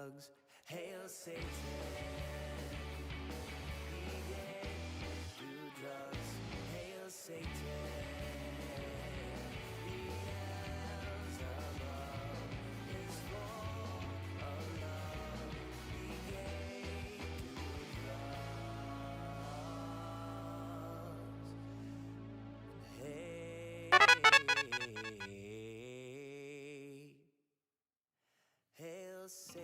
drugs. Hail Satan. Yeah, do drugs. Hail Satan. Beelzebub is full of love. He gave drugs. Hail Satan.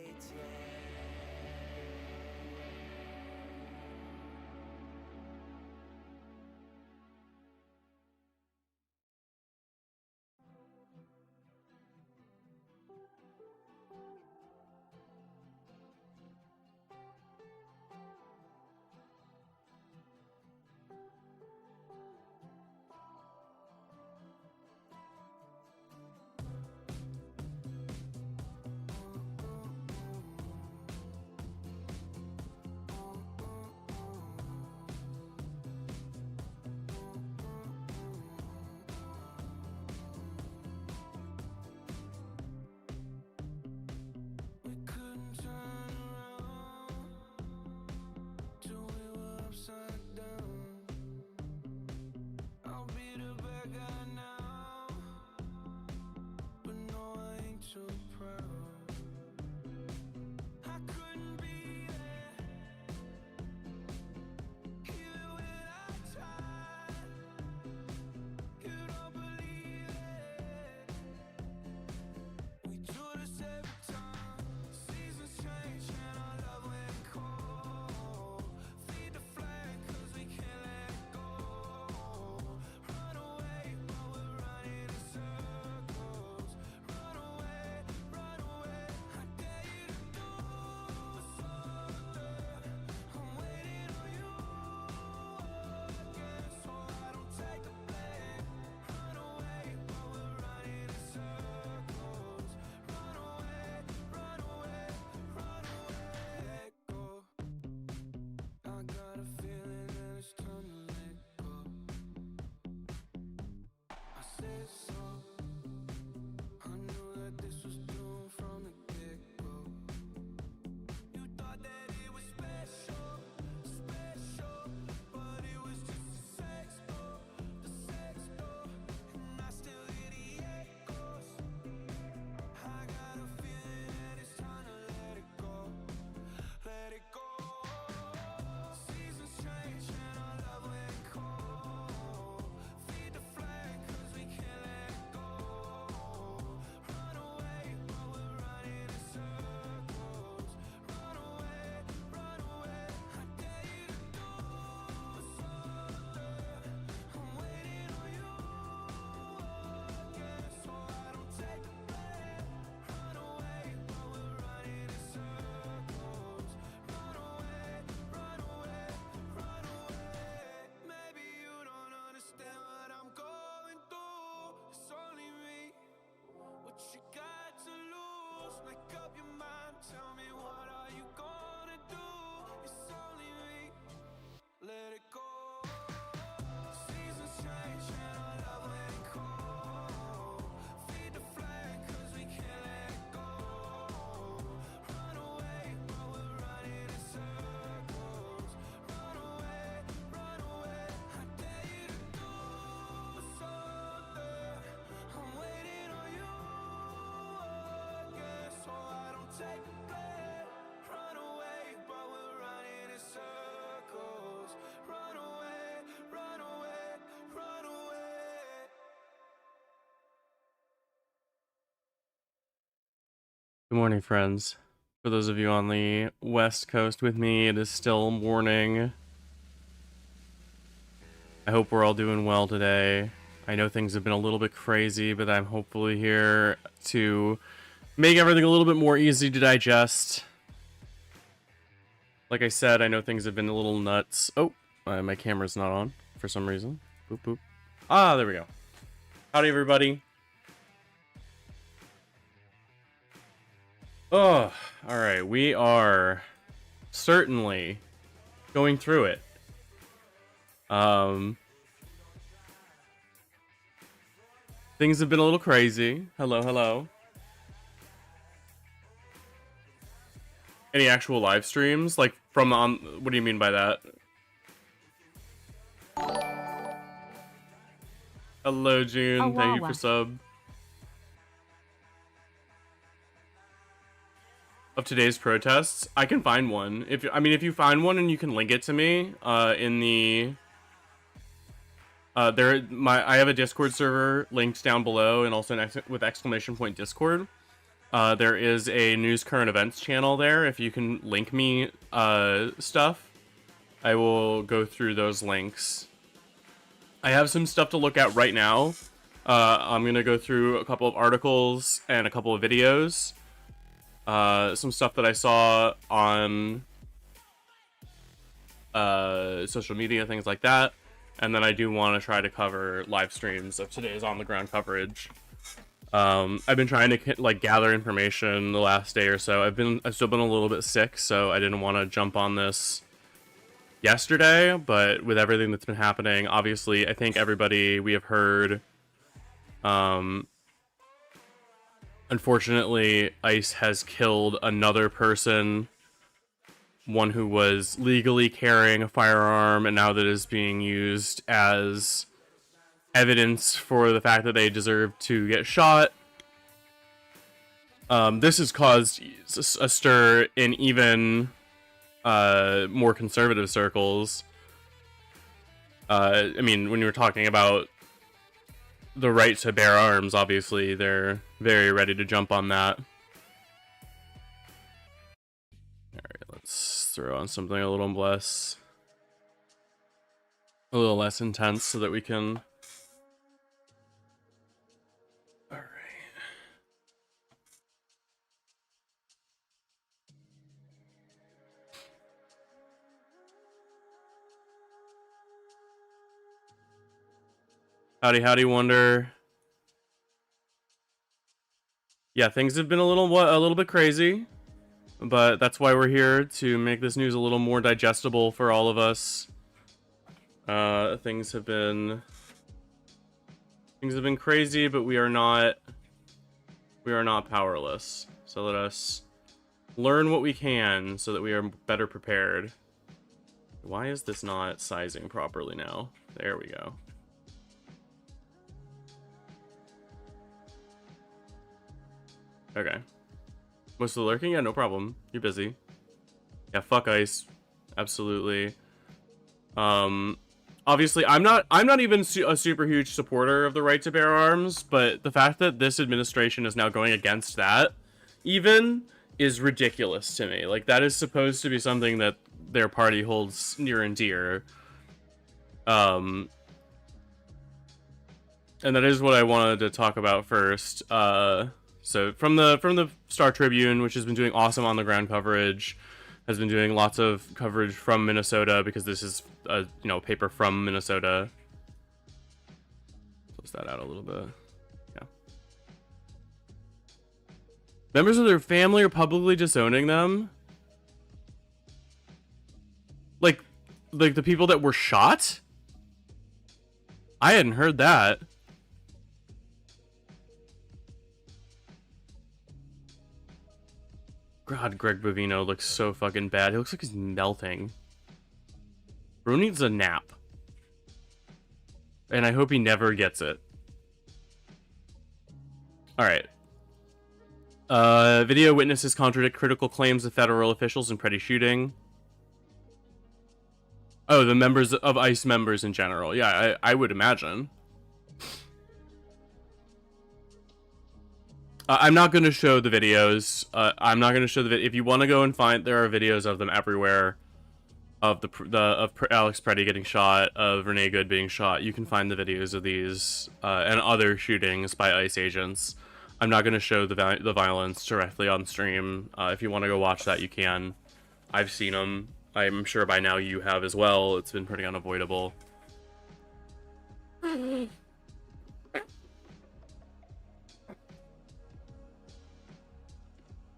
We couldn't turn around till we were upside down. I'll be the bad guy now, but no, I ain't too proud. I couldn't be there, even when I tried. You don't believe it. We do this every time. Seasons change and our love went cold. Feed the flag 'cause we can't let it go. Run away, but we're running in circles. Run away, run away. I dare you to do something. I'm waiting on you again, so I don't take the blame. Run away, but we're running in circles. Run away, run away, run away, go. I got a feeling that it's time to let go. I said so. I knew that this was doomed from the get-go. You thought that it was special, special, but it was just a sex door, and I still hear the echoes. I got a feeling that it's time to let it go, let it go. Seasons change and our love went cold. Feed the flag 'cause we can't let it go. Run away, but we're running in circles. Run away, run away. I dare you to do something. I'm waiting on you again, so I don't take the blame. Run away, but we're running in circles. Run away, run away, run away. Maybe you don't understand what I'm going through. It's only me. What you got to lose? Make up your mind. Tell me, what are you gonna do? It's only me. Let it go. Seasons change and our love went cold. Feed the flag 'cause we can't let it go. Run away, but we're running in circles. Run away, run away. I dare you to do something. I'm waiting on you again, so I don't take the blame. Run away, but we're running in circles. Run away, run away, run away. Good morning, friends. For those of you on the West Coast with me, it is still morning. I hope we're all doing well today. I know things have been a little bit crazy, but I'm hopefully here to make everything a little bit more easy to digest. Like I said, I know things have been a little nuts. Oh, my camera's not on for some reason. Boop, boop. Ah, there we go. Howdy, everybody. Oh, all right. We are certainly going through it. Things have been a little crazy. Hello, hello. Any actual live streams? Like, from on... What do you mean by that? Hello, June. Thank you for sub. Of today's protests? I can find one. If you find one and you can link it to me, in the... I have a Discord server linked down below, and also with exclamation point Discord. There is a news current events channel there. If you can link me stuff, I will go through those links. I have some stuff to look at right now. I'm gonna go through a couple of articles and a couple of videos. Some stuff that I saw on social media, things like that. And then I do want to try to cover live streams of today's on-the-ground coverage. I've been trying to like gather information the last day or so. I've still been a little bit sick, so I didn't want to jump on this yesterday. But with everything that's been happening, obviously, I think we have heard. Unfortunately, ICE has killed another person. One who was legally carrying a firearm, and now that is being used as evidence for the fact that they deserve to get shot. This has caused a stir in even more conservative circles. I mean, when you were talking about the right to bear arms, obviously they're very ready to jump on that. Alright, let's throw on something a little less intense so that we can... Alright. Howdy, Wonder. Yeah, things have been a little bit crazy. But that's why we're here, to make this news a little more digestible for all of us. Things have been crazy, but we are not powerless. So let us learn what we can so that we are better prepared. Why is this not sizing properly now? There we go. Okay. Most of the lurking? Yeah, no problem. You're busy. Yeah, fuck ICE. Absolutely. Obviously, I'm not even a super huge supporter of the right to bear arms, but the fact that this administration is now going against that, even, is ridiculous to me. Like, that is supposed to be something that their party holds near and dear. And that is what I wanted to talk about first. So from the Star Tribune, which has been doing awesome on the ground coverage, has been doing lots of coverage from Minnesota, because this is a paper from Minnesota. Close that out a little bit. Yeah. Members of their family are publicly disowning them. Like the people that were shot? I hadn't heard that. God, Greg Bovino looks so fucking bad. He looks like he's melting. Bro needs a nap. And I hope he never gets it. Alright. Video witnesses contradict critical claims of federal officials in petty shooting. Oh, the members of ICE members in general. Yeah, I would imagine. I'm not going to show the videos. I'm not going to show the video. If you want to go and find, there are videos of them everywhere. Of Alex Preddy getting shot, of Renee Good being shot. You can find the videos of these and other shootings by ICE agents. I'm not going to show the violence directly on stream. If you want to go watch that, you can. I've seen them. I'm sure by now you have as well. It's been pretty unavoidable.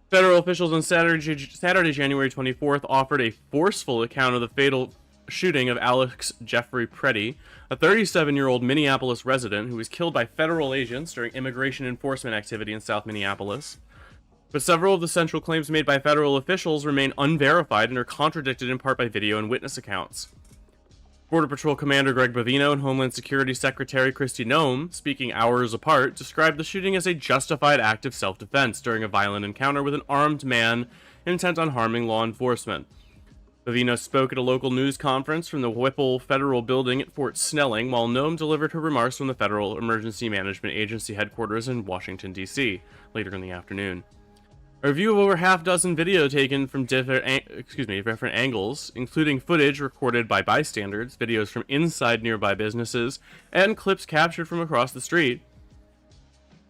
Federal officials on Saturday, January 24th, offered a forceful account of the fatal shooting of Alex Jeffrey Preddy, a 37-year-old Minneapolis resident who was killed by federal agents during immigration enforcement activity in South Minneapolis. But several of the central claims made by federal officials remain unverified and are contradicted in part by video and witness accounts. Border Patrol Commander Greg Bovino and Homeland Security Secretary Kristi Noem, speaking hours apart, described the shooting as a justified act of self-defense during a violent encounter with an armed man intent on harming law enforcement. Bovino spoke at a local news conference from the Whipple Federal Building at Fort Snelling, while Noem delivered her remarks from the Federal Emergency Management Agency headquarters in Washington, D.C., later in the afternoon. A review of over half-dozen video taken from different angles, including footage recorded by bystanders, videos from inside nearby businesses, and clips captured from across the street,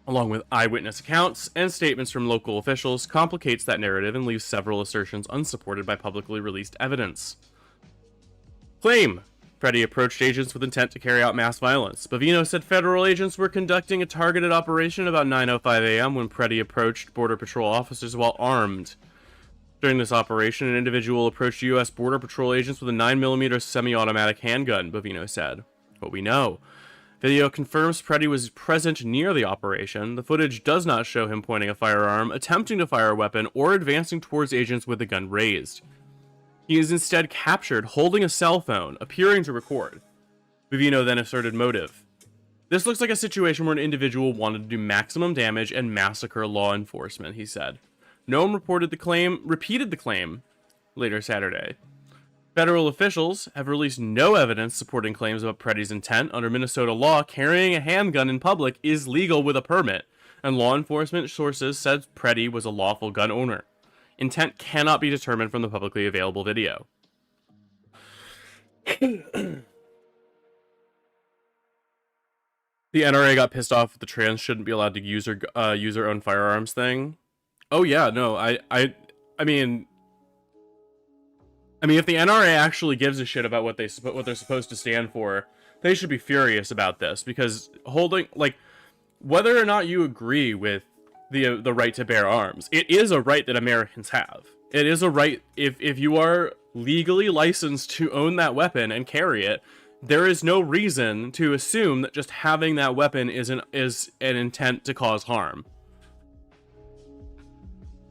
along with eyewitness accounts and statements from local officials, complicates that narrative and leaves several assertions unsupported by publicly released evidence. Claim: Freddie approached agents with intent to carry out mass violence. Bovino said federal agents were conducting a targeted operation about 9:05 a.m. when Freddie approached Border Patrol officers while armed. During this operation, an individual approached U.S. Border Patrol agents with a 9mm semi-automatic handgun, Bovino said. What we know. Video confirms Freddie was present near the operation. The footage does not show him pointing a firearm, attempting to fire a weapon, or advancing towards agents with the gun raised. He is instead captured holding a cell phone, appearing to record. Bovino then asserted motive. This looks like a situation where an individual wanted to do maximum damage and massacre law enforcement, he said. Noem repeated the claim later Saturday. Federal officials have released no evidence supporting claims about Freddie's intent. Under Minnesota law, carrying a handgun in public is legal with a permit, and law enforcement sources said Freddie was a lawful gun owner. Intent cannot be determined from the publicly available video. The NRA got pissed off with the trans shouldn't be allowed to use their own firearms thing. Oh yeah, no, I mean, if the NRA actually gives a shit about what they're supposed to stand for, they should be furious about this, because holding, like, whether or not you agree with the right to bear arms, it is a right that Americans have. It is a right, if you are legally licensed to own that weapon and carry it, there is no reason to assume that just having that weapon is an intent to cause harm.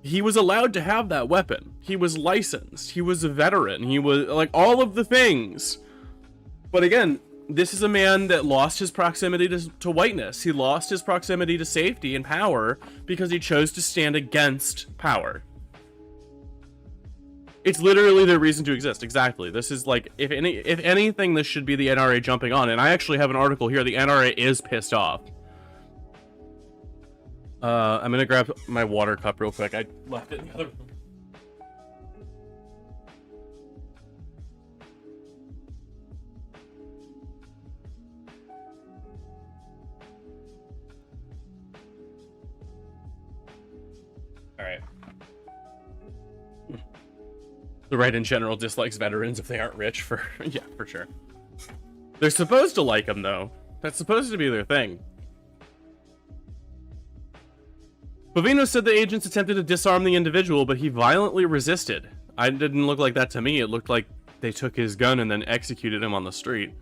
He was allowed to have that weapon. He was licensed. He was a veteran. He was, like, all of the things. But again, this is a man that lost his proximity to whiteness. He lost his proximity to safety and power because he chose to stand against power. It's literally their reason to exist. Exactly. This is like, if anything, this should be the NRA jumping on. And I actually have an article here. The NRA is pissed off. I'm gonna grab my water cup real quick. I left it in the other room. Alright. The right in general dislikes veterans if they aren't rich, yeah, for sure. They're supposed to like them, though. That's supposed to be their thing. Bovino said the agents attempted to disarm the individual, but he violently resisted. It didn't look like that to me. It looked like they took his gun and then executed him on the street.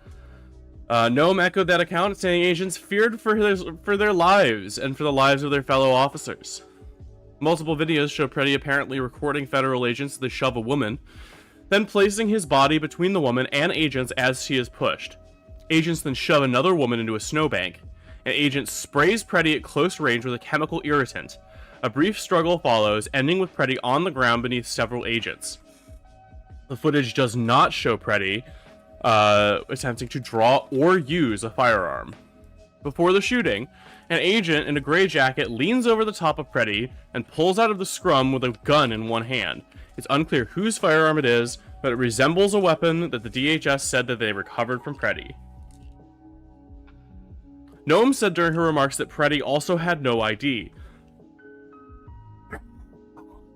Noem echoed that account, saying agents feared for their lives and for the lives of their fellow officers. Multiple videos show Freddie apparently recording federal agents as they shove a woman, then placing his body between the woman and agents as she is pushed. Agents then shove another woman into a snowbank. An agent sprays Freddie at close range with a chemical irritant. A brief struggle follows, ending with Freddie on the ground beneath several agents. The footage does not show Freddie attempting to draw or use a firearm. Before the shooting, an agent in a gray jacket leans over the top of Freddie and pulls out of the scrum with a gun in one hand. It's unclear whose firearm it is, but it resembles a weapon that the DHS said that they recovered from Freddie. Noem said during her remarks that Freddie also had no ID.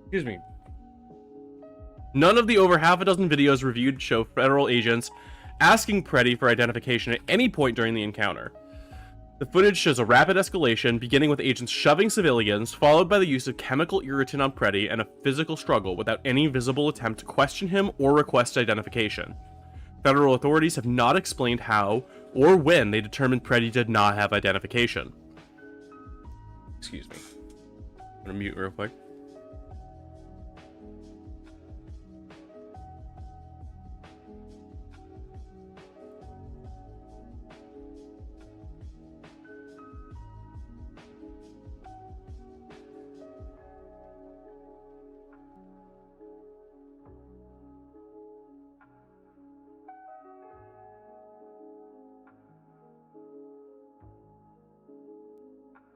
Excuse me. None of the over half a dozen videos reviewed show federal agents asking Freddie for identification at any point during the encounter. The footage shows a rapid escalation, beginning with agents shoving civilians, followed by the use of chemical irritant on Freddie and a physical struggle without any visible attempt to question him or request identification. Federal authorities have not explained how or when they determined Freddie did not have identification. Excuse me. I'm gonna mute real quick.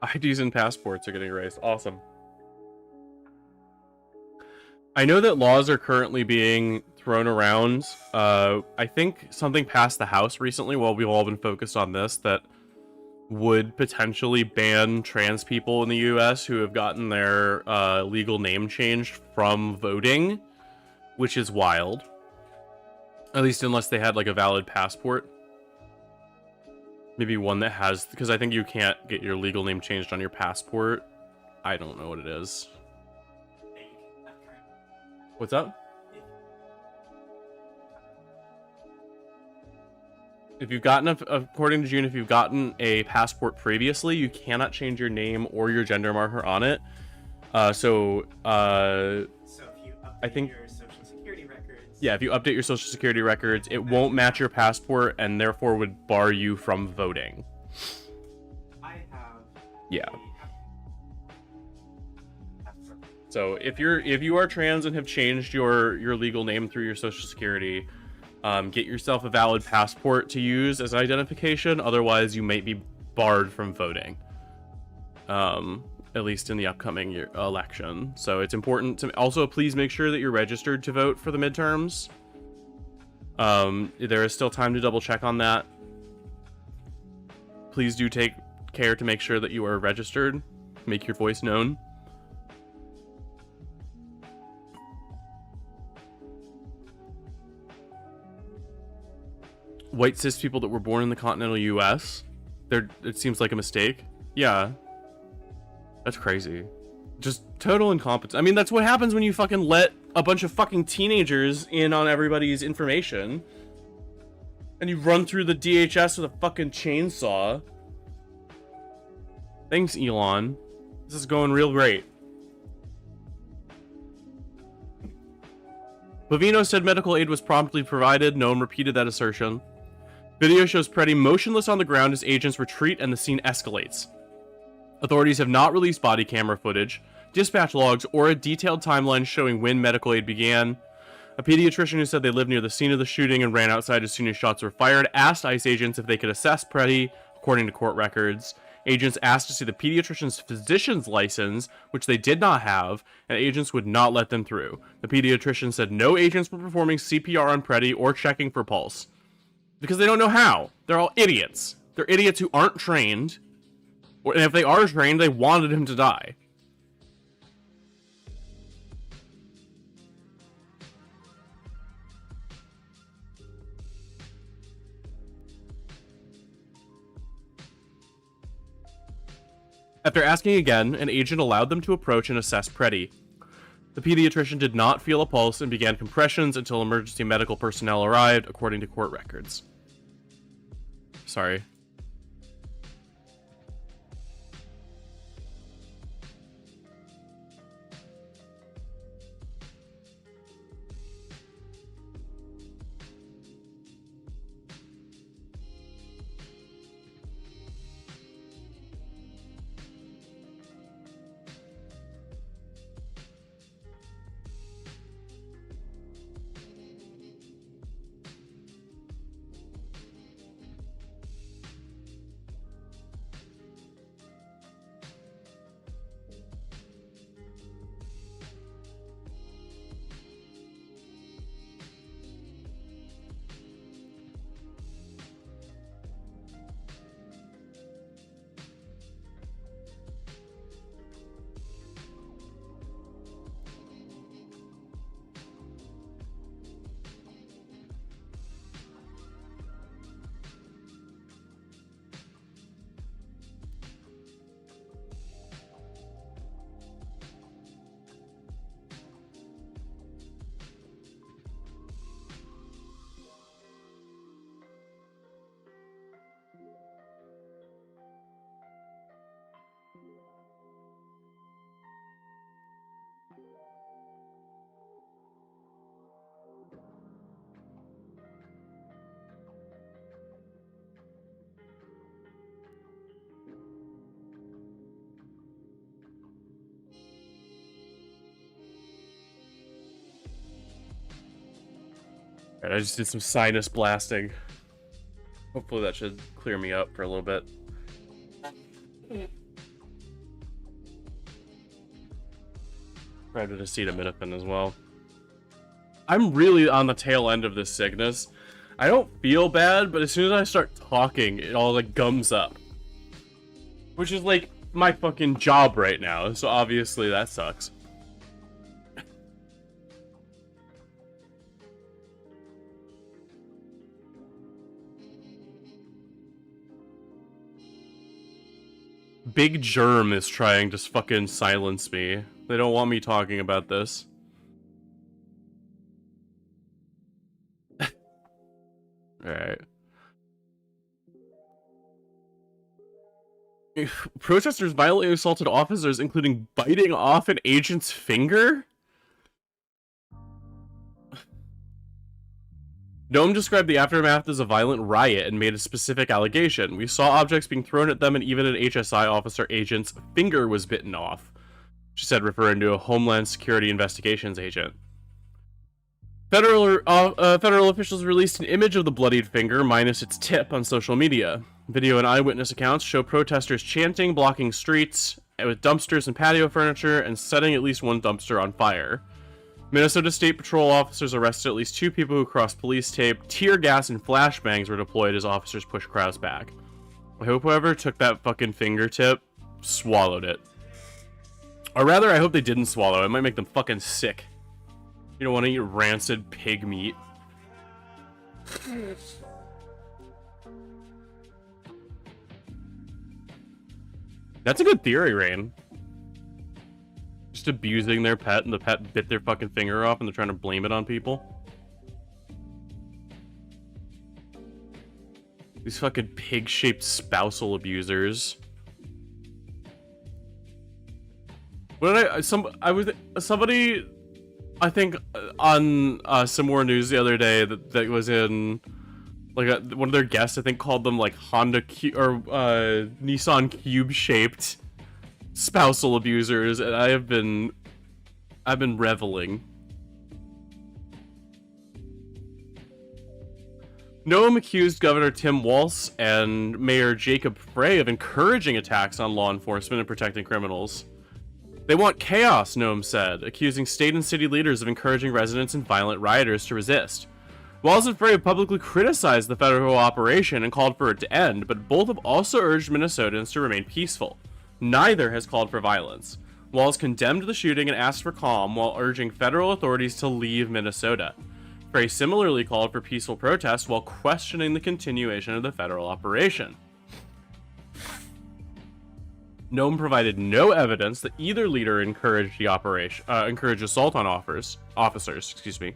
IDs and passports are getting erased. Awesome. I know that laws are currently being thrown around. I think something passed the House recently while we've all been focused on this that would potentially ban trans people in the US who have gotten their legal name changed from voting, which is wild. At least unless they had like a valid passport. Maybe one that has, because I think you can't get your legal name changed on your passport. I don't know what it is. What's up? If you've gotten, according to June, if you've gotten a passport previously, you cannot change your name or your gender marker on it. So if you update your social security records. Yeah, if you update your social security records, it won't match your passport and therefore would bar you from voting. I have. Yeah. So if you are trans and have changed your legal name through your social security, get yourself a valid passport to use as identification. Otherwise, you might be barred from voting. At least in the upcoming election. So it's important to also please make sure that you're registered to vote for the midterms. There is still time to double check on that. Please do take care to make sure that you are registered. Make your voice known. White cis people that were born in the continental US, it seems like a mistake. Yeah. That's crazy. Just total incompetence. I mean, that's what happens when you fucking let a bunch of fucking teenagers in on everybody's information. And you run through the DHS with a fucking chainsaw. Thanks, Elon. This is going real great. Bovino said medical aid was promptly provided. No one repeated that assertion. Video shows Preddy motionless on the ground as agents retreat and the scene escalates. Authorities have not released body camera footage, dispatch logs, or a detailed timeline showing when medical aid began. A pediatrician who said they lived near the scene of the shooting and ran outside as soon as shots were fired asked ICE agents if they could assess Preddy, according to court records. Agents asked to see the pediatrician's physician's license, which they did not have, and agents would not let them through. The pediatrician said no agents were performing CPR on Preddy or checking for pulse. Because they don't know how. They're all idiots. They're idiots who aren't trained. And if they are trained, they wanted him to die. After asking again, an agent allowed them to approach and assess Preddy. The pediatrician did not feel a pulse and began compressions until emergency medical personnel arrived, according to court records. Sorry. Alright, I just did some sinus blasting. Hopefully that should clear me up for a little bit. Grabbed acetaminophen as well. I'm really on the tail end of this sickness. I don't feel bad, but as soon as I start talking, it all like gums up. Which is like my fucking job right now, so obviously that sucks. Big Germ is trying to fucking silence me. They don't want me talking about this. Alright. Protesters violently assaulted officers, including biting off an agent's finger? Noam described the aftermath as a violent riot and made a specific allegation. We saw objects being thrown at them and even an HSI officer agent's finger was bitten off, she said, referring to a Homeland Security Investigations agent. Federal officials released an image of the bloodied finger minus its tip on social media. Video and eyewitness accounts show protesters chanting, blocking streets with dumpsters and patio furniture, and setting at least one dumpster on fire. Minnesota State Patrol officers arrested at least 2 people who crossed police tape. Tear gas and flashbangs were deployed as officers pushed crowds back. I hope whoever took that fucking fingertip swallowed it. Or rather, I hope they didn't swallow it. It might make them fucking sick. You don't want to eat rancid pig meat. That's a good theory, Rain. Just abusing their pet and the pet bit their fucking finger off and they're trying to blame it on people. These fucking pig-shaped spousal abusers. What did somebody I think on some more news the other day that was in like one of their guests, I think, called them like Honda Nissan Cube shaped spousal abusers, and I've been reveling. Noam accused Governor Tim Walz and Mayor Jacob Frey of encouraging attacks on law enforcement and protecting criminals. They want chaos, Noam said, accusing state and city leaders of encouraging residents and violent rioters to resist. Walz and Frey publicly criticized the federal operation and called for it to end, but both have also urged Minnesotans to remain peaceful. Neither has called for violence. Walz condemned the shooting and asked for calm while urging federal authorities to leave Minnesota. Frey similarly called for peaceful protest while questioning the continuation of the federal operation. Noam provided no evidence that either leader encouraged the operation, encouraged assault on officers. Excuse me.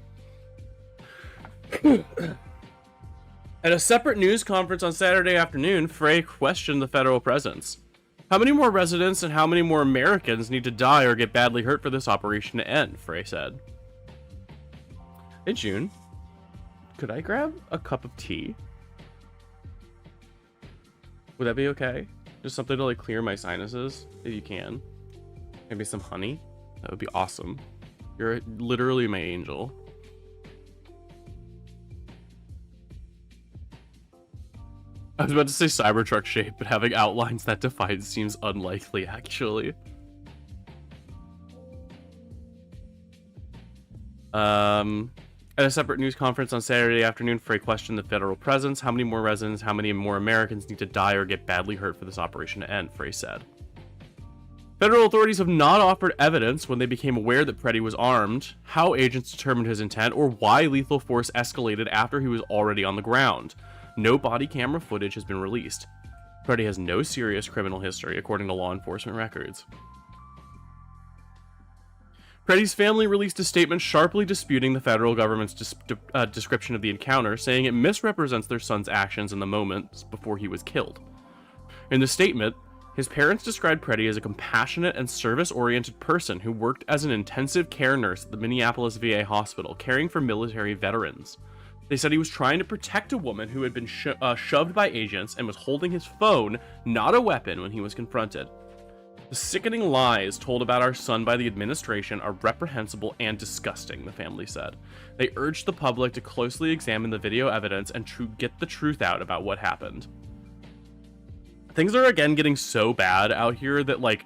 At a separate news conference on Saturday afternoon, Frey questioned the federal presence. How many more residents and how many more Americans need to die or get badly hurt for this operation to end? Frey said. Hey June, could I grab a cup of tea? Would that be okay? Just something to like clear my sinuses, if you can. Maybe some honey. That would be awesome. You're literally my angel. I was about to say Cybertruck shape, but having outlines that define seems unlikely, actually. At a separate news conference on Saturday afternoon, Frey questioned the federal presence. How many more residents, how many more Americans need to die or get badly hurt for this operation to end, Frey said. Federal authorities have not offered evidence when they became aware that Preddy was armed, how agents determined his intent, or why lethal force escalated after he was already on the ground. No body camera footage has been released. Preddy has no serious criminal history, according to law enforcement records. Preddy's family released a statement sharply disputing the federal government's description of the encounter, saying it misrepresents their son's actions in the moments before he was killed. In the statement, his parents described Preddy as a compassionate and service-oriented person who worked as an intensive care nurse at the Minneapolis VA hospital, caring for military veterans. They said he was trying to protect a woman who had been shoved by agents and was holding his phone, not a weapon, when he was confronted. The sickening lies told about our son by the administration are reprehensible and disgusting, the family said. They urged the public to closely examine the video evidence and get the truth out about what happened. Things are again getting so bad out here that, like,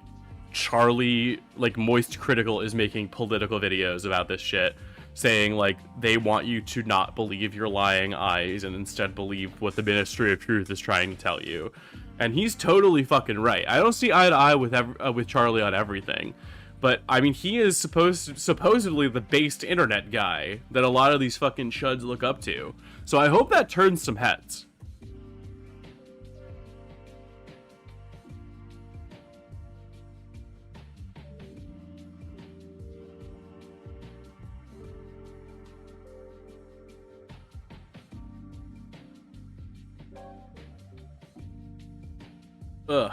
Charlie, like, Moist Critical is making political videos about this shit, saying, like, they want you to not believe your lying eyes and instead believe what the Ministry of Truth is trying to tell you. And he's totally fucking right. I don't see eye to eye with Charlie on everything. But, I mean, he is supposedly the based internet guy that a lot of these fucking chuds look up to. So I hope that turns some heads. Ugh.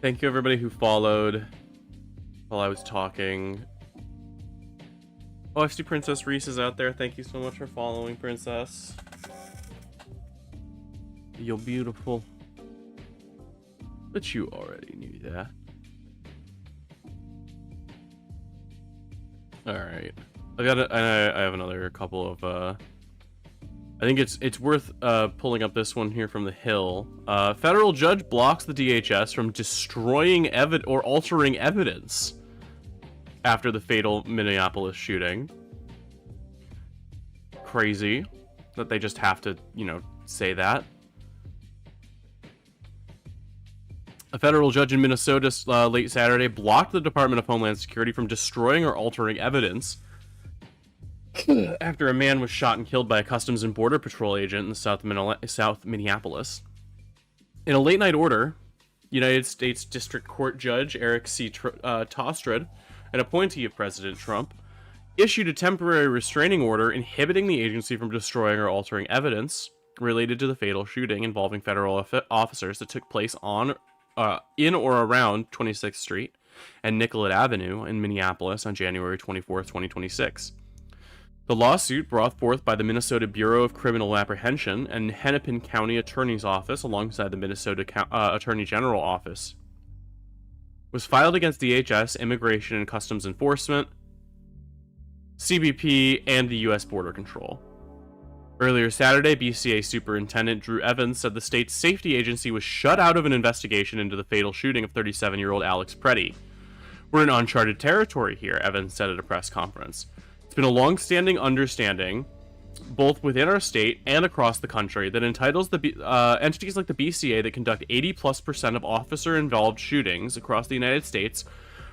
Thank you, everybody who followed while I was talking. Oh, I see Princess Reese is out there. Thank you so much for following, Princess. You're beautiful. But you already knew that. Alright. I have another couple of, I think it's worth, pulling up this one here from The Hill. Federal judge blocks the DHS from destroying or altering evidence after the fatal Minneapolis shooting. Crazy that they just have to, you know, say that. A federal judge in Minnesota late Saturday blocked the Department of Homeland Security from destroying or altering evidence after a man was shot and killed by a Customs and Border Patrol agent in South Minneapolis. In a late-night order, United States District Court Judge Eric C. Tostrad, an appointee of President Trump, issued a temporary restraining order inhibiting the agency from destroying or altering evidence related to the fatal shooting involving federal officers that took place in or around 26th Street and Nicollet Avenue in Minneapolis on January 24th, 2026. The lawsuit, brought forth by the Minnesota Bureau of Criminal Apprehension and Hennepin County Attorney's Office alongside the Minnesota Attorney General Office, was filed against DHS, Immigration and Customs Enforcement, CBP, and the U.S. Border Control. Earlier Saturday, BCA Superintendent Drew Evans said the state's safety agency was shut out of an investigation into the fatal shooting of 37-year-old Alex Preddy. "We're in uncharted territory here," Evans said at a press conference. "It's been a long-standing understanding, both within our state and across the country, that entitles the entities like the BCA that conduct 80+% of officer-involved shootings across the United States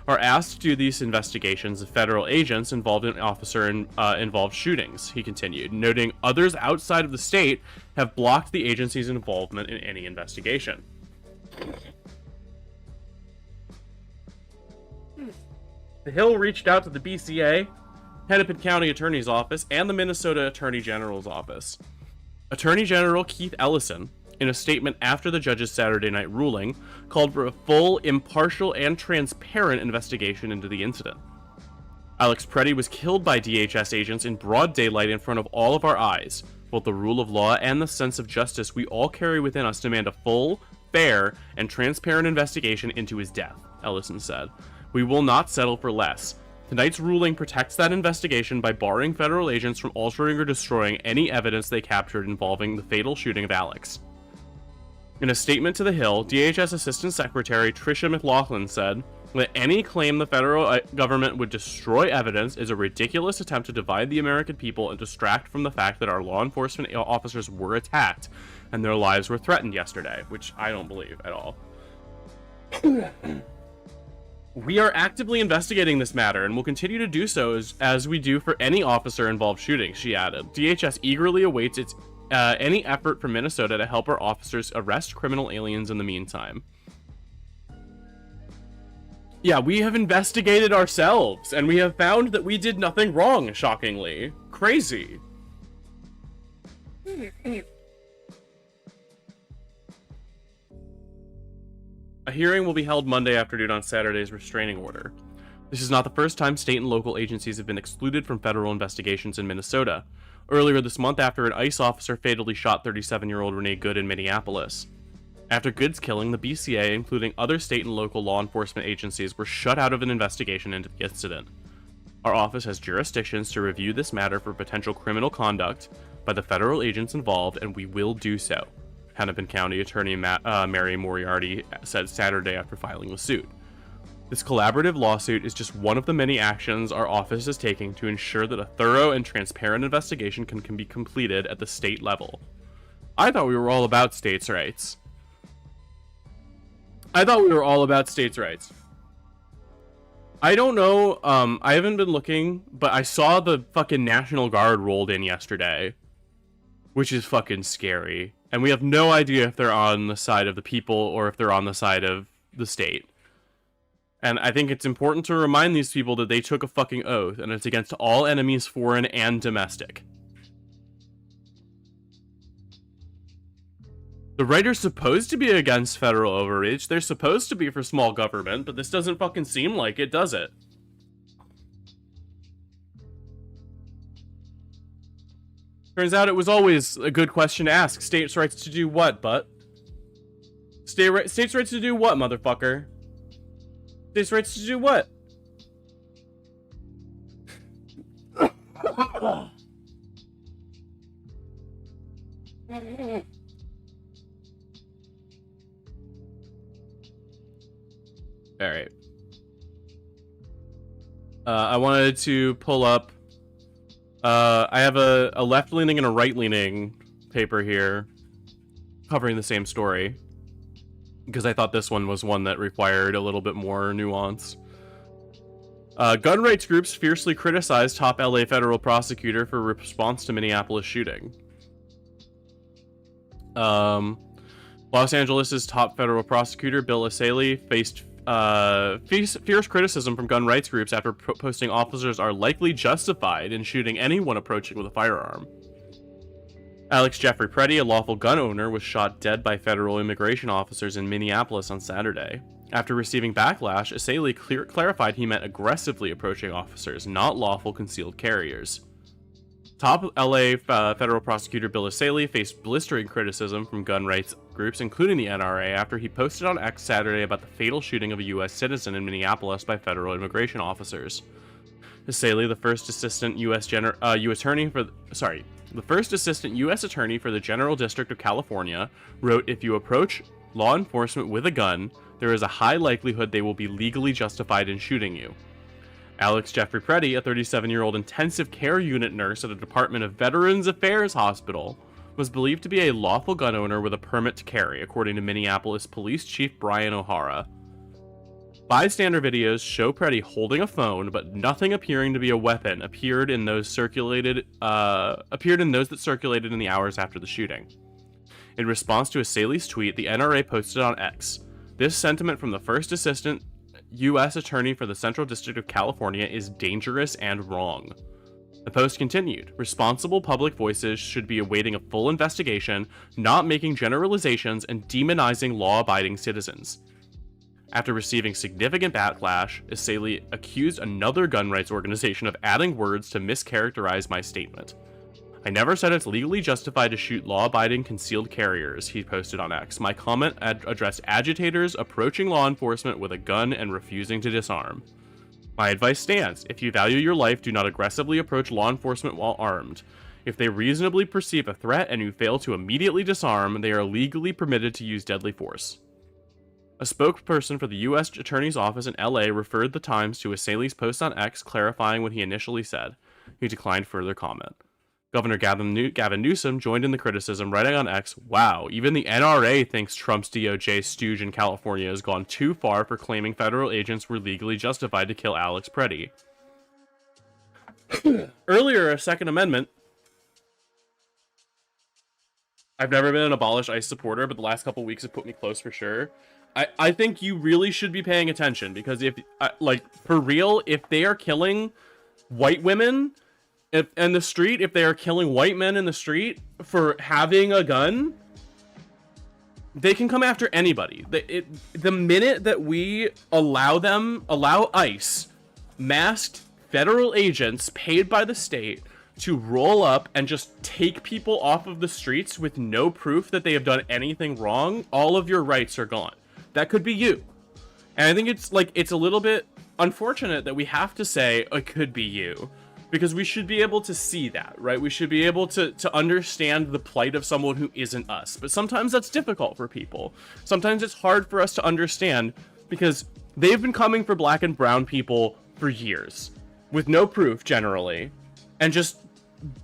are asked to do these investigations of federal agents involved in officer-involved shootings," he continued, noting others outside of the state have blocked the agency's involvement in any investigation. The Hill reached out to the BCA, Hennepin County Attorney's Office, and the Minnesota Attorney General's Office. Attorney General Keith Ellison, in a statement after the judge's Saturday night ruling, called for a full, impartial, and transparent investigation into the incident. Alex Preddy was killed by DHS agents in broad daylight in front of all of our eyes. Both the rule of law and the sense of justice we all carry within us demand a full, fair, and transparent investigation into his death, Ellison said. "We will not settle for less. Tonight's ruling protects that investigation by barring federal agents from altering or destroying any evidence they captured involving the fatal shooting of Alex." In a statement to The Hill, DHS Assistant Secretary Tricia McLaughlin said that any claim the federal government would destroy evidence is a ridiculous attempt to divide the American people and distract from the fact that our law enforcement officers were attacked and their lives were threatened yesterday, which I don't believe at all. "We are actively investigating this matter and will continue to do so as we do for any officer-involved shooting," she added. DHS eagerly awaits any effort from Minnesota to help our officers arrest criminal aliens in the meantime. Yeah, we have investigated ourselves, and we have found that we did nothing wrong, shockingly. Crazy. A hearing will be held Monday afternoon on Saturday's restraining order. This is not the first time state and local agencies have been excluded from federal investigations in Minnesota. Earlier this month, after an ICE officer fatally shot 37-year-old Renee Good in Minneapolis. After Good's killing, the BCA, including other state and local law enforcement agencies, were shut out of an investigation into the incident. Our office has jurisdictions to review this matter for potential criminal conduct, by the federal agents involved, and we will do so, Hennepin County Attorney Mary Moriarty said Saturday after filing the suit. This collaborative lawsuit is just one of the many actions our office is taking to ensure that a thorough and transparent investigation can be completed at the state level. I thought we were all about states' rights. I don't know, I haven't been looking, but I saw the fucking National Guard rolled in yesterday, which is fucking scary. And we have no idea if they're on the side of the people or if they're on the side of the state. And I think it's important to remind these people that they took a fucking oath, and it's against all enemies, foreign and domestic. The right are supposed to be against federal overreach. They're supposed to be for small government, but this doesn't fucking seem like it, does it? Turns out it was always a good question to ask. States' rights to do what, butt? States' rights to do what, motherfucker? States' rights to do what? Alright. I wanted to pull up... I have a left-leaning and a right-leaning paper here covering the same story, because I thought this one was one that required a little bit more nuance. Gun rights groups fiercely criticized top LA federal prosecutor for response to Minneapolis shooting. Los Angeles' top federal prosecutor, Bill Asaley, faced fierce criticism from gun rights groups after posting officers are likely justified in shooting anyone approaching with a firearm. Alex Jeffrey Preddy, a lawful gun owner, was shot dead by federal immigration officers in Minneapolis on Saturday. After receiving backlash, Asaley clarified he meant aggressively approaching officers, not lawful concealed carriers. Top LA federal prosecutor Bill Asaley faced blistering criticism from gun rights groups, including the NRA, after he posted on X Saturday about the fatal shooting of a U.S. citizen in Minneapolis by federal immigration officers. Asaley, the first assistant U.S. attorney for the General District of California, wrote, "If you approach law enforcement with a gun, there is a high likelihood they will be legally justified in shooting you." Alex Jeffrey Preddy, a 37-year-old intensive care unit nurse at a Department of Veterans Affairs hospital, was believed to be a lawful gun owner with a permit to carry, according to Minneapolis Police Chief Brian O'Hara. Bystander videos show Preddy holding a phone, but nothing appearing to be a weapon appeared in those that circulated in the hours after the shooting. In response to Asaley's tweet, the NRA posted on X, "This sentiment from the first assistant U.S. attorney for the Central District of California is dangerous and wrong." The post continued, "Responsible public voices should be awaiting a full investigation, not making generalizations and demonizing law-abiding citizens." After receiving significant backlash, Asaley accused another gun rights organization of adding words to mischaracterize my statement. "I never said it's legally justified to shoot law-abiding concealed carriers," he posted on X. "My comment addressed agitators approaching law enforcement with a gun and refusing to disarm. My advice stands. If you value your life, do not aggressively approach law enforcement while armed. If they reasonably perceive a threat and you fail to immediately disarm, they are legally permitted to use deadly force." A spokesperson for the U.S. Attorney's Office in LA referred the Times to Asaley's post on X, clarifying what he initially said. He declined further comment. Governor Gavin Newsom joined in the criticism, writing on X, "Wow, even the NRA thinks Trump's DOJ stooge in California has gone too far for claiming federal agents were legally justified to kill Alex Preddy." Earlier, a Second Amendment. I've never been an abolish ICE supporter, but the last couple weeks have put me close for sure. I think you really should be paying attention, because if, for real, if they are killing white women in the street, if they are killing white men in the street for having a gun, they can come after anybody. The minute that we allow ICE, masked federal agents paid by the state, to roll up and just take people off of the streets with no proof that they have done anything wrong, all of your rights are gone. That could be you. And I think it's a little bit unfortunate that we have to say it could be you. because we should be able to see that, right? We should be able to understand the plight of someone who isn't us. But sometimes that's difficult for people. Sometimes it's hard for us to understand because they've been coming for black and brown people for years with no proof generally, and just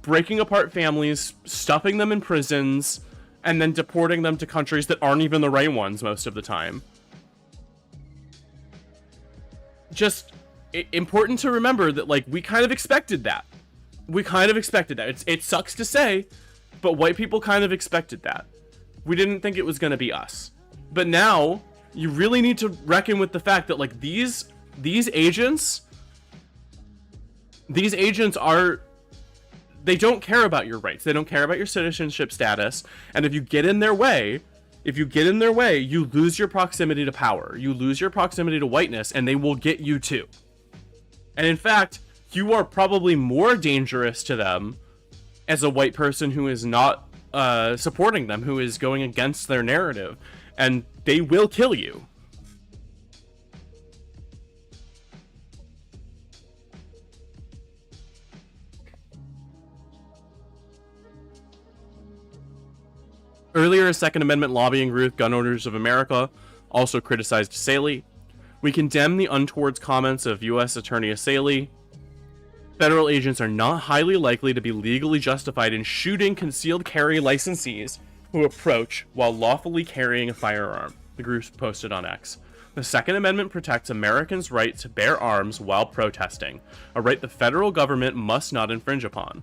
breaking apart families, stuffing them in prisons, and then deporting them to countries that aren't even the right ones most of the time. Just important to remember that, like, we kind of expected that. It sucks to say, but white people kind of expected that. We didn't think it was going to be us. But now, you really need to reckon with the fact that, like, these agents are... They don't care about your rights. They don't care about your citizenship status. And if you get in their way, you lose your proximity to power. You lose your proximity to whiteness, and they will get you too. And in fact, you are probably more dangerous to them as a white person who is not supporting them, who is going against their narrative. And they will kill you. Earlier, a Second Amendment lobbying group, Gun Owners of America, also criticized Saley. We condemn the untoward comments of U.S. Attorney Saley. Federal agents are not highly likely to be legally justified in shooting concealed carry licensees who approach while lawfully carrying a firearm, the group posted on X. The Second Amendment protects Americans' right to bear arms while protesting, a right the federal government must not infringe upon.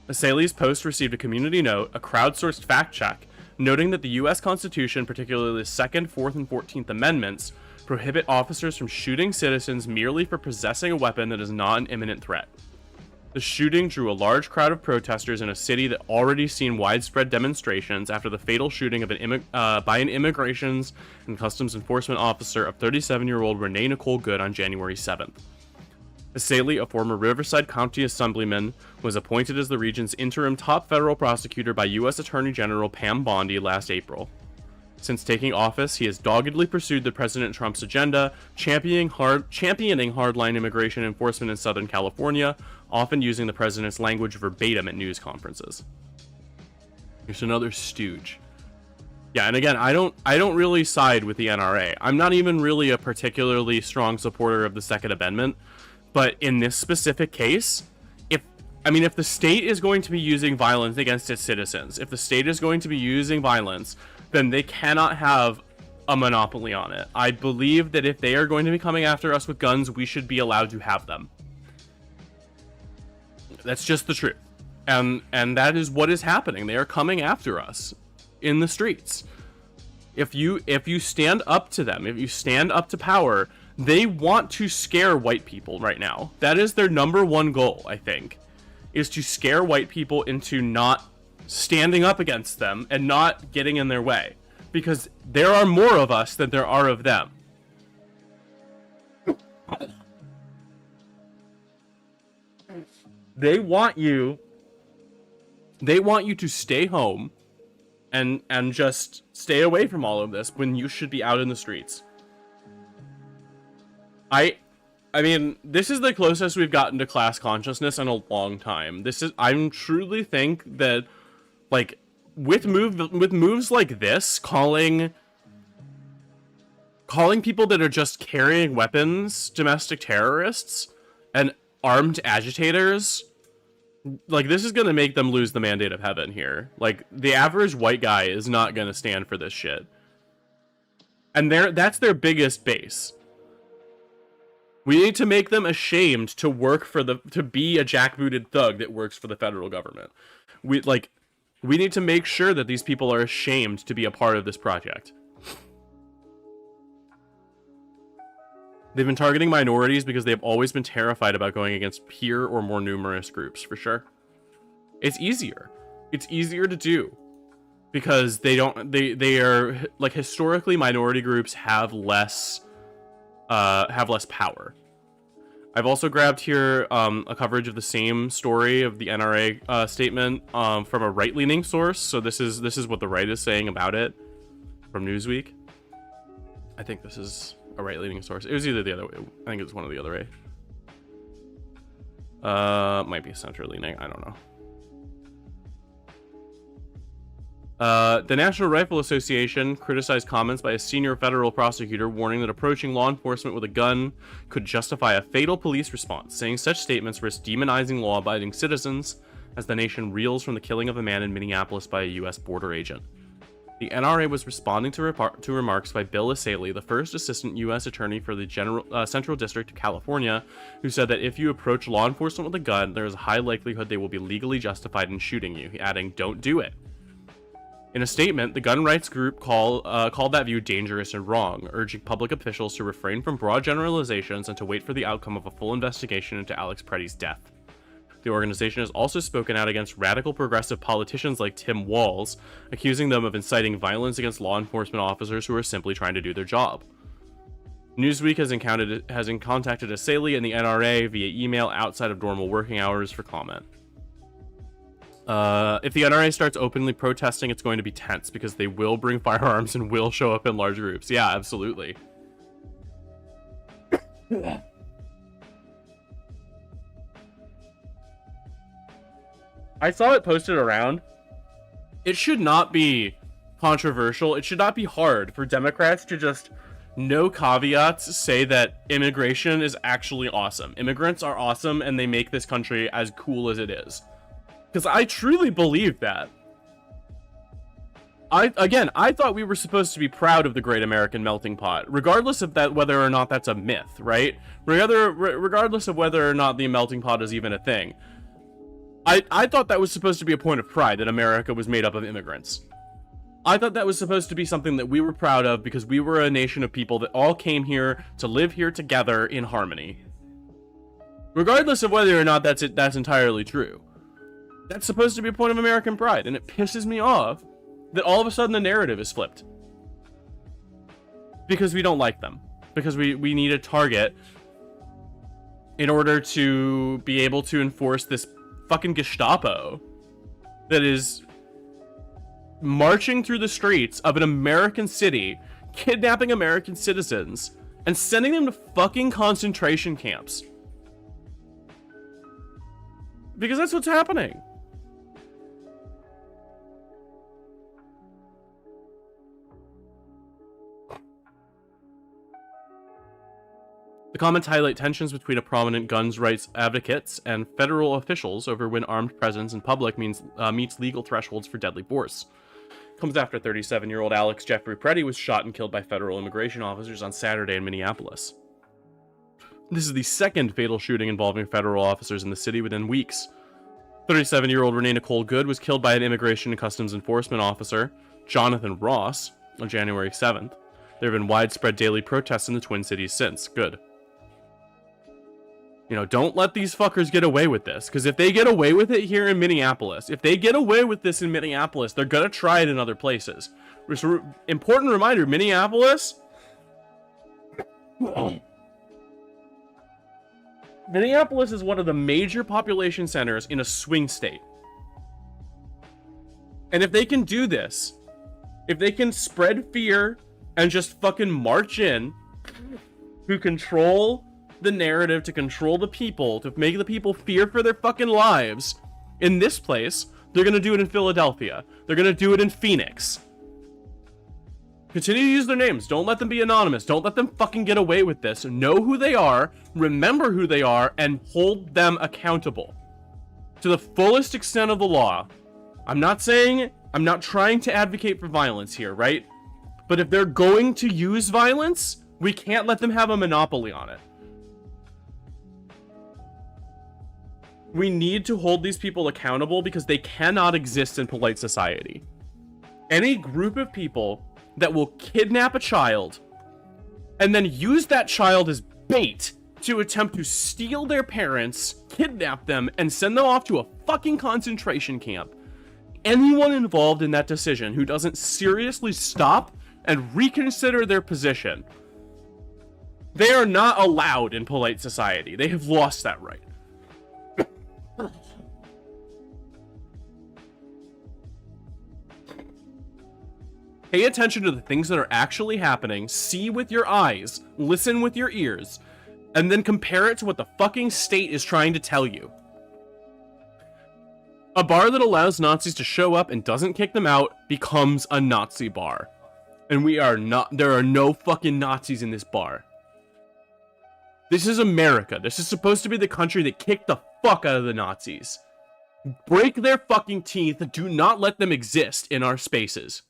Saley's post received a community note, a crowdsourced fact check, noting that the U.S. Constitution, particularly the 2nd, 4th, and 14th Amendments, prohibit officers from shooting citizens merely for possessing a weapon that is not an imminent threat. The shooting drew a large crowd of protesters in a city that already seen widespread demonstrations after the fatal shooting of by an Immigrations and Customs Enforcement officer of 37-year-old Renee Nicole Good on January 7th. Saley, a former Riverside County Assemblyman, was appointed as the region's interim top federal prosecutor by U.S. Attorney General Pam Bondi last April. Since taking office, he has doggedly pursued the President Trump's agenda, championing hardline immigration enforcement in Southern California, often using the president's language verbatim at news conferences. Here's another stooge. Yeah, and again, I don't really side with the NRA. I'm not even really a particularly strong supporter of the Second Amendment. But in this specific case, if the state is going to be using violence against its citizens, if the state is going to be using violence, then they cannot have a monopoly on it. I believe that if they are going to be coming after us with guns, we should be allowed to have them. That's just the truth. And that is what is happening. They are coming after us in the streets. If you stand up to them, if you stand up to power, they want to scare white people right now. That is their number one goal, I think, is to scare white people into not standing up against them and not getting in their way. Because there are more of us than there are of them. They want you to stay home and just stay away from all of this when you should be out in the streets. I mean, this is the closest we've gotten to class consciousness in a long time. I truly think that, like, with moves like this, calling people that are just carrying weapons domestic terrorists and armed agitators, like, this is gonna make them lose the mandate of heaven here. Like, the average white guy is not gonna stand for this shit. And that's their biggest base. We need to make them ashamed to to be a jackbooted thug that works for the federal government. We need to make sure that these people are ashamed to be a part of this project. They've been targeting minorities because they've always been terrified about going against peer or more numerous groups, for sure. It's easier. It's easier to do because they are, like, historically minority groups have less power. I've also grabbed here a coverage of the same story of the NRA statement from a right-leaning source. So this is what the right is saying about it from Newsweek. I think this is a right-leaning source. It was either the other way. I think it was one of the other way. Might be center leaning. I don't know. The National Rifle Association criticized comments by a senior federal prosecutor warning that approaching law enforcement with a gun could justify a fatal police response, saying such statements risk demonizing law-abiding citizens as the nation reels from the killing of a man in Minneapolis by a U.S. border agent. The NRA was responding to remarks by Bill Asaley, the first assistant U.S. attorney for the Central District of California, who said that if you approach law enforcement with a gun, there is a high likelihood they will be legally justified in shooting you, adding, "Don't do it." In a statement, the gun rights group called that view dangerous and wrong, urging public officials to refrain from broad generalizations and to wait for the outcome of a full investigation into Alex Preddy's death. The organization has also spoken out against radical progressive politicians like Tim Walz, accusing them of inciting violence against law enforcement officers who are simply trying to do their job. Newsweek has contacted Asaley and the NRA via email outside of normal working hours for comment. If the NRA starts openly protesting, it's going to be tense because they will bring firearms and will show up in large groups. Yeah, absolutely. I saw it posted around. It should not be controversial. It should not be hard for Democrats to just, no caveats, say that immigration is actually awesome. Immigrants are awesome and they make this country as cool as it is. Because I truly believe that. I thought we were supposed to be proud of the Great American Melting Pot, regardless of that, whether or not that's a myth, right? Regardless of whether or not the melting pot is even a thing. I thought that was supposed to be a point of pride, that America was made up of immigrants. I thought that was supposed to be something that we were proud of because we were a nation of people that all came here to live here together in harmony. Regardless of whether or not that's entirely true. That's supposed to be a point of American pride, and it pisses me off that all of a sudden the narrative is flipped. Because we don't like them. Because we need a target in order to be able to enforce this fucking Gestapo that is marching through the streets of an American city, kidnapping American citizens, and sending them to fucking concentration camps. Because that's what's happening. The comments highlight tensions between a prominent guns rights advocates and federal officials over when armed presence in public meets legal thresholds for deadly force. It comes after 37-year-old Alex Jeffrey Preddy was shot and killed by federal immigration officers on Saturday in Minneapolis. This is the second fatal shooting involving federal officers in the city within weeks. 37-year-old Renee Nicole Good was killed by an Immigration and Customs Enforcement officer, Jonathan Ross, on January 7th. There have been widespread daily protests in the Twin Cities since. Good. You know, don't let these fuckers get away with this. Because if they get away with it here in Minneapolis, they're gonna try it in other places. Important reminder, Minneapolis... Minneapolis is one of the major population centers in a swing state. And if they can do this, if they can spread fear and just fucking march in to control the narrative, to control the people, to make the people fear for their fucking lives in this place, they're gonna do it in Philadelphia. They're gonna do it in Phoenix. Continue to use their names. Don't let them be anonymous. Don't let them fucking get away with this. Know who they are, remember who they are, and hold them accountable to the fullest extent of the law. I'm not trying to advocate for violence here, right? But if they're going to use violence, we can't let them have a monopoly on it. We need to hold these people accountable because they cannot exist in polite society. Any group of people that will kidnap a child and then use that child as bait to attempt to steal their parents, kidnap them, and send them off to a fucking concentration camp. Anyone involved in that decision who doesn't seriously stop and reconsider their position, they are not allowed in polite society. They have lost that right. Pay attention to the things that are actually happening, see with your eyes, listen with your ears, and then compare it to what the fucking state is trying to tell you. A bar that allows Nazis to show up and doesn't kick them out becomes a Nazi bar. And we are not, there are no fucking Nazis in this bar. This is America. This is supposed to be the country that kicked the fuck out of the Nazis. Break their fucking teeth. Do not let them exist in our spaces.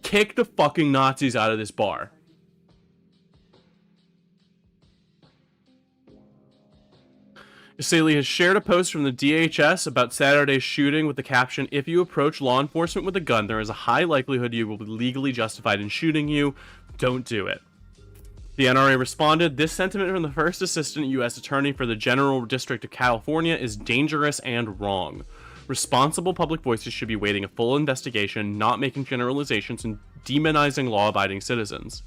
Kick the fucking Nazis out of this bar. Saley has shared a post from the DHS about Saturday's shooting with the caption, "If you approach law enforcement with a gun, there is a high likelihood you will be legally justified in shooting you. Don't do it." The NRA responded, "This sentiment from the first assistant U.S. attorney for the General District of California is dangerous and wrong. Responsible public voices should be waiting a full investigation, not making generalizations and demonizing law-abiding citizens."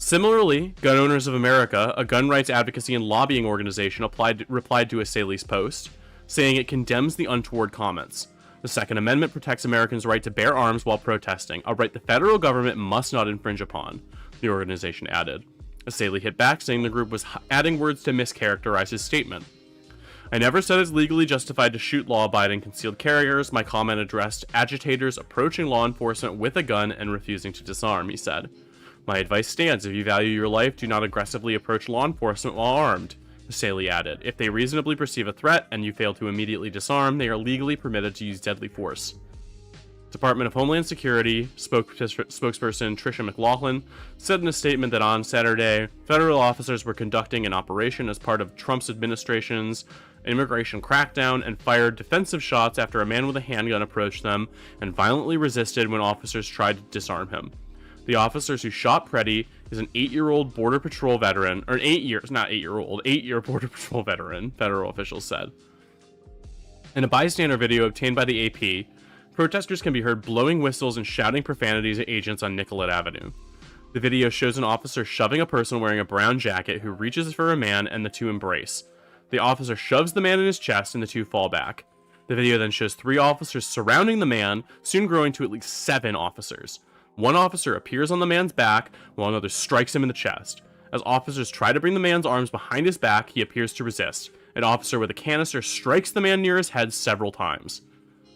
Similarly, Gun Owners of America, a gun rights advocacy and lobbying organization, replied to a Saley's post, saying it condemns the untoward comments. The Second Amendment protects Americans' right to bear arms while protesting, a right the federal government must not infringe upon, the organization added. Saley hit back, saying the group was adding words to mischaracterize his statement. "I never said it's legally justified to shoot law-abiding concealed carriers. My comment addressed agitators approaching law enforcement with a gun and refusing to disarm," he said. "My advice stands. If you value your life, do not aggressively approach law enforcement while armed," Saley added. "If they reasonably perceive a threat and you fail to immediately disarm, they are legally permitted to use deadly force." Department of Homeland Security spokesperson Tricia McLaughlin said in a statement that on Saturday, federal officers were conducting an operation as part of Trump's administration's immigration crackdown and fired defensive shots after a man with a handgun approached them and violently resisted when officers tried to disarm him. The officers who shot Preddy is an 8-year-old Border Patrol veteran, or 8-year Border Patrol veteran, federal officials said. In a bystander video obtained by the AP, protesters can be heard blowing whistles and shouting profanities at agents on Nicollet Avenue. The video shows an officer shoving a person wearing a brown jacket who reaches for a man and the two embrace. The officer shoves the man in his chest and the two fall back. The video then shows 3 officers surrounding the man, soon growing to at least 7 officers. One officer appears on the man's back, while another strikes him in the chest. As officers try to bring the man's arms behind his back, he appears to resist. An officer with a canister strikes the man near his head several times.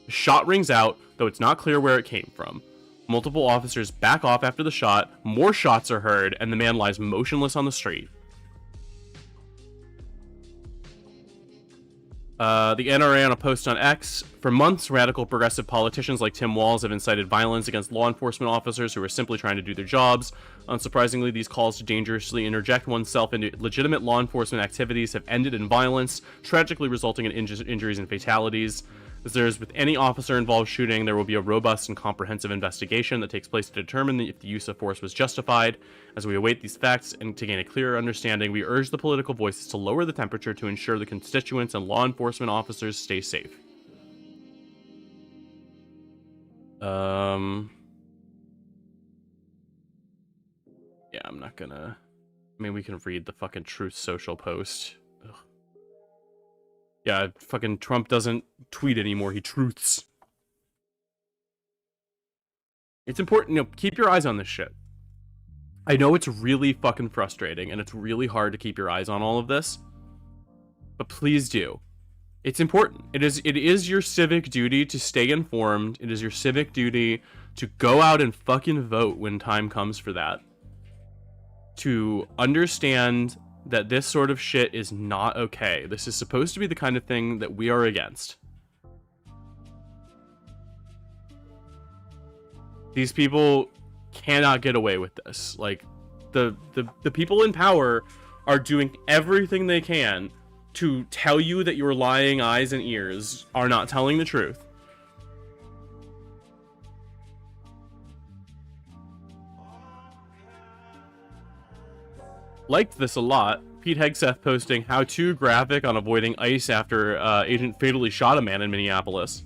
The shot rings out, though it's not clear where it came from. Multiple officers back off after the shot, more shots are heard, and the man lies motionless on the street. The NRA on a post on X, "For months, radical progressive politicians like Tim Walz have incited violence against law enforcement officers who are simply trying to do their jobs. Unsurprisingly, these calls to dangerously interject oneself into legitimate law enforcement activities have ended in violence, tragically resulting in injuries and fatalities. As there is with any officer-involved shooting, there will be a robust and comprehensive investigation that takes place to determine if the use of force was justified. As we await these facts and to gain a clearer understanding, we urge the political voices to lower the temperature to ensure the constituents and law enforcement officers stay safe." Yeah, I'm not gonna... I mean, we can read the fucking Truth Social post. Ugh. Yeah, fucking Trump doesn't tweet anymore, he truths. It's important, keep your eyes on this shit. I know it's really fucking frustrating, and it's really hard to keep your eyes on all of this. But please do. It's important. It is your civic duty to stay informed. It is your civic duty to go out and fucking vote when time comes for that. To understand that this sort of shit is not okay. This is supposed to be the kind of thing that we are against. These people cannot get away with this. Like, the people in power are doing everything they can to tell you that your lying eyes and ears are not telling the truth. Liked this a lot. Pete Hegseth posting how-to graphic on avoiding ICE after agent fatally shot a man in Minneapolis.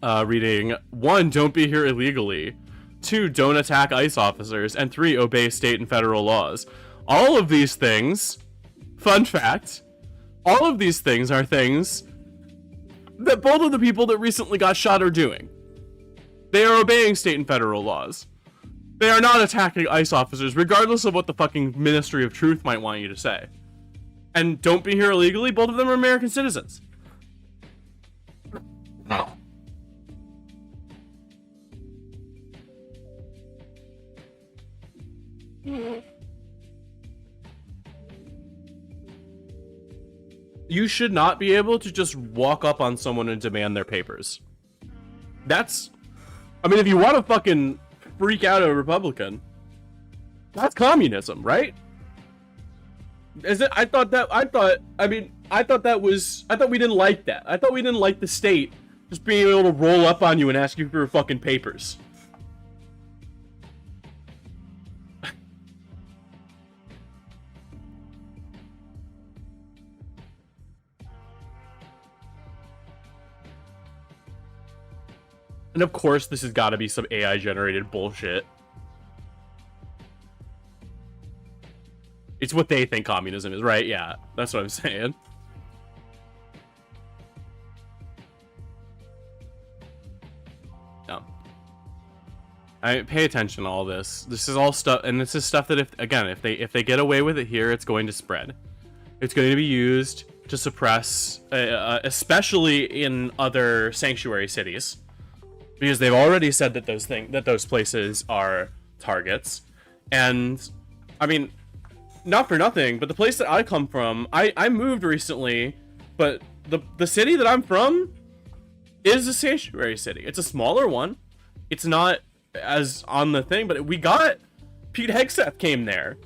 Reading, 1, don't be here illegally. 2, don't attack ICE officers. And 3, obey state and federal laws. All of these things, fun fact, all of these things are things that both of the people that recently got shot are doing. They are obeying state and federal laws. They are not attacking ICE officers, regardless of what the fucking Ministry of Truth might want you to say. And don't be here illegally, both of them are American citizens. You should not be able to just walk up on someone and demand their papers. That's... I mean, if you want to fucking freak out a Republican, that's communism, right? Is it? I thought we didn't like that. I thought we didn't like the state just being able to roll up on you and ask you for your fucking papers. And of course, this has got to be some AI-generated bullshit. It's what they think communism is, right? Yeah, that's what I'm saying. No. I pay attention to all this. This is all stuff, and this is stuff that if they get away with it here, it's going to spread. It's going to be used to suppress, especially in other sanctuary cities. Because they've already said that those places are targets. And I mean, not for nothing, but the place that I come from, I moved recently, but the city that I'm from is a sanctuary city. It's a smaller one. It's not as on the thing, but we got Pete Hegseth came there.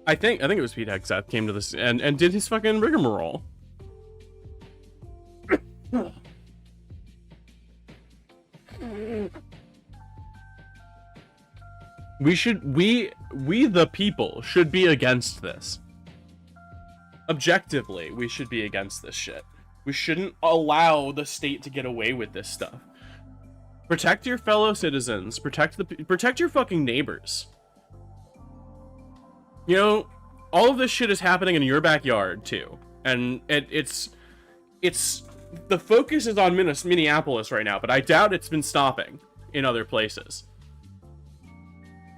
I think it was Pete Hegseth came to this and did his fucking rigmarole. We the people should be against this. Objectively, we should be against this shit. We shouldn't allow the state to get away with this stuff. Protect your fellow citizens. Protect your fucking neighbors. You know, all of this shit is happening in your backyard too, and it's the focus is on Minneapolis right now, but I doubt it's been stopping in other places.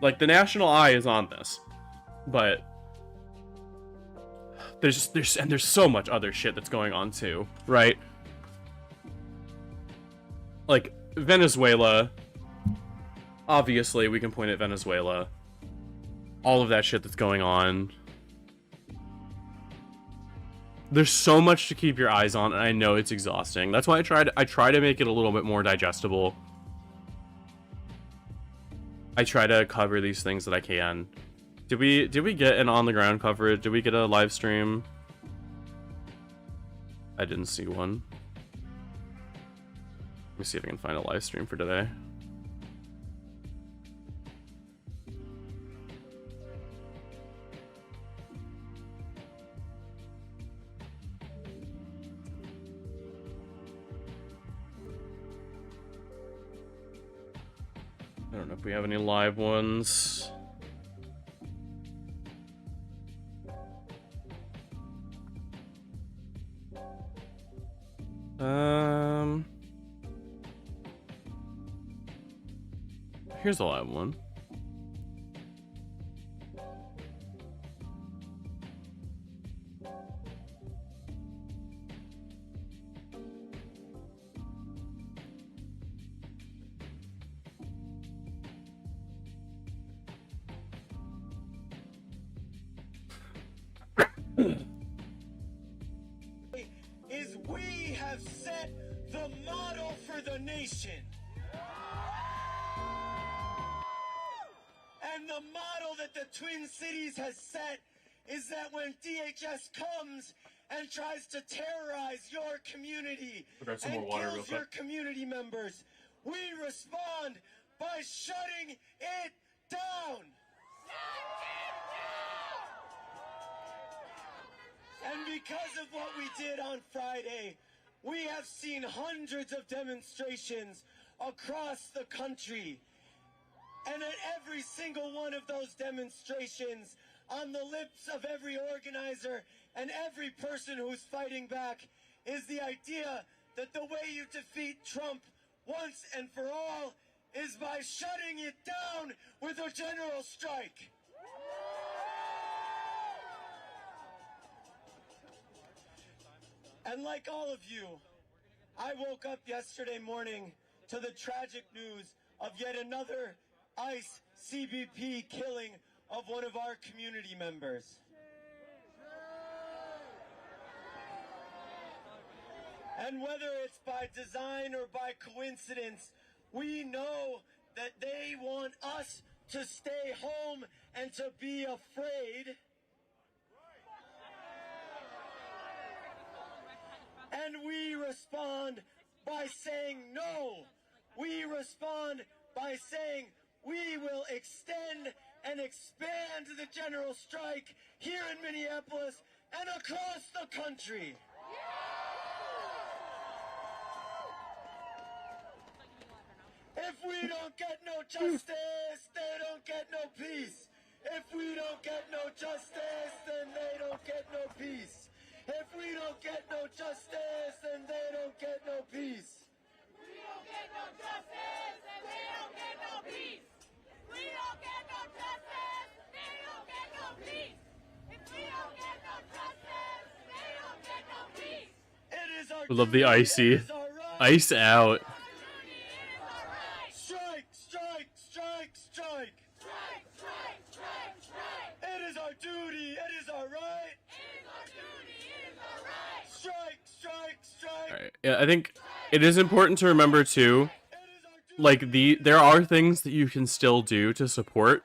Like, the national eye is on this, but there's so much other shit that's going on too, right? Like Venezuela, obviously we can point at Venezuela. All of that shit that's going on. There's so much to keep your eyes on, and I know it's exhausting. That's why I try to make it a little bit more digestible. I try to cover these things that I can. Did we get an on the ground coverage? Did we get a live stream? I didn't see one. Let me see if I can find a live stream for today. I don't know if we have any live ones. Here's a live one. Is we have set the model for the nation. And the model that the Twin Cities has set is that when DHS comes and tries to terrorize your community and kills your community members, we respond by shutting it down. And because of what we did on Friday, we have seen hundreds of demonstrations across the country. And at every single one of those demonstrations, on the lips of every organizer and every person who's fighting back, is the idea that the way you defeat Trump once and for all is by shutting it down with a general strike. And like all of you, I woke up yesterday morning to the tragic news of yet another ICE CBP killing of one of our community members. And whether it's by design or by coincidence, we know that they want us to stay home and to be afraid. And we respond by saying no. We respond by saying we will extend and expand the general strike here in Minneapolis and across the country. If we don't get no justice, they don't get no peace. If we don't get no justice, then they don't get no peace. If we don't get no justice, then they don't get no peace. We don't get no justice, then they don't get no peace. We don't get no justice, they don't get no peace. If we don't get no justice, they don't get no peace. It is our We love the duty, icy. it is our right. Ice out. Strike, strike, strike, strike. Strike, strike, strike, strike. It is our duty, it is our right. It is our duty, it is our right. Strike, strike, strike. Alright. Yeah, I think it is important to remember too, It is our duty. like there are things that you can still do to support.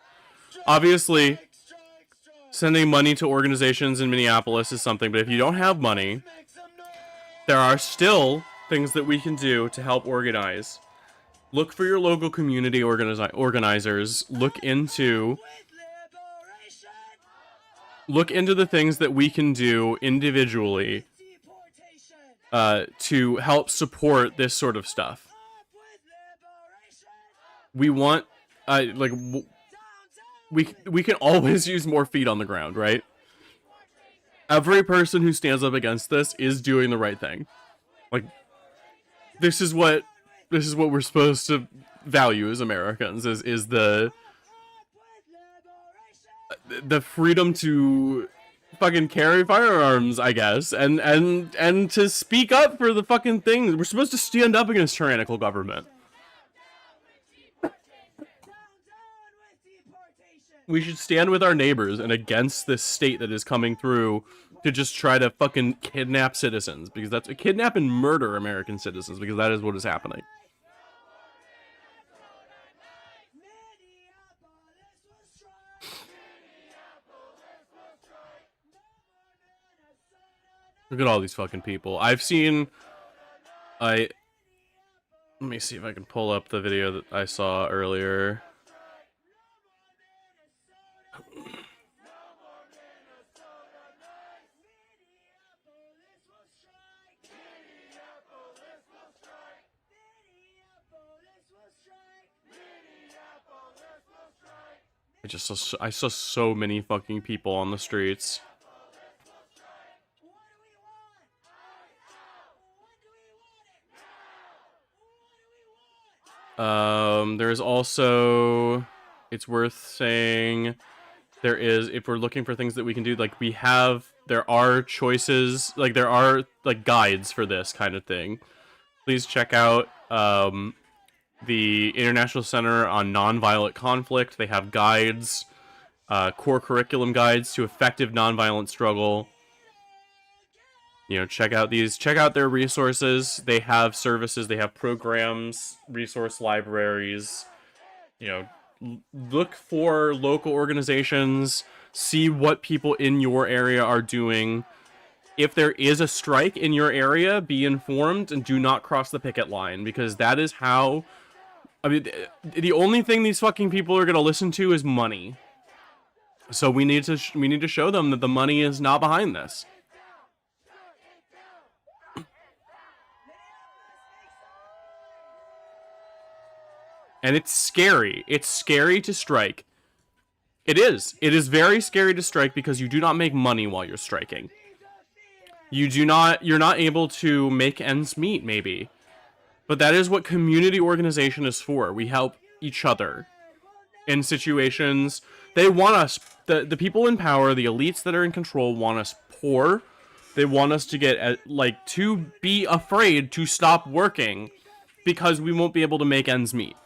Obviously, Strike, strike, strike. sending money to organizations in Minneapolis is something, but if you don't have money, Make some noise. there are still things that we can do to help organize. Look for your local community organizers. Look into With liberation, the things that we can do individually deportation. to help support this sort of stuff. Up with liberation. We want Down, down. we can always use more feet on the ground, right? Every person who stands up against this is doing the right thing. Like, this is what we're supposed to value as Americans is the freedom to fucking carry firearms, I guess, and to speak up for the fucking things. We're supposed to stand up against tyrannical government. We should stand with our neighbors and against this state that is coming through to just try to fucking kidnap citizens, because that's kidnap and murder American citizens, because that is what is happening. Look at all these fucking people. Let me see if I can pull up the video that I saw earlier. I saw so many fucking people on the streets. There's also, it's worth saying, if we're looking for things that we can do, like there are choices, like there are like guides for this kind of thing. Please check out the International Center on Nonviolent Conflict. They have guides, core curriculum guides to effective nonviolent struggle. You know, check out their resources. They have services, they have programs, resource libraries. You know, look for local organizations, see what people in your area are doing. If there is a strike in your area, be informed and do not cross the picket line, because that is how, I mean, the only thing these fucking people are going to listen to is money. So we need to show them that the money is not behind this. And it's scary. It's scary to strike. It is. It is very scary to strike because you do not make money while you're striking. You're not able to make ends meet, maybe. But that is what community organization is for. We help each other in situations. They want us, the people in power, the elites that are in control, want us poor. They want us to get, like, to be afraid to stop working because we won't be able to make ends meet.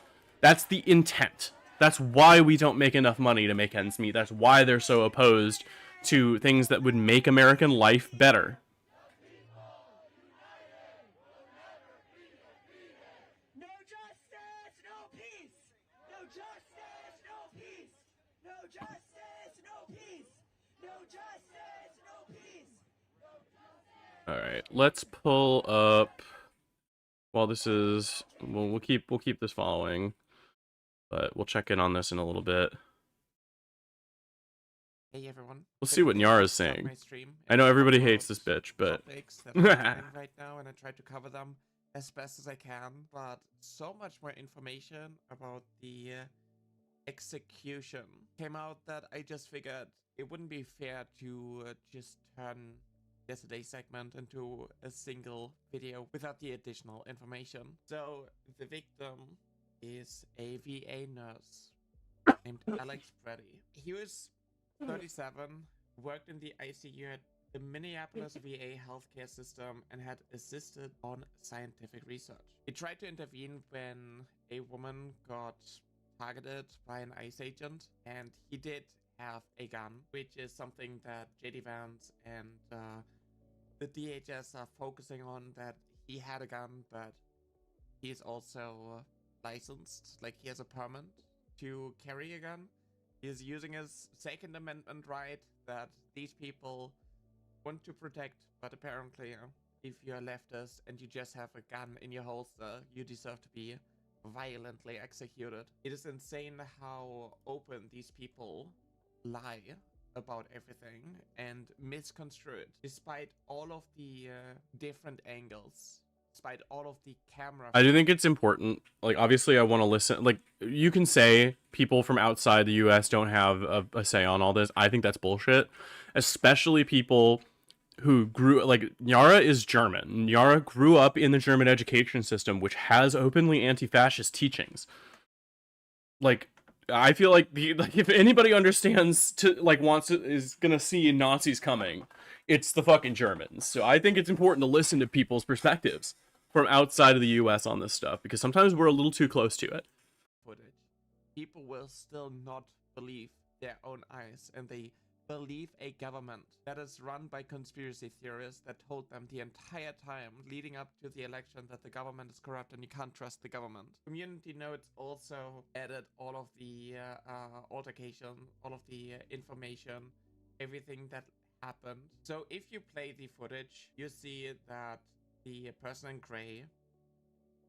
That's the intent. That's why we don't make enough money to make ends meet. That's why they're so opposed to things that would make American life better. No justice, no peace. No justice, no peace. No justice, no peace. No justice, no peace. All right, let's pull up. Well, this is we'll keep this following, but we'll check in on this in a little bit. Hey everyone. Let's see what Nyara's saying. I know everybody hates this bitch, but topics that are happening right now, and I try to cover them as best as I can. But so much more information about the execution came out that I just figured it wouldn't be fair to just turn yesterday's segment into a single video without the additional information. So the victim is a VA nurse named Alex Brady. He was 37, worked in the ICU at the Minneapolis VA healthcare system and had assisted on scientific research. He tried to intervene when a woman got targeted by an ICE agent, and he did have a gun, which is something that JD Vance and the DHS are focusing on, that he had a gun, but he's also licensed, like he has a permit to carry a gun. He is using his Second Amendment right that these people want to protect, but apparently if you're a leftist and you just have a gun in your holster, you deserve to be violently executed. It is insane how open these people lie about everything and misconstrue it, despite all of the different angles, despite all of the camera. I do think it's important. Like, obviously, I want to listen. Like, you can say people from outside the U.S. don't have a say on all this. I think that's bullshit. Especially people who grew, like, Nyara is German. Nyara grew up in the German education system, which has openly anti-fascist teachings. Like, I feel like if anybody understands is gonna see Nazis coming, it's the fucking Germans. So I think it's important to listen to people's perspectives from outside of the U.S. on this stuff, because sometimes we're a little too close to it. Footage. People will still not believe their own eyes, and they believe a government that is run by conspiracy theorists that told them the entire time leading up to the election that the government is corrupt and you can't trust the government. Community notes also added all of the altercation, all of the information, everything that happened. So if you play the footage, you see that the person in gray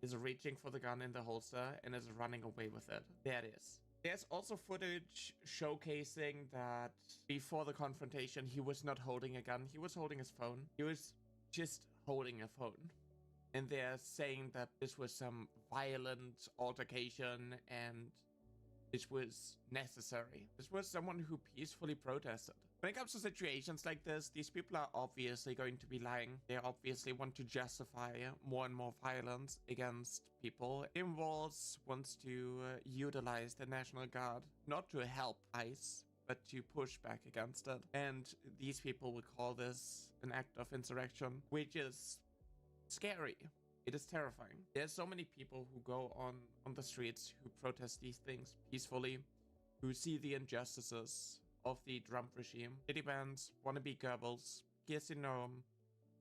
is reaching for the gun in the holster and is running away with it. There it is. There's also footage showcasing that before the confrontation, he was not holding a gun. He was holding his phone. He was just holding a phone. And they're saying that this was some violent altercation and this was necessary. This was someone who peacefully protested. When it comes to situations like this, these people are obviously going to be lying. They obviously want to justify more and more violence against people. Involves wants to utilize the National Guard, not to help ICE, but to push back against it. And these people will call this an act of insurrection, which is scary. It is terrifying. There's so many people who go on the streets, who protest these things peacefully, who see the injustices of the Trump regime. City bands, wannabe Goebbels, Kirsten Noem,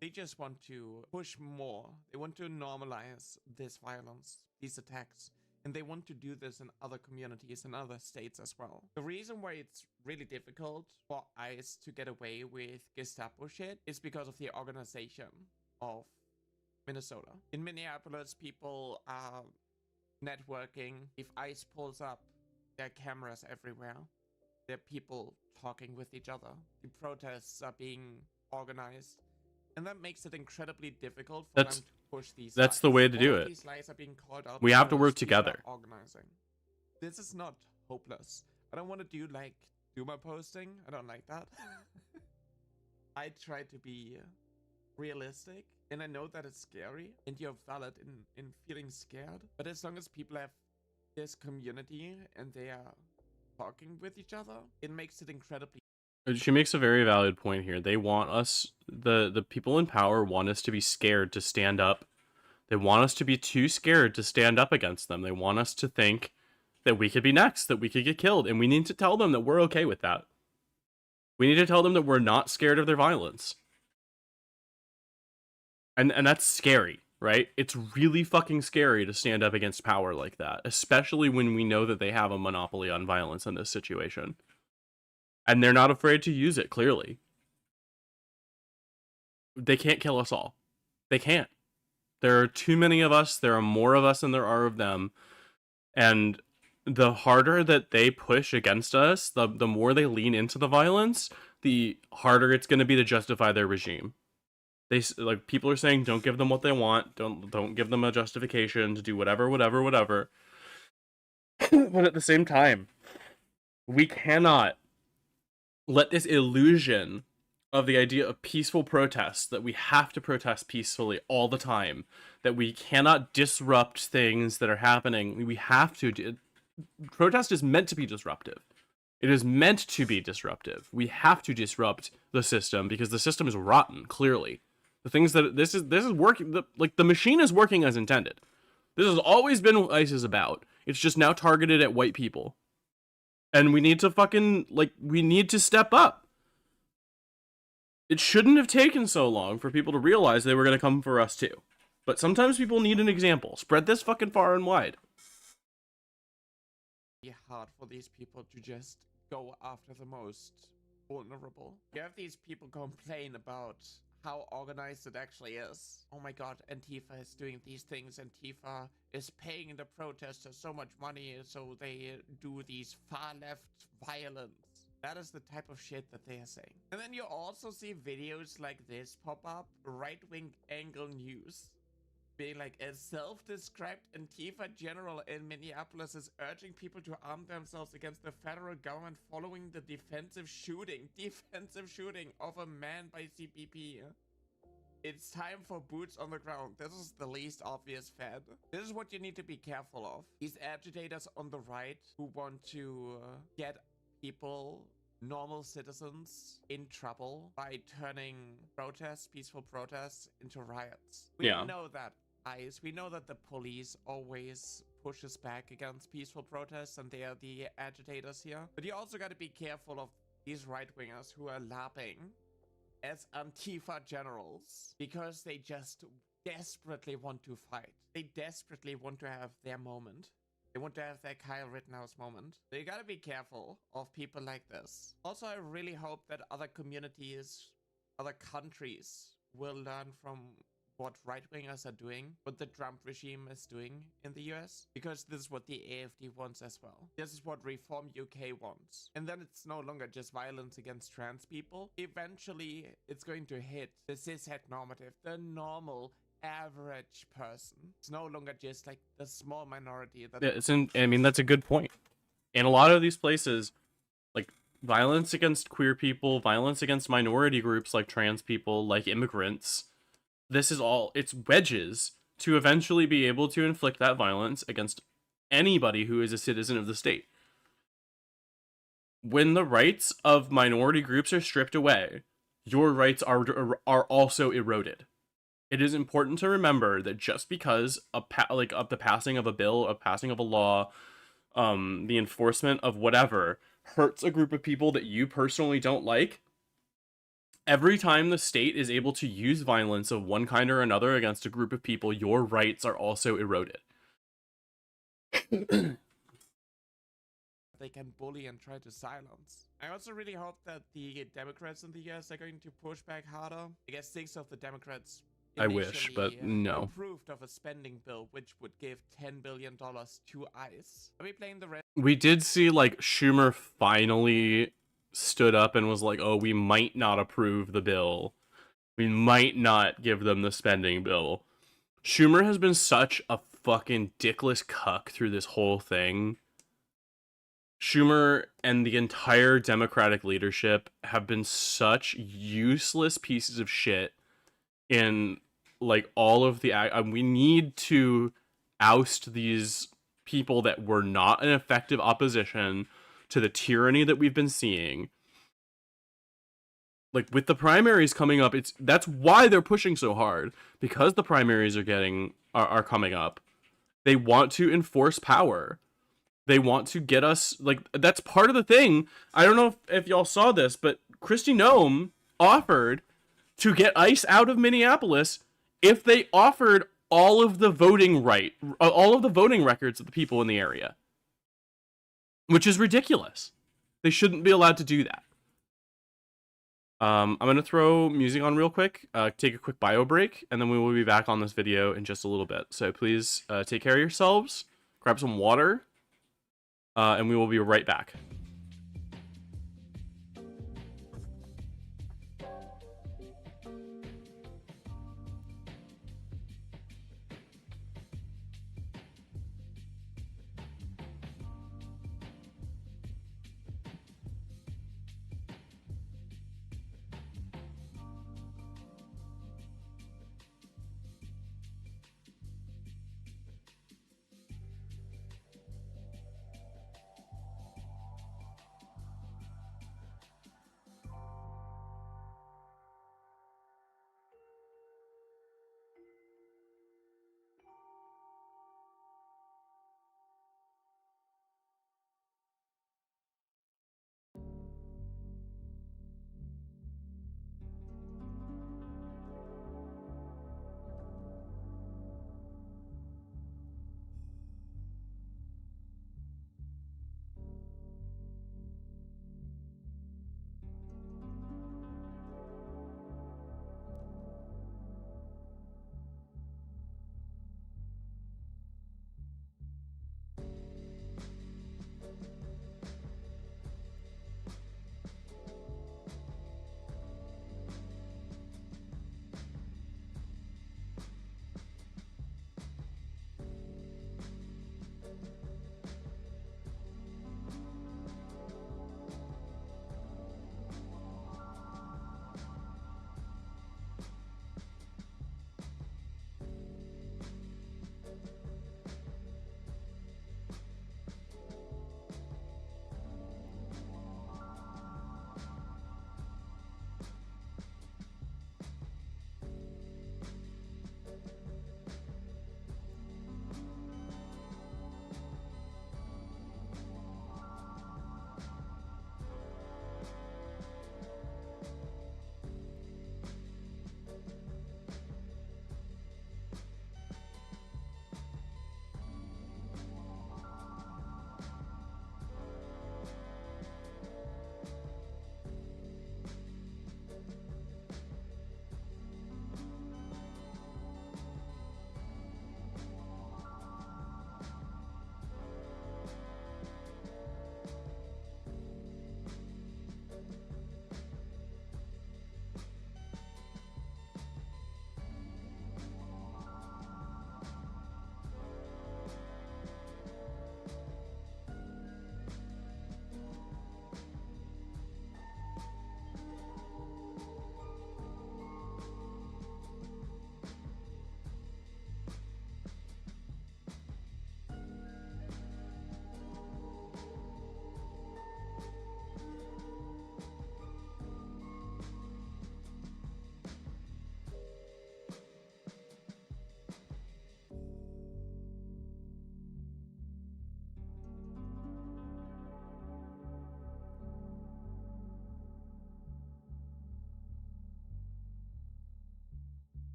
they just want to push more. They want to normalize this violence, these attacks, and they want to do this in other communities and other states as well. The reason why it's really difficult for ICE to get away with Gestapo shit is because of the organization of Minnesota. In Minneapolis, people are networking. If ICE pulls up, there are cameras everywhere. There are people talking with each other. The protests are being organized. And that makes it incredibly difficult for them to push these That's lies. the way to do All of it. These lies are being called out. We have to because work people are together. Organizing. This is not hopeless. I don't want to do like Duma posting. I don't like that. I try to be realistic And I know that it's scary, and you're valid in feeling scared. But as long as people have this community and they are talking with each other, it makes it incredibly. She makes a very valid point here. They want us, the people in power want us to be scared to stand up. They want us to be too scared to stand up against them. They want us to think that we could be next, that we could get killed, and we need to tell them that we're okay with that. We need to tell them that we're not scared of their violence. And that's scary, right? It's really fucking scary to stand up against power like that, especially when we know that they have a monopoly on violence in this situation. And they're not afraid to use it, clearly. They can't kill us all. They can't. There are too many of us. There are more of us than there are of them. And the harder that they push against us, the more they lean into the violence, the harder it's going to be to justify their regime. They, like, people are saying, don't give them what they want. Don't give them a justification to do whatever. But at the same time, we cannot let this illusion of the idea of peaceful protests, that we have to protest peacefully all the time, that we cannot disrupt things that are happening. We have to. Protest is meant to be disruptive. It is meant to be disruptive. We have to disrupt the system because the system is rotten, clearly. The things that this is working, the machine is working as intended. This has always been what ICE is about. It's just now targeted at white people. And we need to we need to step up. It shouldn't have taken so long for people to realize they were going to come for us too. But sometimes people need an example. Spread this fucking far and wide. Hard for these people to just go after the most vulnerable. You have these people complain about how organized it actually is. Oh my god, Antifa is doing these things. Antifa is paying the protesters so much money so they do these far left violence. That is the type of shit that they are saying. And then you also see videos like this pop up, right-wing angle news, being like, a self-described Antifa general in Minneapolis is urging people to arm themselves against the federal government following the defensive shooting of a man by CPP. It's time for boots on the ground. This is the least obvious fad. This is what you need to be careful of. These agitators on the right who want to get people, normal citizens, in trouble by turning protests, peaceful protests, into riots. We know that we know that the police always pushes back against peaceful protests, and they are the agitators here. But you also got to be careful of these right-wingers who are lapping as Antifa generals because they just desperately want to fight. They desperately want to have their moment. They want to have their Kyle Rittenhouse moment. So you gotta be careful of people like this. Also, I really hope that other communities, other countries will learn from what right-wingers are doing, what the Trump regime is doing in the US, because this is what the AFD wants as well. This is what Reform UK wants. And then it's no longer just violence against trans people. Eventually, it's going to hit the cishet normative, the normal average person. It's no longer just like the small minority that I mean, that's a good point. In a lot of these places, like violence against queer people, violence against minority groups like trans people, like immigrants, this is all, it's wedges to eventually be able to inflict that violence against anybody who is a citizen of the state. When the rights of minority groups are stripped away, your rights are also eroded. It is important to remember that just because of the passing of a bill, a passing of a law, the enforcement of whatever hurts a group of people that you personally don't like, every time the state is able to use violence of one kind or another against a group of people, your rights are also eroded. they can bully and try to silence. I also really hope that the Democrats in the US are going to push back harder. I guess 6 of the Democrats I wish, but no. Approved of a spending bill which would give $10 billion to ICE. Are we playing the rest? We did see, like, Schumer finally stood up and was like, oh, we might not approve the bill. We might not give them the spending bill. Schumer has been such a fucking dickless cuck through this whole thing. Schumer and the entire Democratic leadership have been such useless pieces of shit in like all of the we need to oust these people that were not an effective opposition to the tyranny that we've been seeing. Like with the primaries coming up, that's why they're pushing so hard, because the primaries are coming up. They want to enforce power. They want to get us, like, that's part of the thing. I don't know if y'all saw this, but Kristi Noem offered to get ICE out of Minneapolis if they offered all of the voting records of the people in the area, which is ridiculous. They shouldn't be allowed to do that. I'm gonna throw music on real quick, take a quick bio break, and then we will be back on this video in just a little bit. So please take care of yourselves, grab some water, and we will be right back.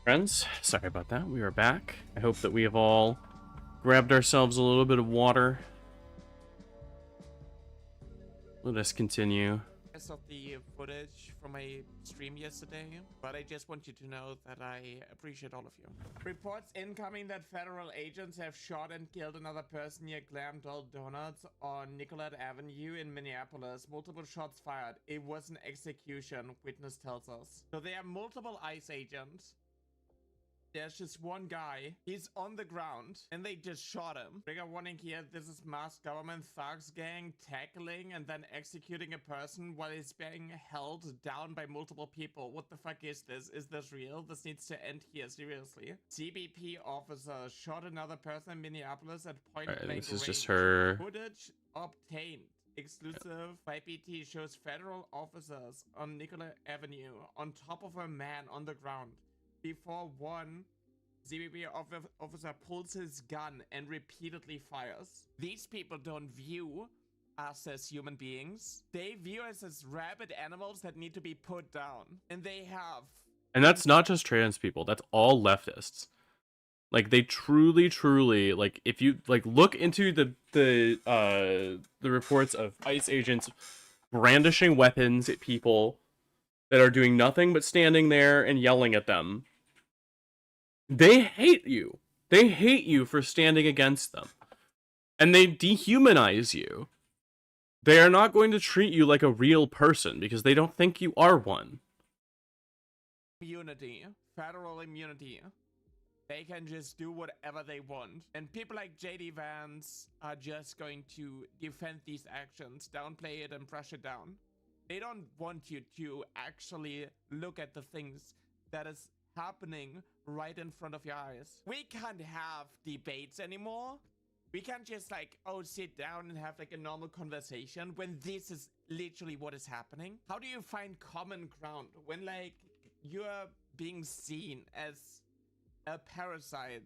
Friends, sorry about that. We are back. I hope that we have all grabbed ourselves a little bit of water. Let us continue. rest of the footage from my stream yesterday, but I just want you to know that I appreciate all of you. Reports incoming that federal agents have shot and killed another person near Glam Doll Donuts on Nicollet Avenue in Minneapolis. Multiple shots fired. It was an execution, witness tells us. So there are multiple ICE agents. There's just one guy, he's on the ground, and they just shot him. Trigger warning here, this is masked government thugs gang tackling and then executing a person while he's being held down by multiple people. What the fuck is this? Is this real? This needs to end here, seriously. CBP officer shot another person in Minneapolis at point blank range. This is just her. Footage obtained. Exclusive by PT shows federal officers on Nicollet Avenue on top of a man on the ground. Before one CBP officer pulls his gun and repeatedly fires. These people don't view us as human beings. They view us as rabid animals that need to be put down. And they have. And that's not just trans people. That's all leftists. Like, they truly, like, if you like look into the reports of ICE agents brandishing weapons at people that are doing nothing but standing there and yelling at them. They hate you. They hate you for standing against them. And they dehumanize you. They are not going to treat you like a real person because they don't think you are one. Immunity. Federal immunity. They can just do whatever they want. And people like JD Vance are just going to defend these actions, downplay it and brush it down. They don't want you to actually look at the things that is happening right in front of your eyes. We can't have debates anymore. We can't just like, oh, sit down and have like a normal conversation when this is literally what is happening. How do you find common ground when like you are being seen as a parasite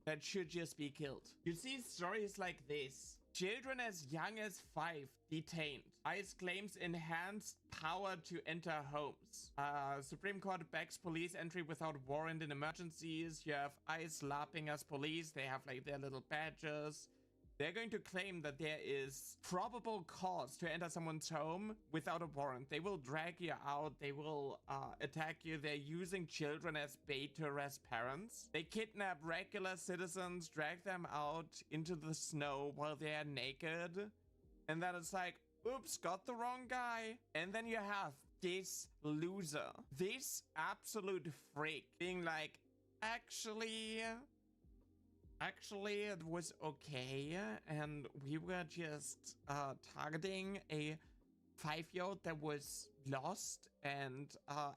that should just be killed? You see stories like this. Children as young as 5 detained. ICE claims enhanced power to enter homes. Supreme Court backs police entry without warrant in emergencies. You have ICE lapping as police. They have like their little badges. They're going to claim that there is probable cause to enter someone's home without a warrant. They will drag you out. They will attack you. They're using children as bait to arrest parents. They kidnap regular citizens, drag them out into the snow while they are naked. And then it's like, oops, got the wrong guy. And then you have this loser, this absolute freak being like, actually, it was okay, and we were just targeting a 5-year-old that was lost, and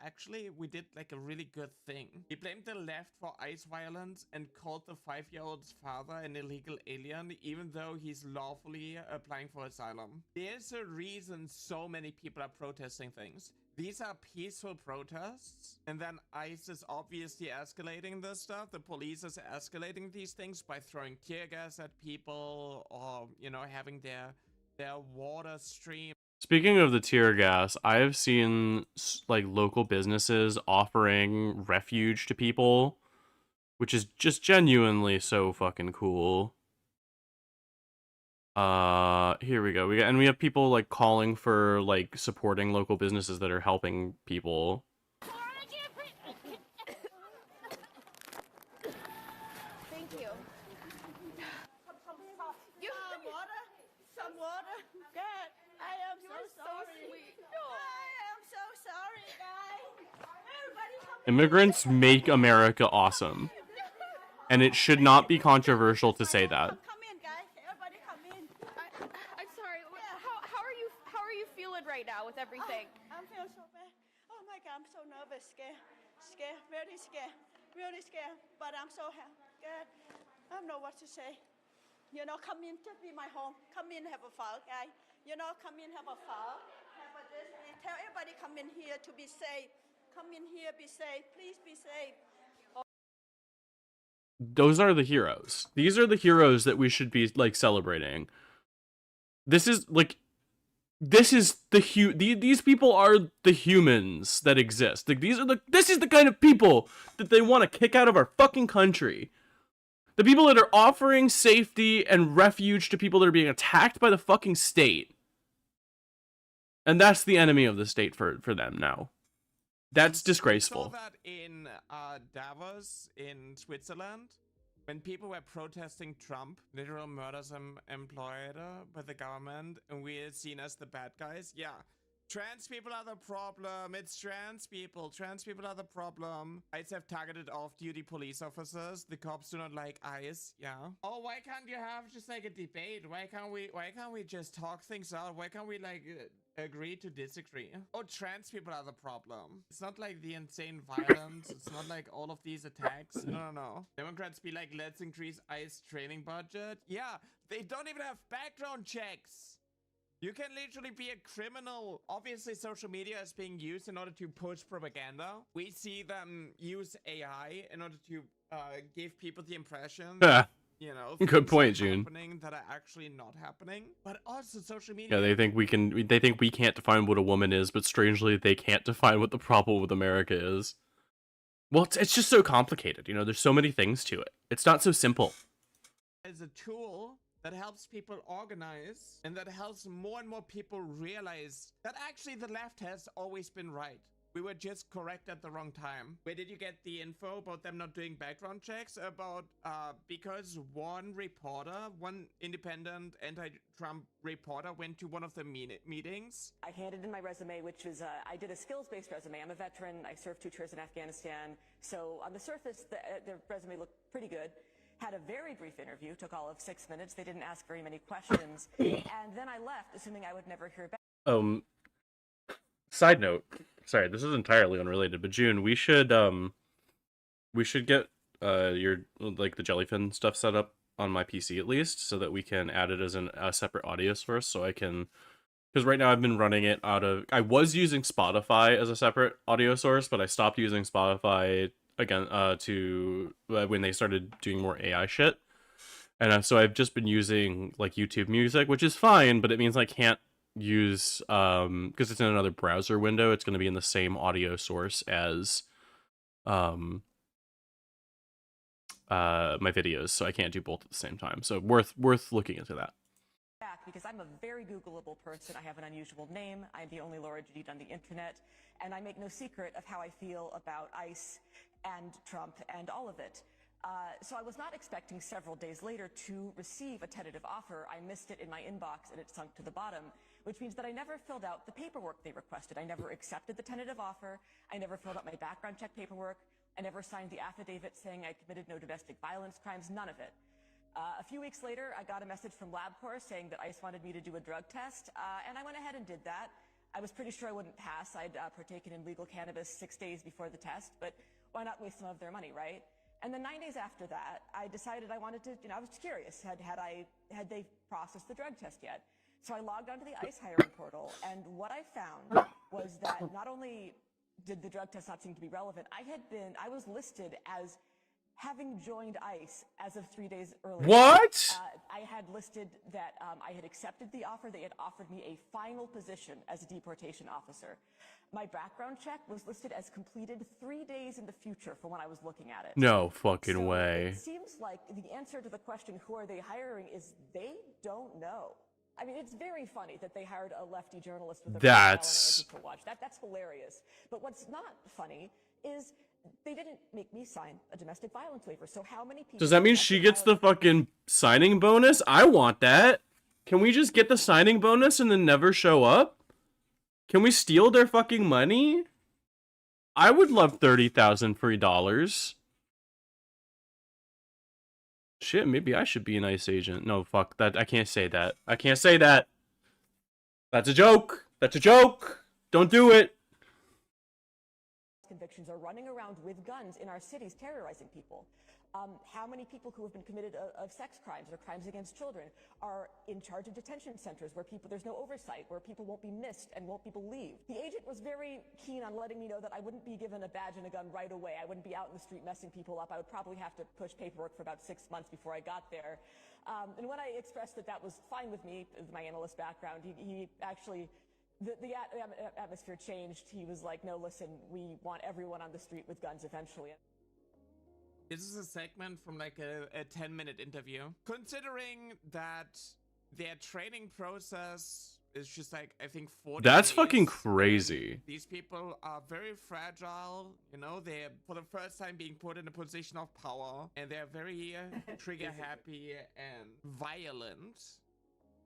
actually we did like a really good thing. He blamed the left for ICE violence and called the 5-year-old's father an illegal alien, even though he's lawfully applying for asylum. There's a reason so many people are protesting things. These are peaceful protests, and then ICE is obviously escalating this stuff. The police is escalating these things by throwing tear gas at people, or, you know, having their water stream. Speaking of the tear gas, I have seen like local businesses offering refuge to people, which is just genuinely so fucking cool. Here we go. We have people like calling for like supporting local businesses that are helping people. Thank you. Some water. God, I am so sorry. I am so sorry, guys. Everybody come Immigrants make America awesome. And it should not be controversial to say that. Come in, guys. Everybody come in. I'm sorry. How are you feeling right now with everything? I'm feeling so bad. Oh my God, I'm so nervous, scared, very scared, really scared. But I'm so happy. God, I don't know what to say. You know, come in, just be my home. Come in, have a fire, guys. You know, come in, have a fire. Have a this. And tell everybody come in here to be safe. Come in here, be safe. Please be safe. Those are the heroes. These are the heroes that we should be like celebrating. This is like, these people are the humans that exist. Like this is the kind of people that they want to kick out of our fucking country. The people that are offering safety and refuge to people that are being attacked by the fucking state. And that's the enemy of the state for them now. That's We saw disgraceful. that in Davos in Switzerland, when people were protesting Trump, literal murders employed by the government, and we're seen as the bad guys. Yeah. Trans people are the problem. It's trans people. Trans people are the problem. ICE have targeted off-duty police officers. The cops do not like ICE. Yeah. Oh, why can't you have just like a debate? Why can't we just talk things out? Why can't we like agree to disagree? Oh, trans people are the problem. It's not like the insane violence. It's not like all of these attacks. No. Democrats be like, let's increase ICE training budget. Yeah, they don't even have background checks. You can literally be a criminal. Obviously, social media is being used in order to push propaganda. We see them use AI in order to give people the impression that, you know, Good point, things are June. happening that are actually not happening. But also social media. Yeah, they think we can't define what a woman is, but strangely they can't define what the problem with America is. Well, it's just so complicated, you know, there's so many things to it. It's not so simple. Is a tool that helps people organize and that helps more and more people realize that actually the left has always been right. We were just correct at the wrong time. Where did you get the info about them not doing background checks? About because one independent anti-Trump reporter went to one of the meetings. I handed in my resume, which was, I did a skills-based resume. I'm a veteran. I served 2 tours in Afghanistan. So on the surface, the resume looked pretty good. Had a very brief interview, took all of 6 minutes. They didn't ask very many questions. And then I left, assuming I would never hear back. Side note, sorry, this is entirely unrelated, but June, we should get your like the jellyfin stuff set up on my PC at least, so that we can add it as a separate audio source, so I can, because right now I've been running it out of, I was using Spotify as a separate audio source, but I stopped using Spotify again to when they started doing more AI shit, and so I've just been using like YouTube Music, which is fine, but it means I can't use because it's in another browser window. It's going to be in the same audio source as my videos, so I can't do both at the same time. So worth looking into that. Because I'm a very Googleable person. I have an unusual name. I'm the only Laura Jadid on the internet, and I make no secret of how I feel about ICE and Trump and all of it. So I was not expecting several days later to receive a tentative offer. I missed it in my inbox and it sunk to the bottom, which means that I never filled out the paperwork they requested. I never accepted the tentative offer. I never filled out my background check paperwork. I never signed the affidavit saying I committed no domestic violence crimes, none of it. A few weeks later, I got a message from LabCorp saying that ICE wanted me to do a drug test, and I went ahead and did that. I was pretty sure I wouldn't pass. I'd partaken in legal cannabis 6 days before the test, but why not waste some of their money, right? And then 9 days after that, I decided I wanted to, I was curious, had they processed the drug test yet? So I logged onto the ICE hiring portal, and what I found was that not only did the drug test not seem to be relevant, I was listed as having joined ICE as of 3 days earlier. What? I had listed that I had accepted the offer. They had offered me a final position as a deportation officer. My background check was listed as completed 3 days in the future from when I was looking at it. No fucking So way. It seems like the answer to the question, who are they hiring, is they don't know. I mean, it's very funny that they hired a lefty journalist with a That's- profile on Antifa Watch. That's hilarious. But what's not funny is they didn't make me sign a domestic violence waiver. So how many people... Does that mean she gets the fucking signing bonus? I want that. Can we just get the signing bonus and then never show up? Can we steal their fucking money? I would love $30,000 free dollars. Shit, maybe I should be an ICE agent. No, fuck that. I can't say that. I can't say that. That's a joke. That's a joke. Don't do it. Convictions are running around with guns in our cities terrorizing people. How many people who have been committed of sex crimes or crimes against children are in charge of detention centers where there's no oversight, where people won't be missed and won't be believed? The agent was very keen on letting me know that I wouldn't be given a badge and a gun right away. I wouldn't be out in the street messing people up. I would probably have to push paperwork for about 6 months before I got there. And when I expressed that that was fine with me, with my analyst background, he actually... The atmosphere changed. He was like, no, listen, we want everyone on the street with guns eventually. This is a segment from like a 10-minute interview. Considering that their training process It's just like, I think 40 That's fucking days, crazy. and these people are very fragile, you know, they're for the first time being put in a position of power, and they're very trigger happy and violent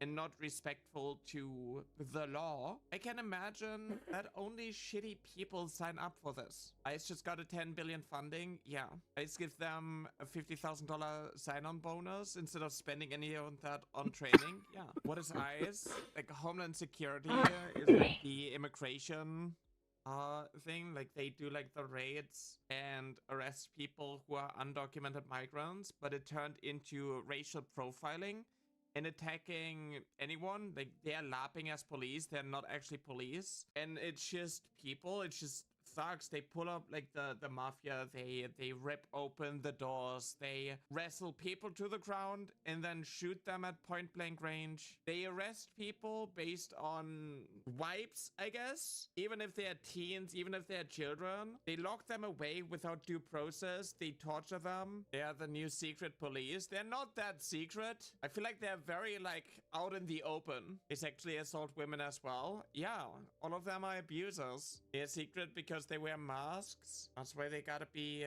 and not respectful to the law. I can imagine that only shitty people sign up for this. ICE just got a 10 billion funding. Yeah. ICE gives them a $50,000 sign-on bonus instead of spending any of that on training. Yeah. What is ICE? Like Homeland Security is like the immigration thing. Like they do like the raids and arrest people who are undocumented migrants, but it turned into racial profiling and attacking anyone. Like they're lapping as police, they're not actually police, and it's just people, it's just thugs. They pull up like the mafia, they rip open the doors, they wrestle people to the ground and then shoot them at point blank range. They arrest people based on vibes, I guess, even if they're teens, even if they're children. They lock them away without due process, they torture them. They are the new secret police. They're not that secret. I feel like they're very like out in the open. They sexually assault women as well. Yeah, all of them are abusers. They're secret because they wear masks. That's why they gotta be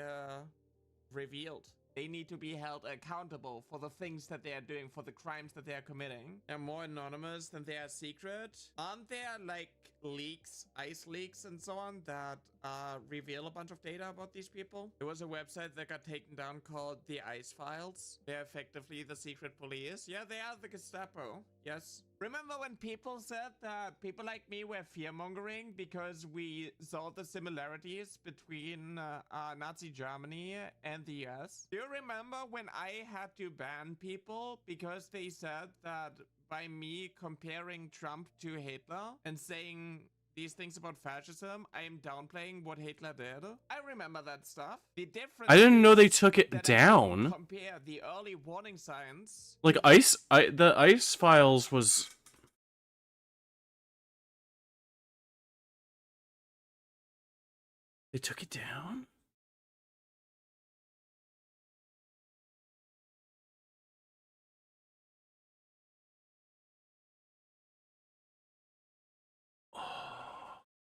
revealed. They need to be held accountable for the things that they are doing, for the crimes that they are committing. They're more anonymous than they are secret. Aren't there like leaks, ICE leaks and so on that reveal a bunch of data about these people? There was a website that got taken down called the ICE Files. They're effectively the secret police. Yeah, they are the Gestapo. Yes. Remember when people said that people like me were fear-mongering because we saw the similarities between Nazi Germany and the US? Do you remember when I had to ban people because they said that by me comparing Trump to Hitler and saying these things about fascism, I am downplaying what Hitler did? I remember that stuff. The difference I didn't know they is took it that I down. didn't compare the early warning signs. Like the ICE files was. They took it down?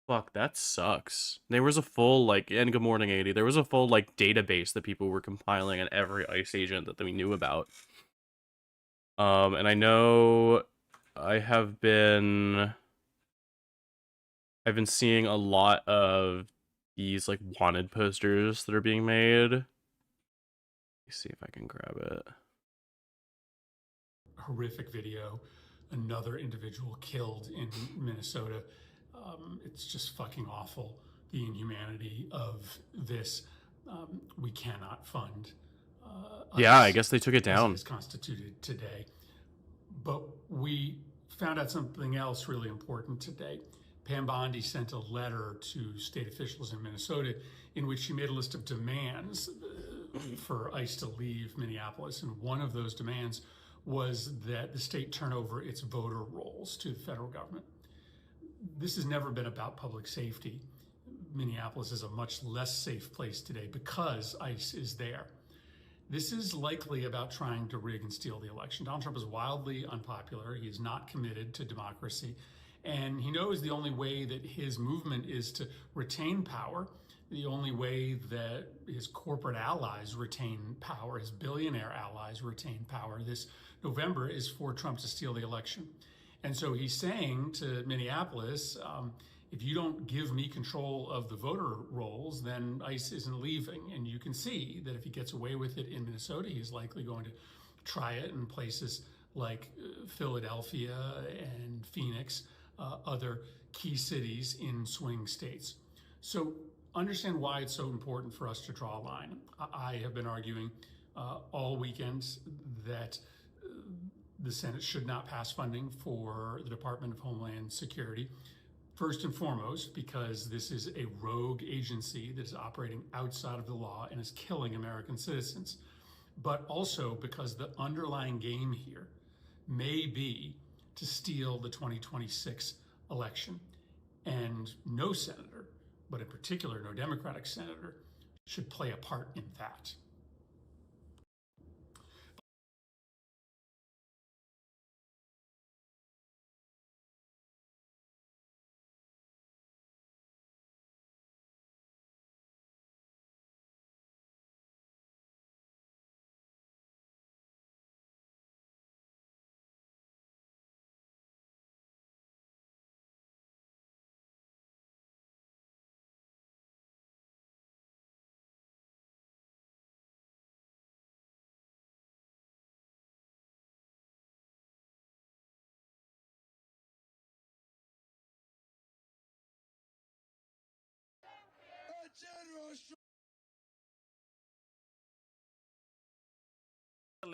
Fuck, that sucks. There was a full, like, and good morning, 80. There was a full, like, database that people were compiling on every ICE agent that we knew about. And I know I've been seeing a lot of these, like, wanted posters that are being made. Let me see if I can grab it. Horrific video. Another individual killed in Minnesota. It's just fucking awful, the inhumanity of this. We cannot fund. Yeah, I guess they took it down. As constituted today. But we found out something else really important today. Pam Bondi sent a letter to state officials in Minnesota in which she made a list of demands for ICE to leave Minneapolis. And one of those demands was that the state turn over its voter rolls to the federal government. This has never been about public safety. Minneapolis is a much less safe place today because ICE is there. This is likely about trying to rig and steal the election. Donald Trump is wildly unpopular. He is not committed to democracy. And he knows the only way that his movement is to retain power, the only way that his corporate allies retain power, his billionaire allies retain power this November, is for Trump to steal the election. And so he's saying to Minneapolis, if you don't give me control of the voter rolls, then ICE isn't leaving. And you can see that if he gets away with it in Minnesota, he's likely going to try it in places like Philadelphia and Phoenix, other key cities in swing states. So understand why it's so important for us to draw a line. I have been arguing all weekend that the Senate should not pass funding for the Department of Homeland Security. First and foremost, because this is a rogue agency that is operating outside of the law and is killing American citizens. But also because the underlying game here may be to steal the 2026 election. And no senator, but in particular no Democratic senator, should play a part in that.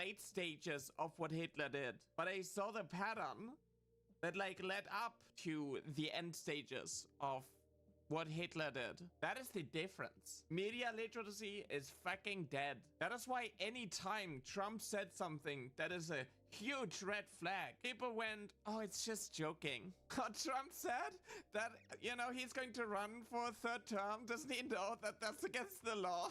late stages of what Hitler did, but I saw the pattern that like led up to the end stages of what Hitler did. That is the difference. Media literacy is fucking dead. That is why anytime Trump said something that is a huge red flag, people went, oh, it's just joking. Trump said that, you know, he's going to run for a third term. Doesn't he know that that's against the law?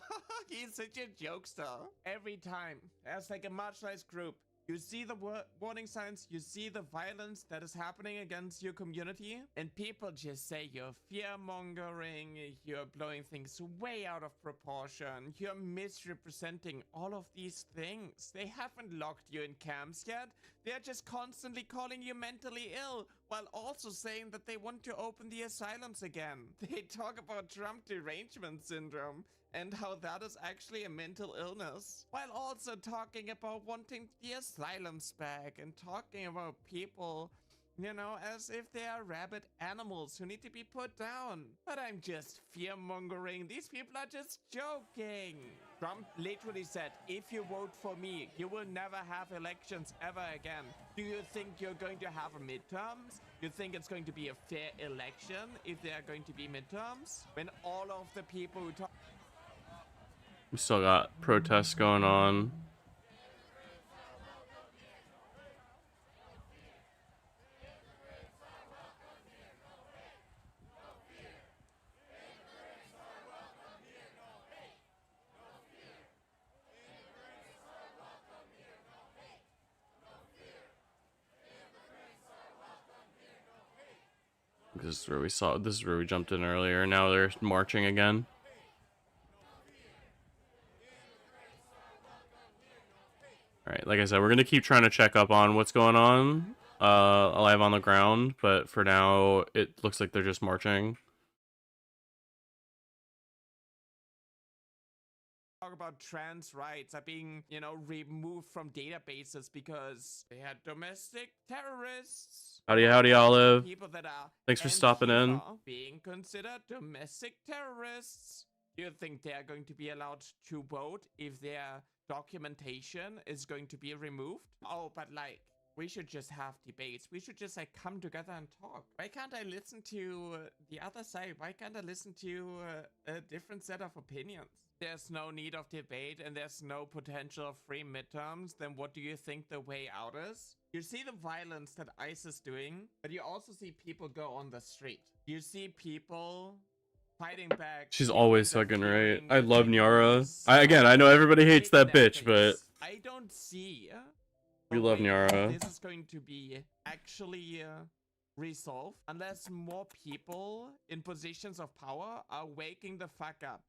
He's such a jokester. Every time, as like a marginalized group, you see the warning signs, you see the violence that is happening against your community, and people just say you're fear-mongering, you're blowing things way out of proportion, you're misrepresenting all of these things. They haven't locked you in camps yet. They're just constantly calling you mentally ill, while also saying that they want to open the asylums again. They talk about Trump derangement syndrome, and how that is actually a mental illness, while also talking about wanting the asylums back and talking about people, you know, as if they are rabid animals who need to be put down. But I'm just fear-mongering. These people are just joking. Trump literally said, if you vote for me, you will never have elections ever again. Do you think you're going to have midterms? You think it's going to be a fair election if there are going to be midterms? When all of the people who talk... We still got protests going on. This is where we saw. This is where we jumped in earlier. Now they're marching again. Alright, like I said, we're going to keep trying to check up on what's going on alive on the ground, but for now, it looks like they're just marching. Talk about trans rights are being, you know, removed from databases because they had domestic terrorists. Howdy, Olive. People that are Thanks for stopping in. Being considered domestic terrorists. Do you think they are going to be allowed to vote if their documentation is going to be removed? Oh, but like, we should just have debates. We should just like come together and talk. Why can't I listen to the other side? Why can't I listen to a different set of opinions? There's no need of debate and there's no potential of free midterms. Then what do you think the way out is? You see the violence that ICE is doing, but you also see people go on the street. You see people fighting back. She's always fucking right. I love Nyara. I know everybody hates that bitch, but I don't see we love Nyara. This is going to be actually resolved unless more people in positions of power are waking the fuck up.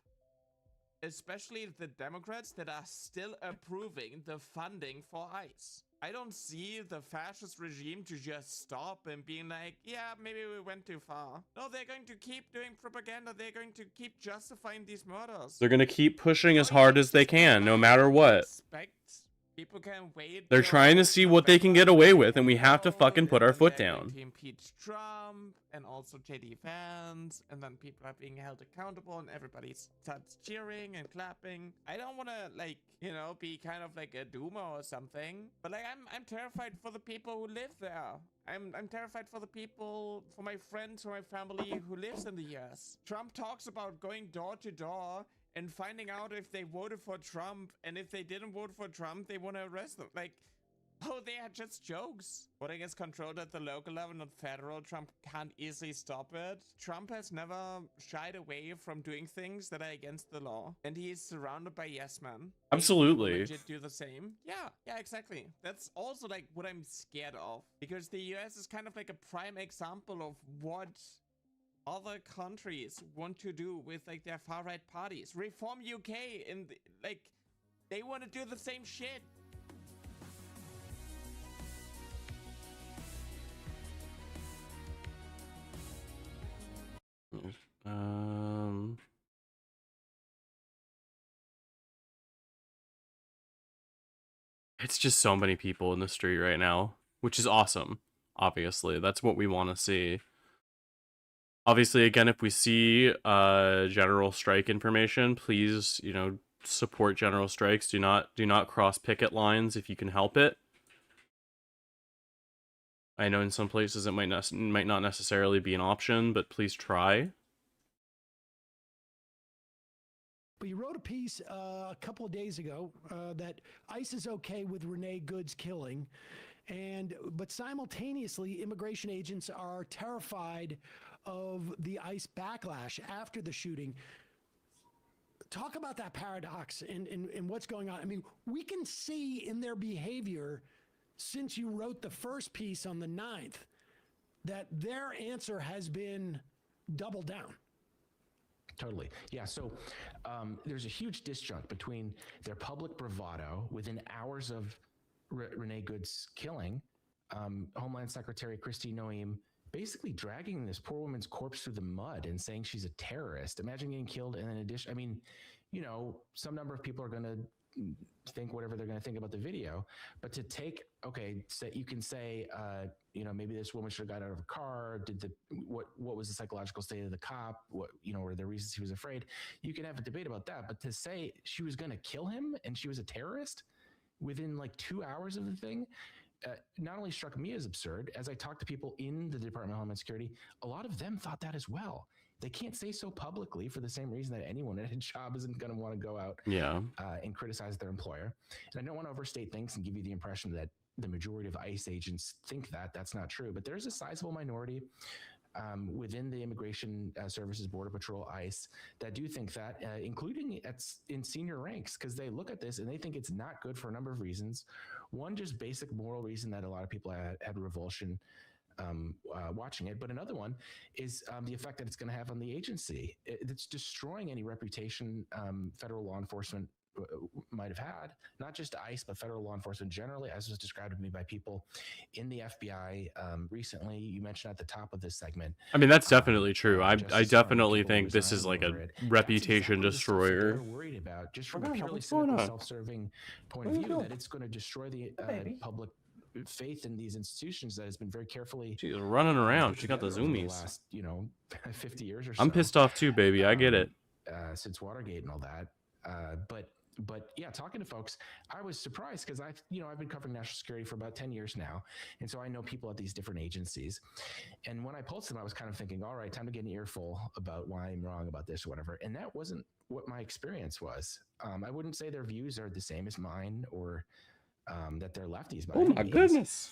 Especially the Democrats that are still approving the funding for ICE. I don't see the fascist regime to just stop and being like, yeah, maybe we went too far. No, they're going to keep doing propaganda. They're going to keep justifying these murders. They're going to keep pushing as hard as they can, no matter what. People can wait. They're trying to see what they can get away with, and we have to fucking put our foot down. To impeach Trump and also JD Vance, and then people are being held accountable, and everybody starts cheering and clapping. I don't want to, like, you know, be kind of like a doomer or something, but like I'm terrified for the people who live there. I'm terrified for the people, for my friends, for my family who lives in the US. Trump talks about going door to door and finding out if they voted for Trump, and if they didn't vote for Trump, they want to arrest them. Like, oh, they are just jokes. Voting is controlled at the local level, not federal. Trump can't easily stop it. Trump has never shied away from doing things that are against the law, and he is surrounded by yes men. Absolutely. Legit do the same. Yeah, exactly. That's also like what I'm scared of, because the US is kind of like a prime example of what other countries want to do with like their far-right parties. Reform UK in the, like, they want to do the same shit. It's just so many people in the street right now, which is awesome. Obviously, that's what we want to see. Obviously, again, if we see general strike information, please, you know, support general strikes. Do not cross picket lines if you can help it. I know in some places it might not necessarily be an option, but please try. But you wrote a piece a couple of days ago that ICE is okay with Renee Good's killing, but simultaneously, immigration agents are terrified of the ICE backlash after the shooting. Talk about that paradox and what's going on. I mean, we can see in their behavior since you wrote the first piece on the 9th that their answer has been double down. Totally. Yeah. So there's a huge disjunct between their public bravado within hours of Renee Good's killing, Homeland Secretary Kristi Noem basically dragging this poor woman's corpse through the mud and saying she's a terrorist. Imagine getting killed. And then in addition, I mean, you know, some number of people are going to think whatever they're going to think about the video, but to take, okay, so you can say, you know, maybe this woman should have got out of her car. What was the psychological state of the cop? What, you know, were there reasons he was afraid? You can have a debate about that, but to say she was going to kill him and she was a terrorist within like 2 hours of the thing, not only struck me as absurd. As I talked to people in the Department of Homeland Security, a lot of them thought that as well. They can't say so publicly for the same reason that anyone at a job isn't going to want to go out and criticize their employer. And I don't want to overstate things and give you the impression that the majority of ICE agents think that. That's not true. But there's a sizable minority within the Immigration Services, Border Patrol, ICE, that do think that, including in senior ranks, because they look at this and they think it's not good for a number of reasons. One, just basic moral reason that a lot of people had revulsion watching it. But another one is the effect that it's going to have on the agency. It's destroying any reputation federal law enforcement might have had, not just ICE, but federal law enforcement generally, as was described to me by people in the FBI recently. You mentioned at the top of this segment. I mean, that's definitely true. I definitely think this is like a reputation destroyer. They're worried about, just from a purely cynical, self-serving point of view, that it's going to destroy the public faith in these institutions that has been very carefully. She's running around. She got the zoomies. The last, 50 years or so. I'm pissed off too, baby. I get it. Since Watergate and all that. But yeah, talking to folks, I was surprised because I've been covering national security for about 10 years now. And so I know people at these different agencies. And when I posted them, I was kind of thinking, all right, time to get an earful about why I'm wrong about this or whatever. And that wasn't what my experience was. I wouldn't say their views are the same as mine or that they're lefties. Oh my goodness.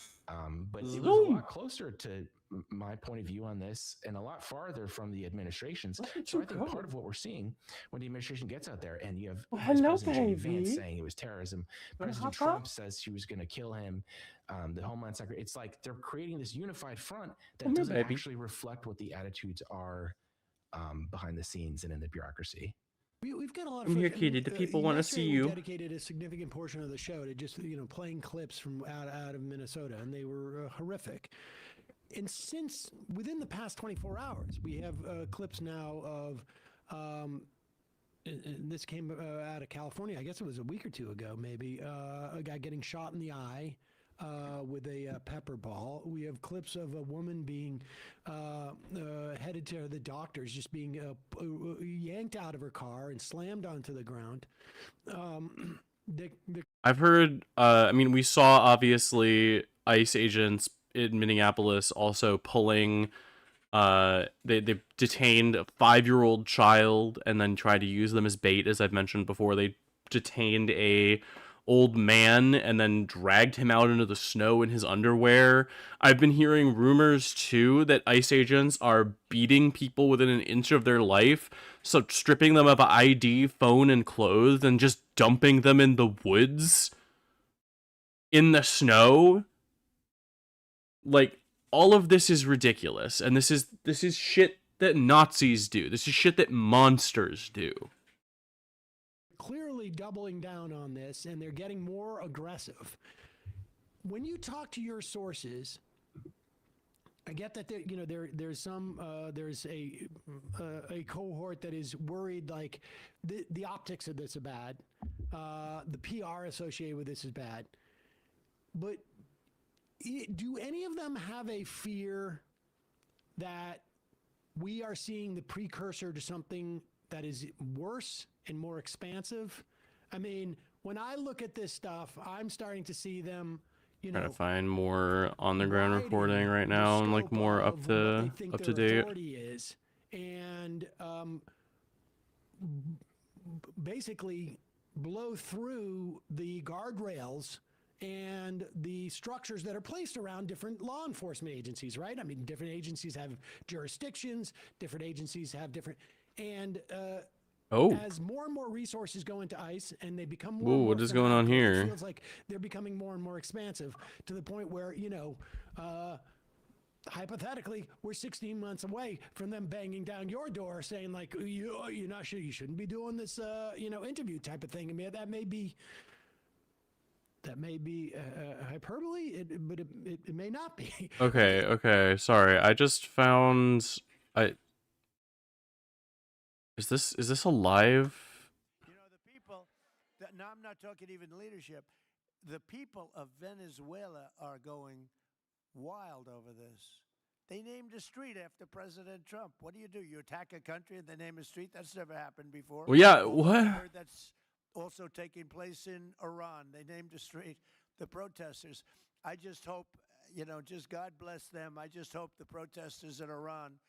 But it was a lot closer to my point of view on this and a lot farther from the administration's. So I think part of what we're seeing when the administration gets out there and you have President Vance saying it was terrorism, President Trump says she was going to kill him, the Homeland Secretary, it's like they're creating this unified front that doesn't actually reflect what the attitudes are behind the scenes and in the bureaucracy. We've got a lot of. I'm here, Kitty. The people want to see you. We dedicated a significant portion of the show to just playing clips from out of Minnesota, and they were horrific. And since within the past 24 hours, we have clips now of. And this came out of California. I guess it was a week or two ago, maybe. A guy getting shot in the eye. With a pepper ball. We have clips of a woman being headed to the doctors, just being yanked out of her car and slammed onto the ground. I've heard, I mean, we saw obviously ICE agents in Minneapolis also pulling, they detained a 5-year-old child and then tried to use them as bait, as I've mentioned before. They detained a old man and then dragged him out into the snow in his underwear. I've been hearing rumors too that ICE agents are beating people within an inch of their life, so stripping them of ID, phone, and clothes and just dumping them in the woods in the snow. Like, all of this is ridiculous, and this is shit that Nazis do. This is shit that monsters do. Clearly doubling down on this, and they're getting more aggressive. When you talk to your sources, I get that there's a cohort that is worried, like the optics of this are bad, the PR associated with this is bad. But do any of them have a fear that we are seeing the precursor to something that is worse and more expansive I mean, when I look at this stuff, I'm starting to see them, Trying to find more on the ground reporting right now and like more up to date. Authority is, and basically blow through the guardrails and the structures that are placed around different law enforcement agencies, right? I mean, different agencies have jurisdictions, different agencies have different, and as more and more resources go into ICE and they become more, and more what is going on fanatical, here? It feels like they're becoming more and more expansive to the point where, hypothetically, we're 16 months away from them banging down your door saying like, you're not sure, you shouldn't be doing this, interview type of thing. I mean, that may be hyperbole, but it may not be. Okay. Sorry, I just found. Is this a live? You know, the people. Now I'm not talking even leadership. The people of Venezuela are going wild over this. They named a street after President Trump. What do? You attack a country and they name a street? That's never happened before. Well, yeah, I what? heard that's also taking place in Iran. They named a street. The protesters. I just hope, just God bless them. I just hope the protesters in Iran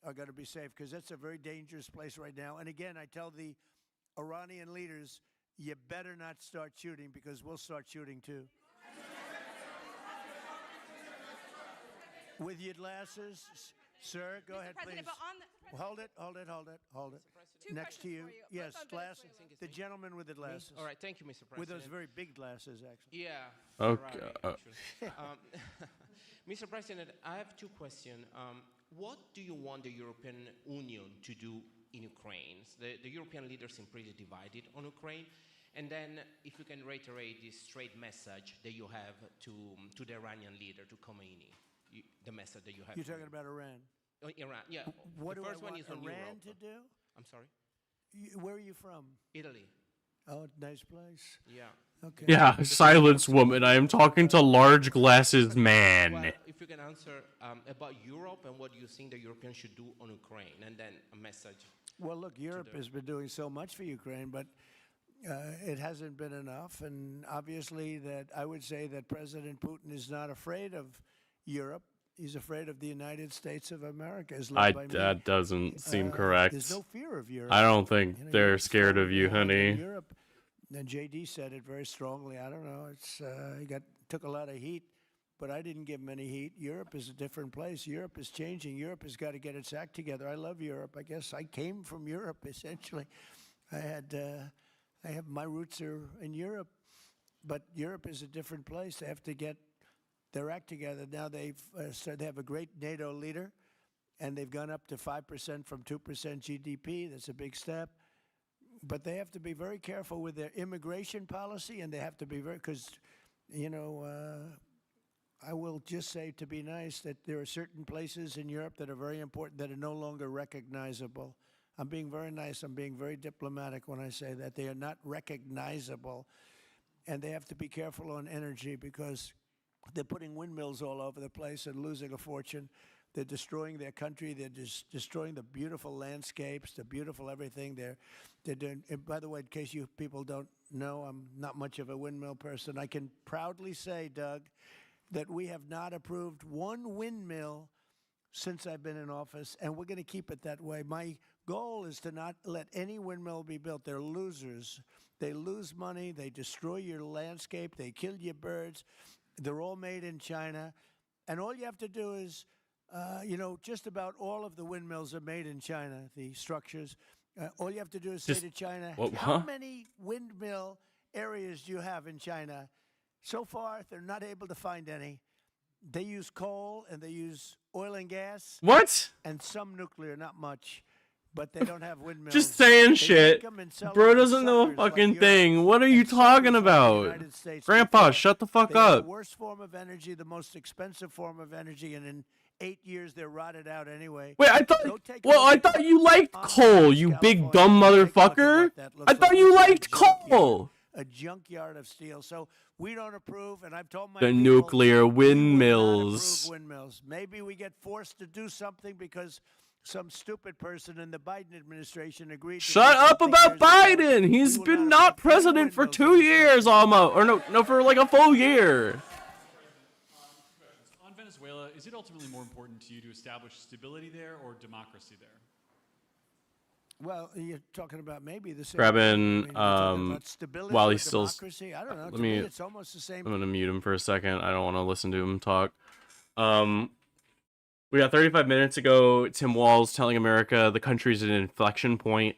are going to be safe, because it's a very dangerous place right now. And again, I tell the Iranian leaders, you better not start shooting, because we'll start shooting too. With your glasses, sir, go ahead, please. Hold it. Next to you. Yes, glasses. The gentleman with the glasses. All right, thank you, Mr. President. With those very big glasses, actually. Yeah. Okay. Mr. President, I have two questions. What do you want the European Union to do in Ukraine? The European leaders seem pretty divided on Ukraine. And then if you can reiterate this straight message that you have to the Iranian leader, to Khomeini, the message that you have. You're talking about Iran? Iran, yeah. What the do first I one want is on Iran Europe. to do? I'm sorry? Where are you from? Italy. Oh, nice place. Yeah. Okay. Yeah, silence, woman. I am talking to large glasses man. Well, if you can answer about Europe and what you think the Europeans should do on Ukraine, and then a message. Well, look, Europe has been doing so much for Ukraine, but it hasn't been enough. And obviously, that I would say that President Putin is not afraid of Europe. He's afraid of the United States of America. That doesn't seem correct. There's no fear of Europe. I don't think they're scared of you, honey. Europe. And JD said it very strongly. I don't know. It's he took a lot of heat, but I didn't give him any heat. Europe is a different place. Europe is changing. Europe has got to get its act together. I love Europe. I guess I came from Europe essentially. I have my roots are in Europe, but Europe is a different place. They have to get their act together. Now they have a great NATO leader, and they've gone up to 5% from 2% GDP. That's a big step. But they have to be very careful with their immigration policy, and they have to be because, I will just say, to be nice, that there are certain places in Europe that are very important that are no longer recognizable. I'm being very nice. I'm being very diplomatic when I say that. They are not recognizable, and they have to be careful on energy because they're putting windmills all over the place and losing a fortune. They're destroying their country. They're destroying the beautiful landscapes, the beautiful everything. They're doing. And by the way, in case you people don't know, I'm not much of a windmill person. I can proudly say, Doug, that we have not approved one windmill since I've been in office, and we're going to keep it that way. My goal is to not let any windmill be built. They're losers. They lose money. They destroy your landscape. They kill your birds. They're all made in China, and all you have to do is. Just about all of the windmills are made in China, the structures. All you have to do is say to China, how many windmill areas do you have in China? So far, they're not able to find any. They use coal and they use oil and gas. What? And some nuclear, not much. But they don't have windmills. Just saying shit. Bro doesn't know a fucking thing. What are you talking about? Grandpa, shut the fuck up. The worst form of energy, the most expensive form of energy, and in 8 years they're rotted out anyway. Wait, I thought you liked coal, you big dumb motherfucker. I thought you liked coal. A junkyard of steel. So we don't approve, and I've told my the people, nuclear we will not windmills. approve windmills. Maybe we get forced to do something because some stupid person in the Biden administration agreed. Shut up about Biden. He's been not president for 2 years almost, or no, for like a full year. On Venezuela, is it ultimately more important to you to establish stability there or democracy there? Well, you're talking about maybe the same. Grabbing stability while or he's still. democracy. I don't know. Let To me. me, it's almost the same. I'm gonna mute him for a second. I don't want to listen to him talk. We got 35 minutes ago. Tim Walz telling America the country's at an inflection point.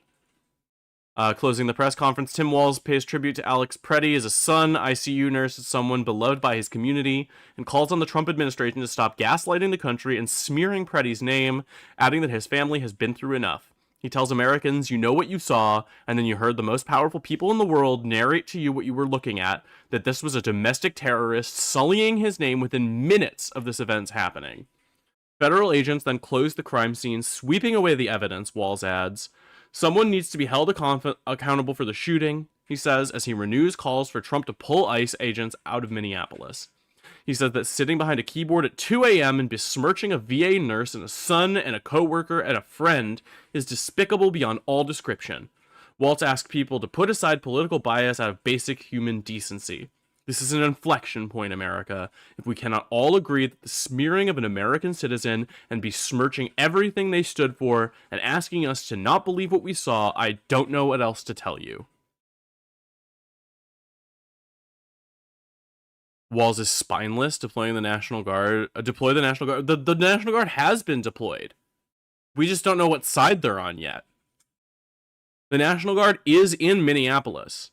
Closing the press conference, Tim Walz pays tribute to Alex Preddy as a son, ICU nurse, as someone beloved by his community, and calls on the Trump administration to stop gaslighting the country and smearing Preddy's name, adding that his family has been through enough. He tells Americans, you know what you saw, and then you heard the most powerful people in the world narrate to you what you were looking at, that this was a domestic terrorist sullying his name within minutes of this event's happening. Federal agents then closed the crime scene, sweeping away the evidence, Walz adds. Someone needs to be held accountable for the shooting, he says, as he renews calls for Trump to pull ICE agents out of Minneapolis. He says that sitting behind a keyboard at 2 a.m. and besmirching a VA nurse and a son and a co-worker and a friend is despicable beyond all description. Walz asked people to put aside political bias out of basic human decency. This is an inflection point, America. If we cannot all agree that the smearing of an American citizen and besmirching everything they stood for and asking us to not believe what we saw, I don't know what else to tell you. Walz is spineless, deploying the National Guard. Deploy the National Guard. The National Guard has been deployed. We just don't know what side they're on yet. The National Guard is in Minneapolis.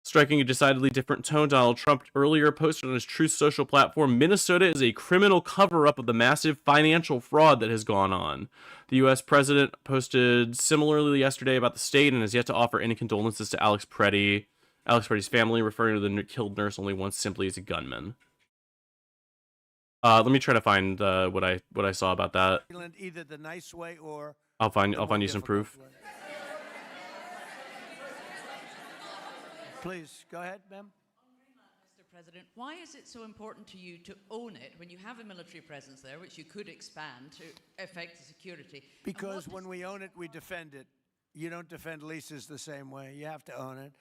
Striking a decidedly different tone, Donald Trump earlier posted on his Truth Social platform, Minnesota is a criminal cover-up of the massive financial fraud that has gone on. The U.S. president posted similarly yesterday about the state and has yet to offer any condolences to Alex Preddy's family, referring to the killed nurse only once simply as a gunman. Let me try to find what I saw about that. Either the nice way or I'll find you some proof. Way. Please, go ahead, ma'am. Mr. President, why is it so important to you to own it when you have a military presence there, which you could expand to affect the security? Because when we own it, we defend it. You don't defend leases the same way. You have to own it.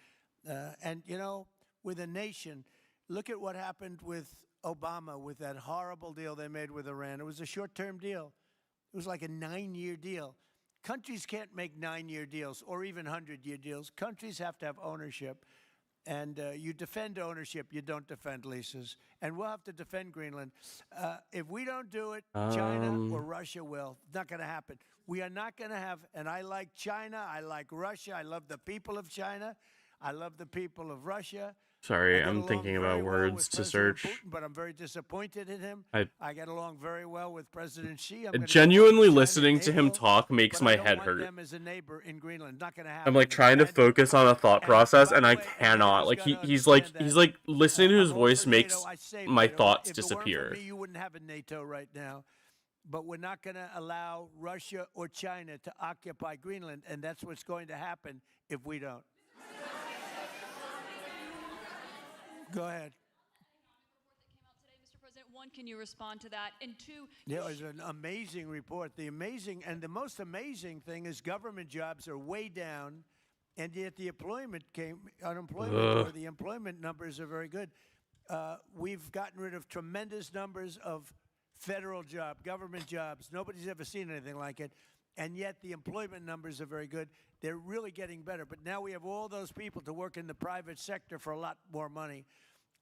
And, you know, with a nation, look at what happened with Obama, with that horrible deal they made with Iran. It was a short-term deal. It was like a 9-year deal. Countries can't make 9-year deals or even 100-year deals. Countries have to have ownership. And you defend ownership, you don't defend leases. And we'll have to defend Greenland. If we don't do it, China or Russia will. It's not going to happen. We are not going to have, and I like China, I like Russia, I love the people of China, I love the people of Russia. Sorry, I'm thinking about words to search. Putin, but I'm very disappointed in him. I get along very well with President Xi. Genuinely listening to him talk makes my head hurt. I'm like trying to focus on a thought process and I cannot. Like he's like listening to his voice makes my thoughts disappear. You wouldn't have a NATO right now. But we're not going to allow Russia or China to occupy Greenland, and that's what's going to happen if we don't. Go ahead. Mr. President, one, can you respond to that? And two, yeah, it was an amazing report. The most amazing thing is government jobs are way down, and yet the employment numbers are very good. We've gotten rid of tremendous numbers of federal government jobs. Nobody's ever seen anything like it. And yet the employment numbers are very good. They're really getting better. But now we have all those people to work in the private sector for a lot more money.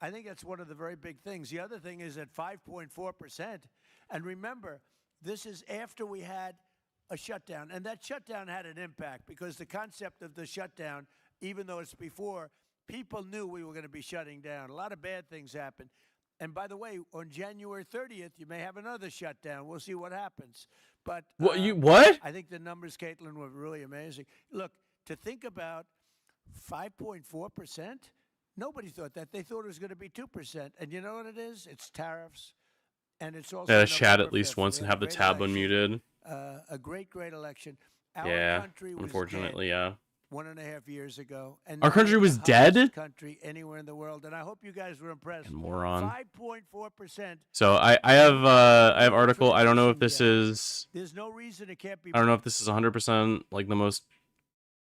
I think that's one of the very big things. The other thing is at 5.4%. And remember, this is after we had a shutdown. And that shutdown had an impact because the concept of the shutdown, even though it's before, people knew we were going to be shutting down. A lot of bad things happened. And by the way, on January 30th, you may have another shutdown. We'll see what happens. But what? I think the numbers, Caitlin, were really amazing. Look, to think about 5.4%, nobody thought that. They thought it was going to be 2%. And you know what it is? It's tariffs. And it's also chat at least once and have the tab unmuted. A great election. Unfortunately, yeah. 1.5 years ago. And Our now country we're was the highest dead? country anywhere in the world. And I hope you guys were impressed. Moron. 5.4%. So I have article. I don't know if this is. There's no reason it can't be. I don't know if this is 100% like the most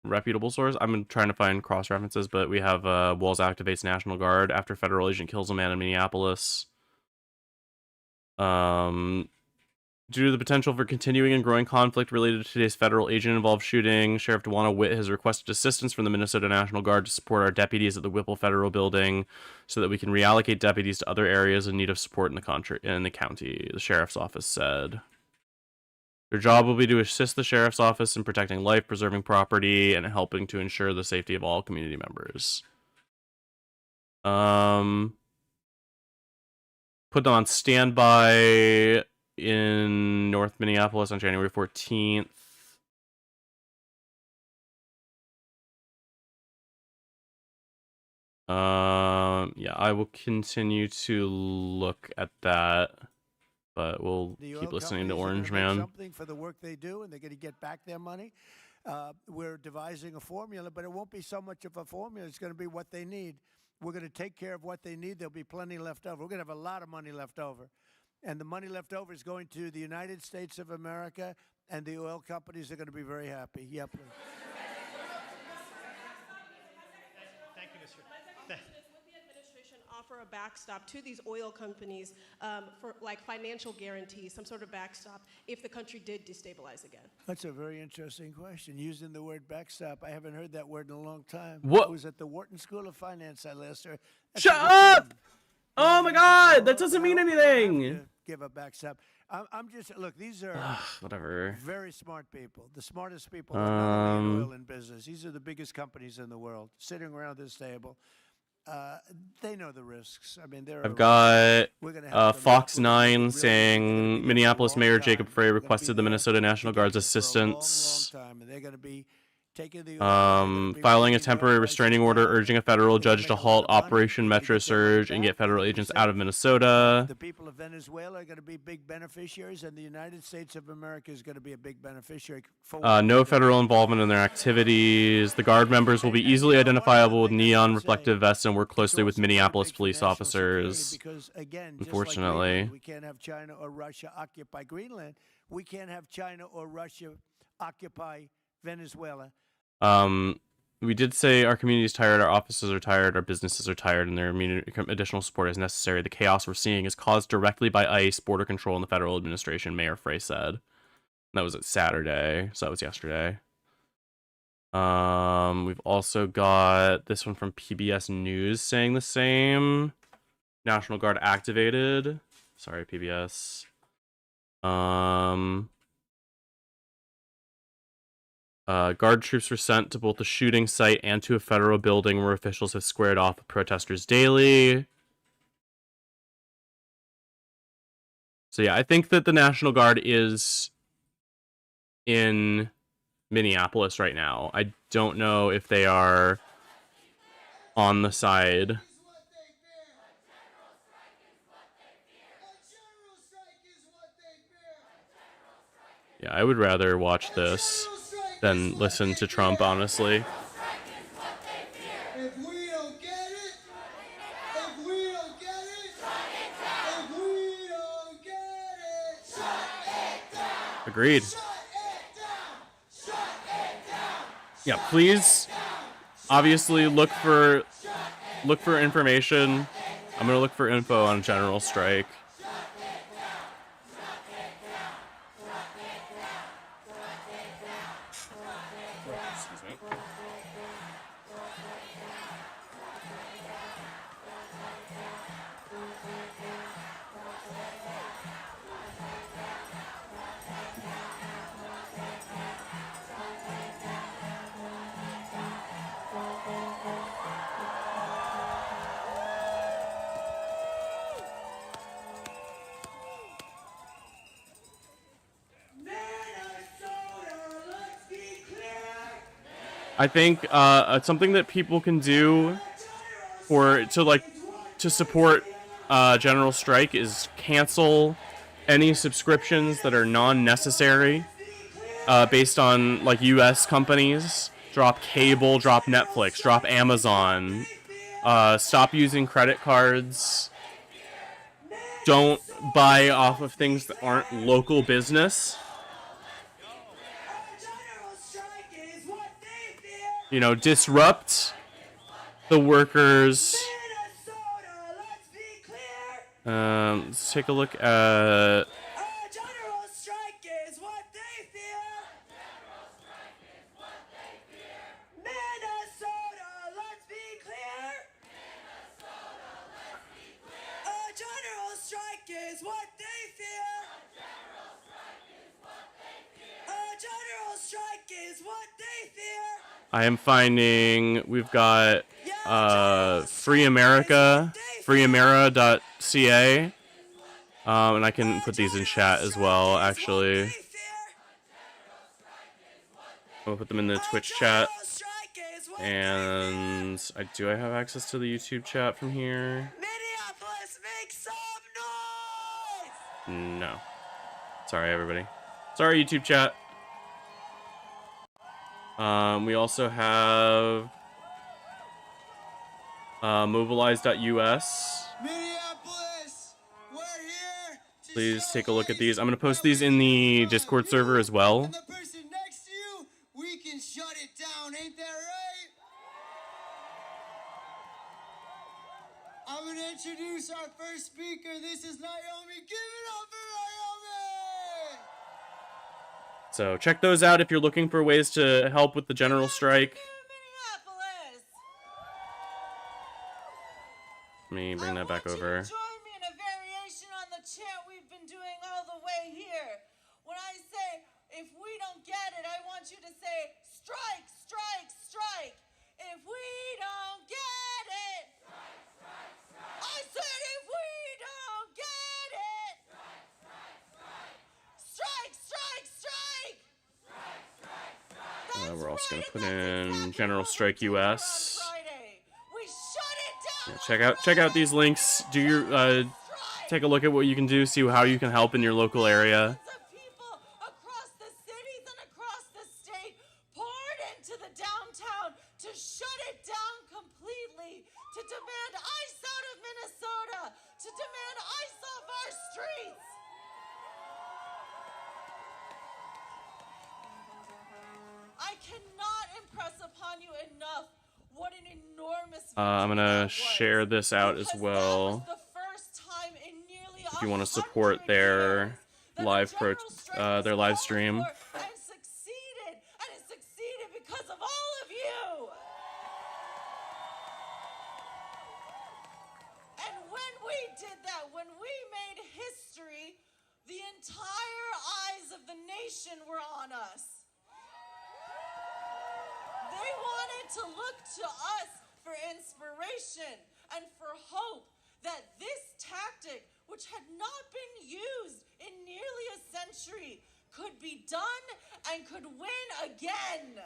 reputable source. I'm trying to find cross references, but we have Walls activates National Guard after federal agent kills a man in Minneapolis. Due to the potential for continuing and growing conflict related to today's federal agent-involved shooting, Sheriff DeWanna Witt has requested assistance from the Minnesota National Guard to support our deputies at the Whipple Federal Building so that we can reallocate deputies to other areas in need of support in the county, the sheriff's office said. Their job will be to assist the sheriff's office in protecting life, preserving property, and helping to ensure the safety of all community members. Put them on standby in North Minneapolis on January 14th. Yeah, I will continue to look at that, but we'll keep listening to Orange Man. Something for the work they do, and they're going to get back their money. We're devising a formula, but it won't be so much of a formula. It's going to be what they need. We're going to take care of what they need. There'll be plenty left over. We're going to have a lot of money left over. And the money left over is going to the United States of America, and the oil companies are going to be very happy. Yep. Thank you, Mr. Would the administration offer a backstop to these oil companies for like financial guarantees, some sort of backstop, if the country did destabilize again? That's a very interesting question. Using the word backstop, I haven't heard that word in a long time. What? I was at the Wharton School of Finance last year. Shut up! Oh my God, that doesn't mean anything. Give a backstop. I'm just look. These are whatever. Very smart people. The smartest people that not only in oil and business. These are the biggest companies in the world sitting around this table. They know the risks. I mean, I've got Fox 9 saying Minneapolis Mayor Jacob Frey requested the Minnesota National Guard's assistance. Long time, and they're going to be taking the filing a temporary restraining order urging a federal judge to halt Operation Metro Surge and get federal agents out of Minnesota. The people of Venezuela are going to be big beneficiaries, and the United States of America is going to be a big beneficiary. No federal involvement in their activities. The Guard members will be easily identifiable with neon reflective vests and work closely with Minneapolis police officers. Because again, unfortunately, we can't have China or Russia occupy Greenland. We can't have China or Russia occupy Venezuela. We did say our community is tired, our offices are tired, our businesses are tired, and their additional support is necessary. The chaos we're seeing is caused directly by ICE, border control, and the federal administration, Mayor Frey said. That was at Saturday, so that was yesterday. We've also got this one from PBS News saying the same. National Guard activated. Sorry, PBS. Guard troops were sent to both the shooting site and to a federal building where officials have squared off with protesters daily. So yeah, I think that the National Guard is in Minneapolis right now. I don't know if they are on the side. Yeah, I would rather watch this than listen to Trump, honestly. If we don't get it, if we don't get it, if we don't get it, shut it down. Agreed. Shut it down. Yeah, please, obviously look for information. I'm gonna look for info on general strike. I think something that people can do to support general strike is cancel any subscriptions that are non-necessary based on like U.S. companies drop cable, drop Netflix, drop Amazon. Stop using credit cards. Don't buy off of things that aren't local business. You know, disrupt the workers. Let's take a look at... I am finding we've got Free America, freeamera.ca, and I can put these in chat as well, actually. I'll put them in the Twitch chat. And do I have access to the YouTube chat from here? Minneapolis, make some noise! No. Sorry, everybody. Sorry, YouTube chat. We also have mobilize.us. Minneapolis, we're here. Please take a look at these. I'm going to post these in the Discord server as well. And the person next to you, we can shut it down, ain't that right? I'm going to introduce our first speaker. This is Naomi. Give it up for Naomi! So check those out if you're looking for ways to help with the general strike. Let me bring that back over. Join me in a variation on the chant we've been doing all the way here. When I say, if we don't get it, I want you to say, strike, strike, strike. If we don't get it. Strike, strike, strike. I said, if we don't get it. Strike, strike, strike. Strike, strike, strike. We're also going to put in General Strike US. Yeah, check out these links. Do your take a look at what you can do. See how you can help in your local area. Across the cities and across the state poured into the downtown to shut it down completely, to demand ICE out of Minnesota, to demand ICE off our streets. I cannot impress upon you enough what an enormous I'm gonna share this out as well. If you want to support their live stream. And it succeeded because of all of you. And when we did that, when we made history, the entire eyes of the nation were on us. They wanted to look to us for inspiration and for hope that this tactic, which had not been used in nearly a century, could be done and could win again.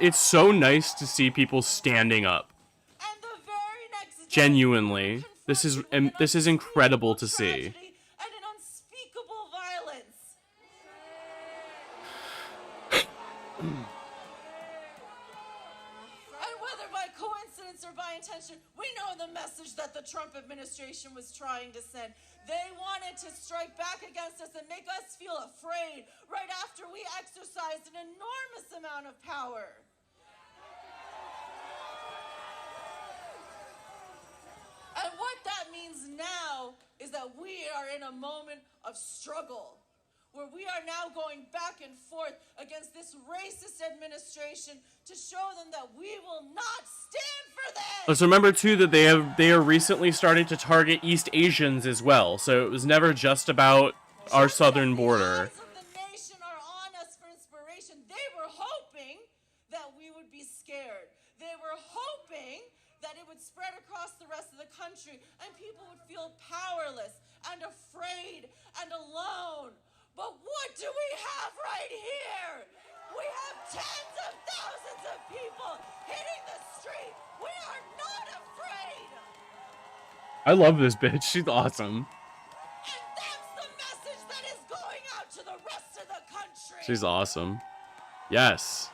It's so nice to see people standing up. And the very next day, Genuinely, this is incredible to see. and an unspeakable violence. And whether by coincidence or by intention, we know the message that the Trump administration was trying to send. They wanted to strike back against us and make us feel afraid right after we exercised an enormous amount of power. And what that means now is that we are in a moment of struggle, where we are now going back and forth against this racist administration to show them that we will not stand for this. Let's remember too that they are recently starting to target East Asians as well. So it was never just about our southern border. The nation are on us for inspiration. They were hoping that we would be scared. They were hoping that it would spread across the rest of the country and people would feel powerless and afraid and alone. But what do we have right here? We have tens of thousands of people hitting the street. We are not afraid. I love this bitch. She's awesome. And that's the message that is going out to the rest of the country. She's awesome. Yes.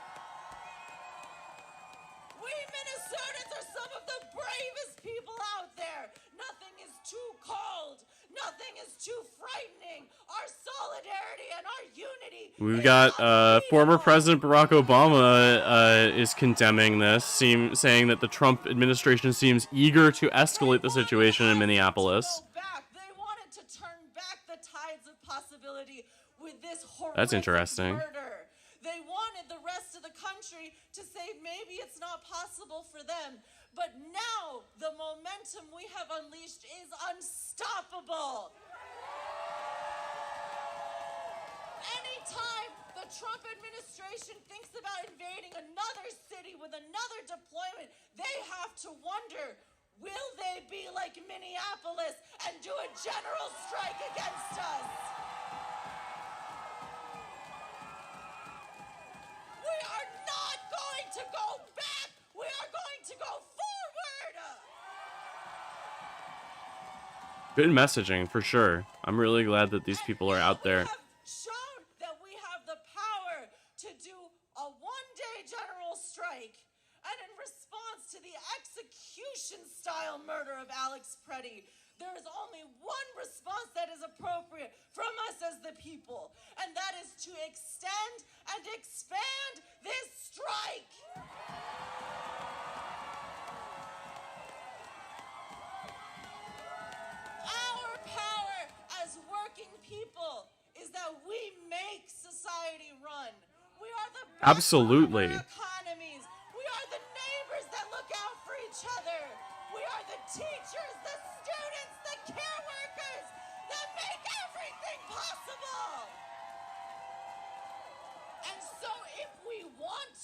We Minnesotans are some of the bravest people out there. Nothing is too cold. Nothing is too frightening. Our solidarity and our unity. We've got former President Barack Obama is condemning this, saying that the Trump administration seems eager to escalate the situation in Minneapolis. They wanted to turn back the tides of possibility with this horrific That's interesting. murder. They wanted the rest of the country to say maybe it's not possible for them. But now the momentum we have unleashed is unstoppable. Anytime the Trump administration thinks about invading another city with another deployment, they have to wonder, will they be like Minneapolis and do a general strike against us? We are not going to go back. We are going to go forward. Good messaging, for sure. I'm really glad that these people are out there. Shown that we have the power to do a one-day general strike. And in response to the execution-style murder of Alex Preddy, there is only one response that is appropriate from us as the people, and that is to extend and expand this strike. Our power as working people is that we make society run. We are the Absolutely. economies. We are the neighbors that look out for each other. We are the teachers, the students, the care workers that make everything possible. And so if we want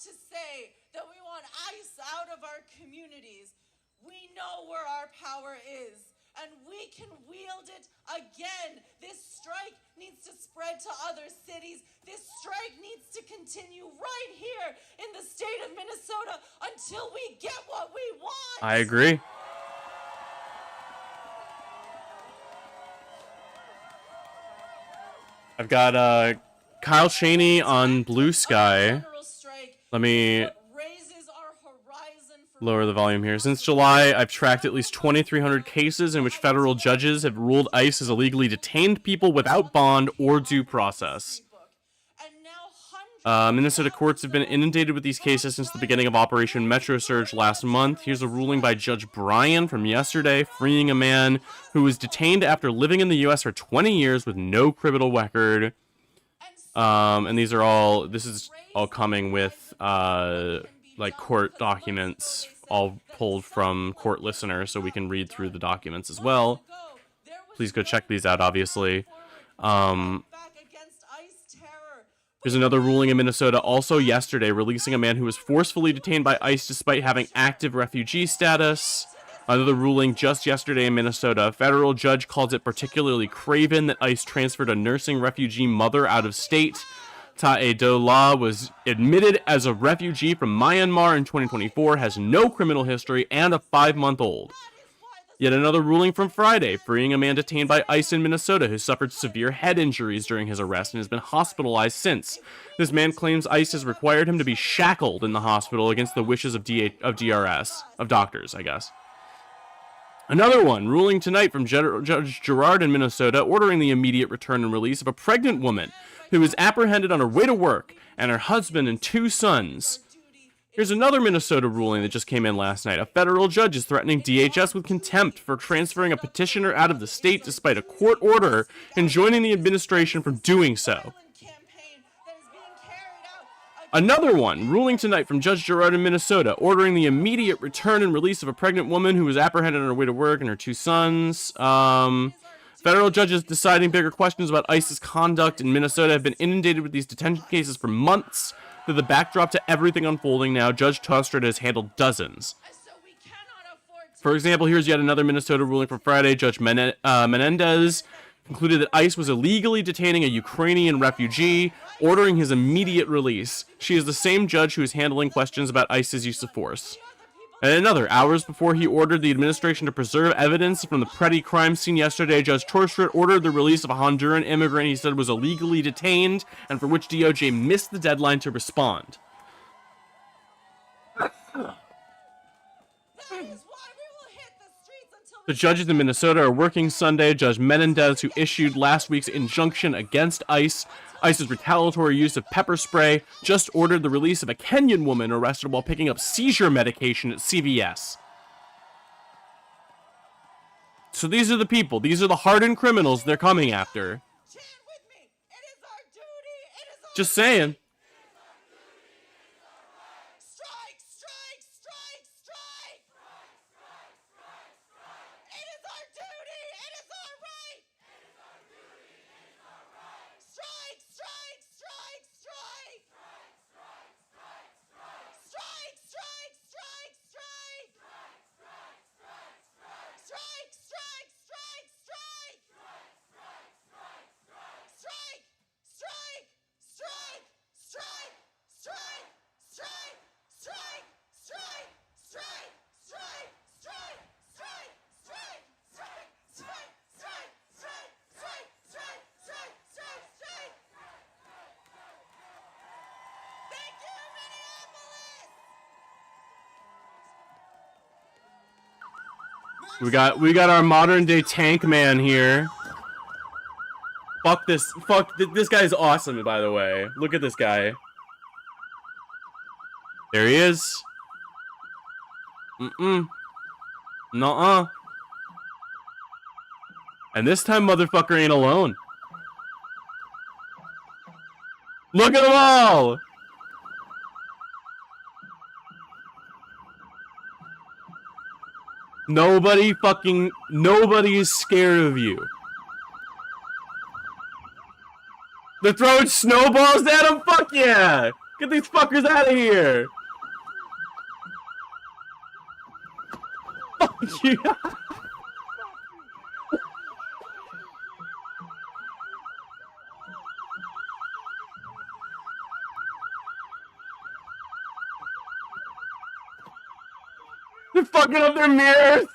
to say that we want ICE out of our communities, we know where our power is, and we can wield it again. This strike needs to spread to other cities. This strike needs to continue right here in the state of Minnesota until we get what we want. I agree. I've got Kyle Cheney on Blue Sky. Let me lower the volume here. Since July, I've tracked at least 2,300 cases in which federal judges have ruled ICE as illegally detained people without bond or due process. Minnesota courts have been inundated with these cases since the beginning of Operation Metro Surge last month. Here's a ruling by Judge Bryan from yesterday, freeing a man who was detained after living in the U.S. for 20 years with no criminal record. And this is all coming with, like, court documents, all pulled from court listeners, so we can read through the documents as well. Please go check these out, obviously. Here's another ruling in Minnesota, also yesterday, releasing a man who was forcefully detained by ICE despite having active refugee status. Another ruling just yesterday in Minnesota. A federal judge calls it particularly craven that ICE transferred a nursing refugee mother out of state. Tae Do La was admitted as a refugee from Myanmar in 2024, has no criminal history, and a 5-month-old. Yet another ruling from Friday, freeing a man detained by ICE in Minnesota who suffered severe head injuries during his arrest and has been hospitalized since. This man claims ICE has required him to be shackled in the hospital against the wishes of doctors, I guess. Another one, ruling tonight from Judge Gerard in Minnesota, ordering the immediate return and release of a pregnant woman who was apprehended on her way to work, and her husband and 2 sons. Here's another Minnesota ruling that just came in last night. A federal judge is threatening DHS with contempt for transferring a petitioner out of the state despite a court order enjoining the administration from doing so. Another one, ruling tonight from Judge Gerard in Minnesota, ordering the immediate return and release of a pregnant woman who was apprehended on her way to work and her 2 sons. Federal judges deciding bigger questions about ICE's conduct in Minnesota have been inundated with these detention cases for months. To the backdrop to everything unfolding now, Judge Tostrad has handled dozens. For example, here's yet another Minnesota ruling from Friday. Judge Menendez concluded that ICE was illegally detaining a Ukrainian refugee, ordering his immediate release. She is the same judge who is handling questions about ICE's use of force. And another, hours before he ordered the administration to preserve evidence from the petty crime scene yesterday, Judge Torstret ordered the release of a Honduran immigrant he said was illegally detained and for which DOJ missed the deadline to respond. The judges in Minnesota are working Sunday. Judge Menendez, who issued last week's injunction against ICE's retaliatory use of pepper spray, just ordered the release of a Kenyan woman arrested while picking up seizure medication at CVS. So these are the people. These are the hardened criminals they're coming after. Just saying. We got our modern day tank man here. This guy is awesome, by the way. Look at this guy. There he is. Nuh-uh. And this time, motherfucker ain't alone. Look at them all! Nobody is scared of you. They're throwing snowballs at him? Fuck yeah! Get these fuckers out of here! Fuck you! They're fucking up their mirrors!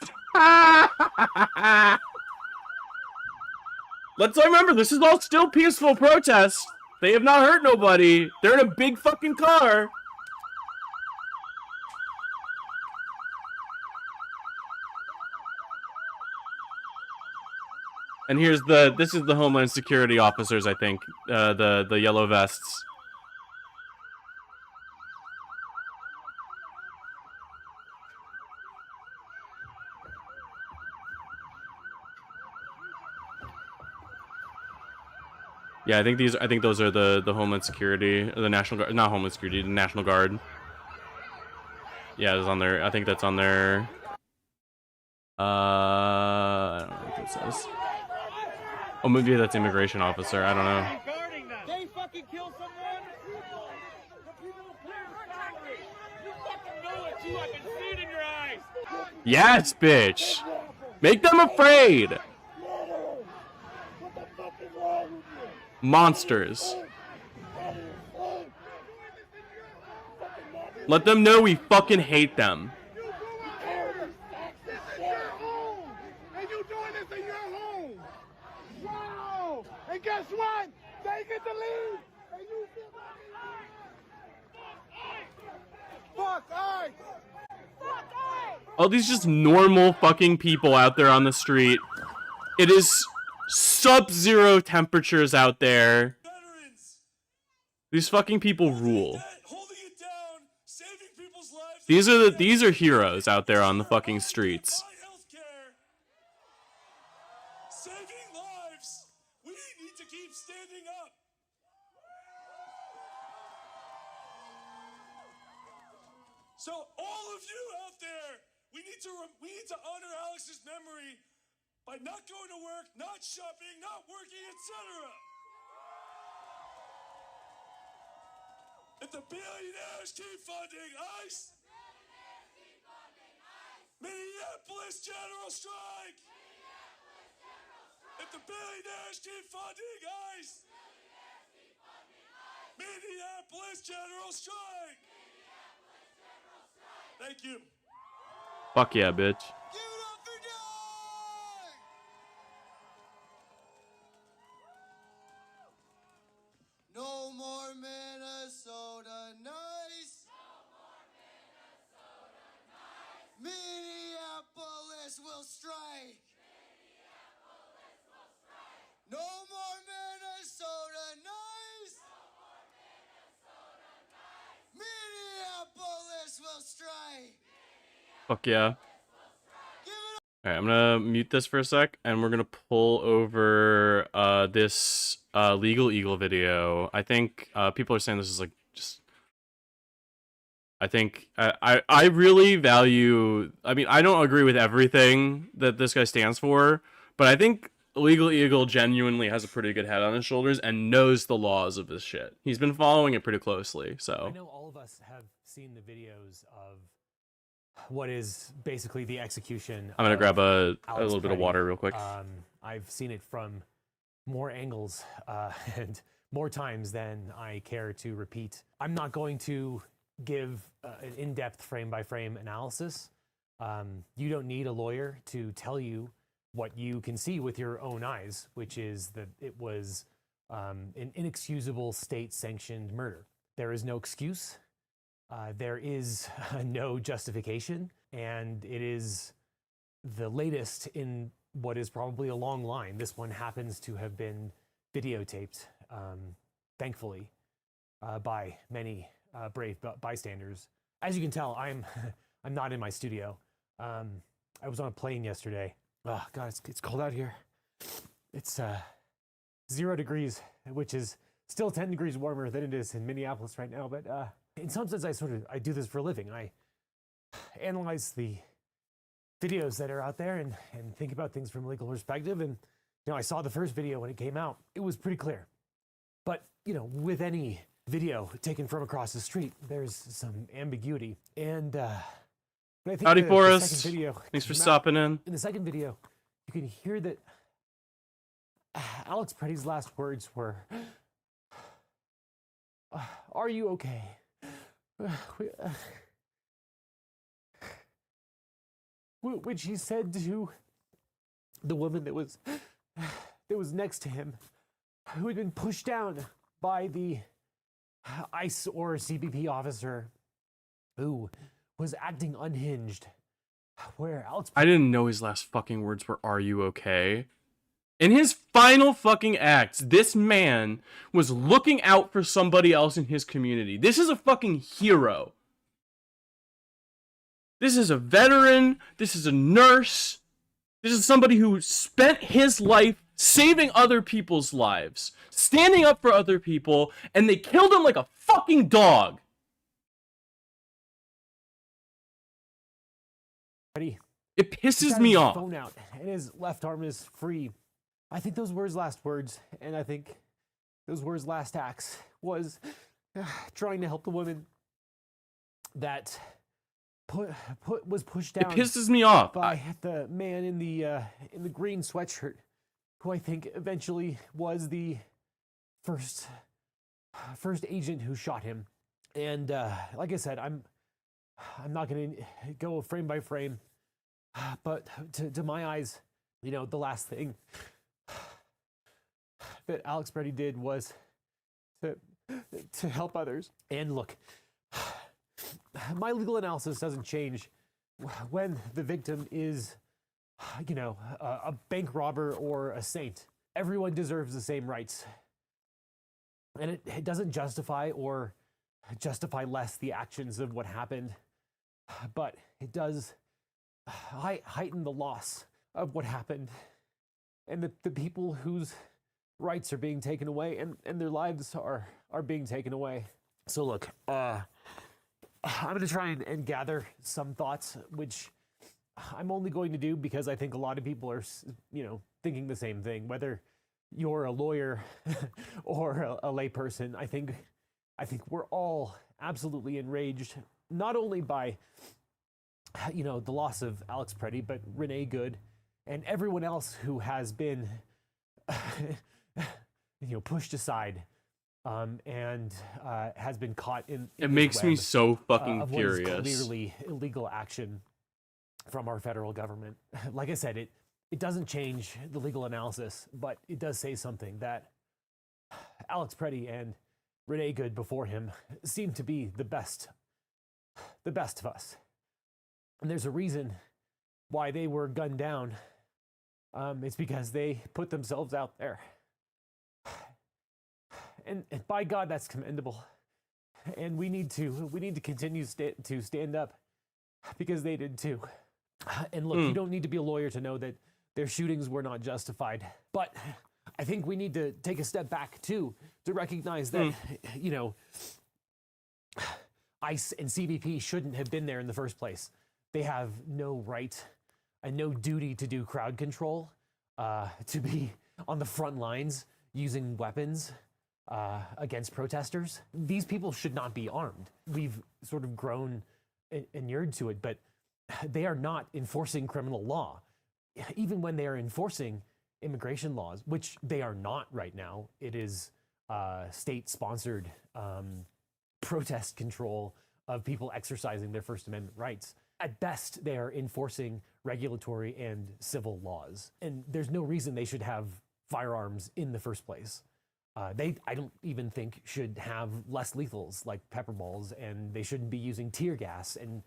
Let's remember, this is all still peaceful protests. They have not hurt nobody. They're in a big fucking car. And this is the Homeland Security officers, I think. The yellow vests. Yeah, I think those are the Homeland Security, or the National Guard, not Homeland Security, the National Guard. Yeah, it's on there. I think that's on there. I don't know what it says. Oh, maybe that's immigration officer. I don't know. They fucking kill someone. The people who play your salary. You fucking know it too. I can see it in your eyes. Yes, bitch. Make them afraid. Monsters. Let them know we fucking hate them. And you doing this in your home. Wow. And guess what? They get to leave. And you get fuck ICE. Fuck ICE. Oh, these just normal fucking people out there on the street. It is sub-zero temperatures out there. These fucking people rule. These are heroes out there on the fucking streets. Saving lives. We need to keep standing up. So all of you out there, we need to honor Alex's memory by not going to work, not shopping, not working, etc. If the billionaires keep funding ICE, Minneapolis general strike. If the billionaires keep funding ICE, Minneapolis general strike. Thank you. Fuck yeah, bitch. No more Minnesota nice. Minneapolis will strike. No more Minnesota nice. Minneapolis will strike. Fuck yeah. Alright, I'm gonna mute this for a sec, and we're gonna pull over this Legal Eagle video. I think people are saying this is like just. I think I really value. I mean, I don't agree with everything that this guy stands for, but I think Legal Eagle genuinely has a pretty good head on his shoulders and knows the laws of this shit. He's been following it pretty closely. So I know all of us have seen the videos of what is basically the execution. I'm gonna grab a Alex little bit of Petty. water real quick. I've seen it from more angles and more times than I care to repeat. I'm not going to give an in-depth frame-by-frame analysis. You don't need a lawyer to tell you what you can see with your own eyes, which is that it was an inexcusable state-sanctioned murder. There is no excuse. There is no justification, and it is the latest in what is probably a long line. This one happens to have been videotaped, thankfully, by many brave bystanders. As you can tell, I'm not in my studio. I was on a plane yesterday. Oh God, it's cold out here. It's 0 degrees, which is still 10 degrees warmer than it is in Minneapolis right now. But in some sense, I do this for a living. I analyze the videos that are out there and think about things from a legal perspective. And I saw the first video when it came out. It was pretty clear. But with any video taken from across the street, there's some ambiguity. And but I think Howdy, the Forrest. second video Thanks for came out. stopping in. In the second video, you can hear that Alex Petty's last words were, "Are you okay?" Which he said to the woman that was next to him, who had been pushed down by the ICE or CBP officer who was acting unhinged. Where Alex, I didn't know his last fucking words were, "Are you okay?" In his final fucking acts, this man was looking out for somebody else in his community. This is a fucking hero. This is a veteran. This is a nurse. This is somebody who spent his life saving other people's lives, standing up for other people, and they killed him like a fucking dog. It pisses me off. Phone out, and his left arm is free. I think those were his last words, and I think those were his last acts. Was trying to help the woman that was pushed down. It pisses me off by the man in the green sweatshirt, who I think eventually was the first agent who shot him. And like I said, I'm not going to go frame by frame, but to my eyes, the last thing that Alex Petty did was to help others. And look, my legal analysis doesn't change when the victim is, a bank robber or a saint. Everyone deserves the same rights. And it doesn't justify or justify less the actions of what happened, but it does heighten the loss of what happened and the people whose rights are being taken away and their lives are being taken away. So look, I'm going to try and gather some thoughts, which I'm only going to do because I think a lot of people are, thinking the same thing. Whether you're a lawyer or a layperson, I think we're all absolutely enraged, not only by, the loss of Alex Petty, but Renee Good and everyone else who has been, pushed aside. And has been caught in it makes me so fucking of furious. What is clearly illegal action. from our federal government. Like I said, it doesn't change the legal analysis, but it does say something that Alex Preddy and Renee Good before him seem to be the best of us. And there's a reason why they were gunned down. It's because they put themselves out there. And by God, that's commendable. And we need to continue to stand up because they did too. And look, you don't need to be a lawyer to know that their shootings were not justified. But I think we need to take a step back too to recognize that, you know, ICE and CBP shouldn't have been there in the first place. They have no right and no duty to do crowd control, to be on the front lines using weapons against protesters. These people should not be armed. We've sort of grown inured to it, but they are not enforcing criminal law. Even when they are enforcing immigration laws, which they are not right now, it is state-sponsored protest control of people exercising their First Amendment rights. At best, they are enforcing regulatory and civil laws. And there's no reason they should have firearms in the first place. I don't even think should have less lethals like pepper balls, and they shouldn't be using tear gas and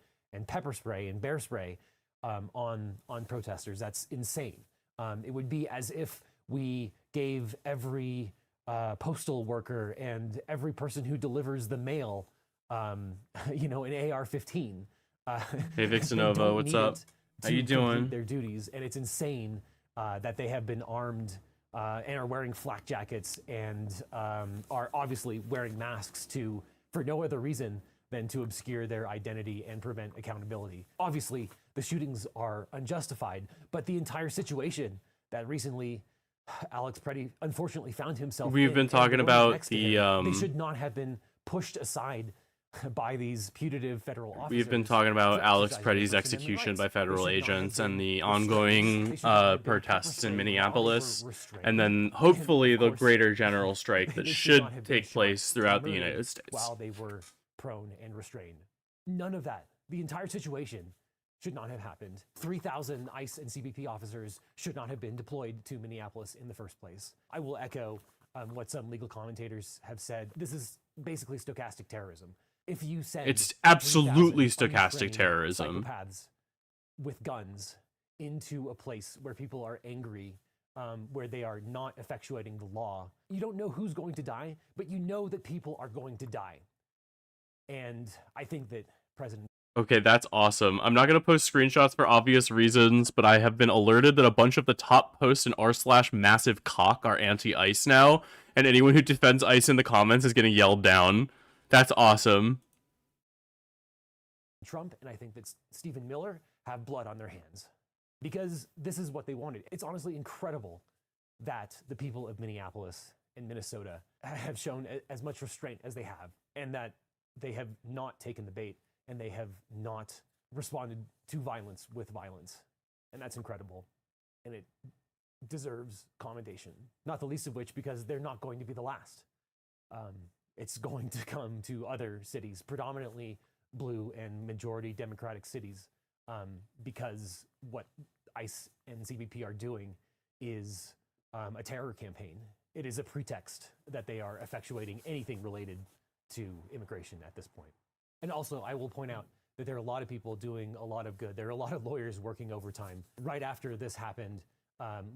pepper spray and bear spray on protesters. That's insane. It would be as if we gave every postal worker and every person who delivers the mail, you know, an AR-15. Hey, Vixenova, what's up? How you doing? Their duties, and it's insane that they have been armed and are wearing flak jackets and are obviously wearing masks for no other reason than to obscure their identity and prevent accountability. Obviously, the shootings are unjustified, but the entire situation that recently Alex Preddy unfortunately found himself in. We've been talking about the they should not have been pushed aside by these putative federal officers. We've been talking about Alex Preddy's execution by federal agents and the ongoing protests in Minneapolis, and then hopefully the greater general strike that should take place throughout the United States. While they were prone and restrained. None of that. The entire situation should not have happened. 3,000 ICE and CBP officers should not have been deployed to Minneapolis in the first place. I will echo what some legal commentators have said. This is basically stochastic terrorism. If you send It's absolutely 3,000 stochastic unrestrained terrorism. psychopaths with guns into a place where people are angry, where they are not effectuating the law, you don't know who's going to die, but you know that people are going to die. And I think that President... Okay, that's awesome. I'm not going to post screenshots for obvious reasons, but I have been alerted that a bunch of the top posts in r/massive cock are anti-ICE now, and anyone who defends ICE in the comments is getting yelled down. That's awesome. Trump and I think that Stephen Miller have blood on their hands because this is what they wanted. It's honestly incredible that the people of Minneapolis and Minnesota have shown as much restraint as they have, and that they have not taken the bait and they have not responded to violence with violence. And that's incredible. And it deserves commendation, not the least of which because they're not going to be the last. It's going to come to other cities, predominantly blue and majority Democratic cities, because what ICE and CBP are doing is a terror campaign. It is a pretext that they are effectuating anything related to immigration at this point. And also, I will point out that there are a lot of people doing a lot of good. There are a lot of lawyers working overtime. Right after this happened,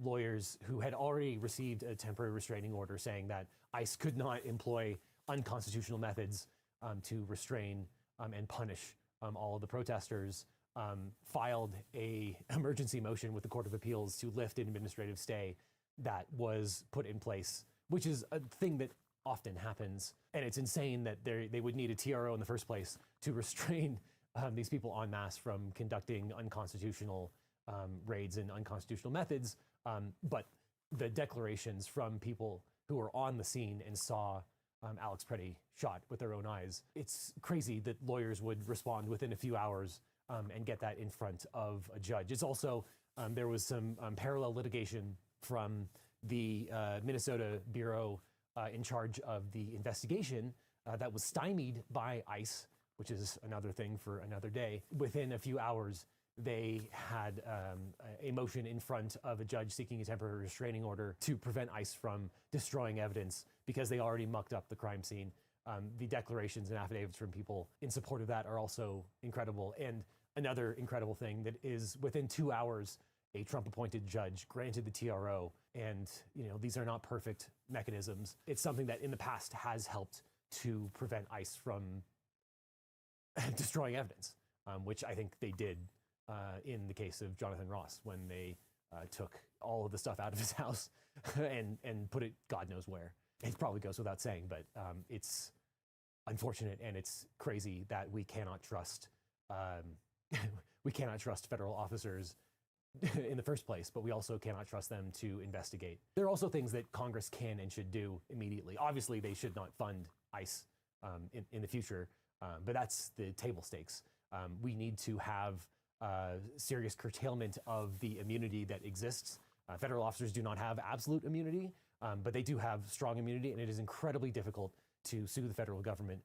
lawyers who had already received a temporary restraining order saying that ICE could not employ unconstitutional methods to restrain and punish all of the protesters, filed an emergency motion with the Court of Appeals to lift an administrative stay that was put in place, which is a thing that often happens. And it's insane that they would need a TRO in the first place to restrain these people en masse from conducting unconstitutional raids and unconstitutional methods. But the declarations from people who were on the scene and saw Alex Preddy shot with their own eyes, it's crazy that lawyers would respond within a few hours and get that in front of a judge. It's also, there was some parallel litigation from the Minnesota Bureau in charge of the investigation that was stymied by ICE, which is another thing for another day. Within a few hours, they had a motion in front of a judge seeking a temporary restraining order to prevent ICE from destroying evidence because they already mucked up the crime scene. The declarations and affidavits from people in support of that are also incredible. And another incredible thing that is within 2 hours, a Trump-appointed judge granted the TRO. And, these are not perfect mechanisms. It's something that in the past has helped to prevent ICE from destroying evidence, which I think they did in the case of Jonathan Ross when they took all of the stuff out of his house and put it God knows where. It probably goes without saying, but it's unfortunate and it's crazy that we cannot trust federal officers in the first place, but we also cannot trust them to investigate. There are also things that Congress can and should do immediately. Obviously, they should not fund ICE in the future, but that's the table stakes. We need to have serious curtailment of the immunity that exists. Federal officers do not have absolute immunity, but they do have strong immunity, and it is incredibly difficult to sue the federal government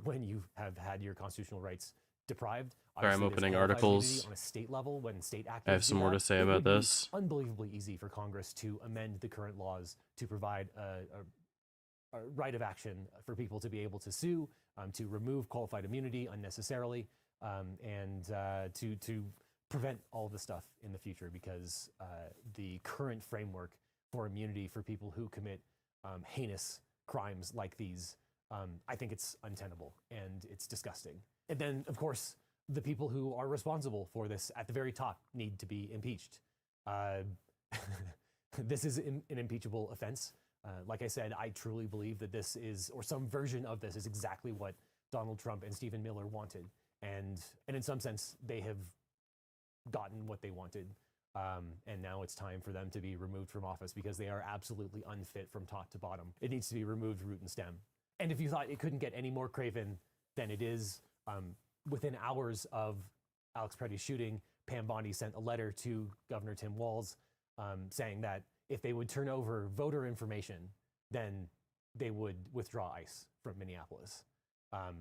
when you have had your constitutional rights deprived. Sorry, I'm Obviously, opening there's qualified articles. immunity on a state level when state actors I have some do more that. to say It about would be this. unbelievably easy for Congress to amend the current laws to provide a right of action for people to be able to sue, to remove qualified immunity unnecessarily, and to prevent all this stuff in the future, because the current framework for immunity for people who commit heinous crimes like these, I think it's untenable and it's disgusting. And then, of course, the people who are responsible for this at the very top need to be impeached. This is an impeachable offense. Like I said, I truly believe that this is, or some version of this is exactly what Donald Trump and Stephen Miller wanted. And in some sense, they have gotten what they wanted. And now it's time for them to be removed from office because they are absolutely unfit from top to bottom. It needs to be removed root and stem. And if you thought it couldn't get any more craven than it is, within hours of Alex Preddy's shooting, Pam Bondi sent a letter to Governor Tim Walz saying that if they would turn over voter information, then they would withdraw ICE from Minneapolis.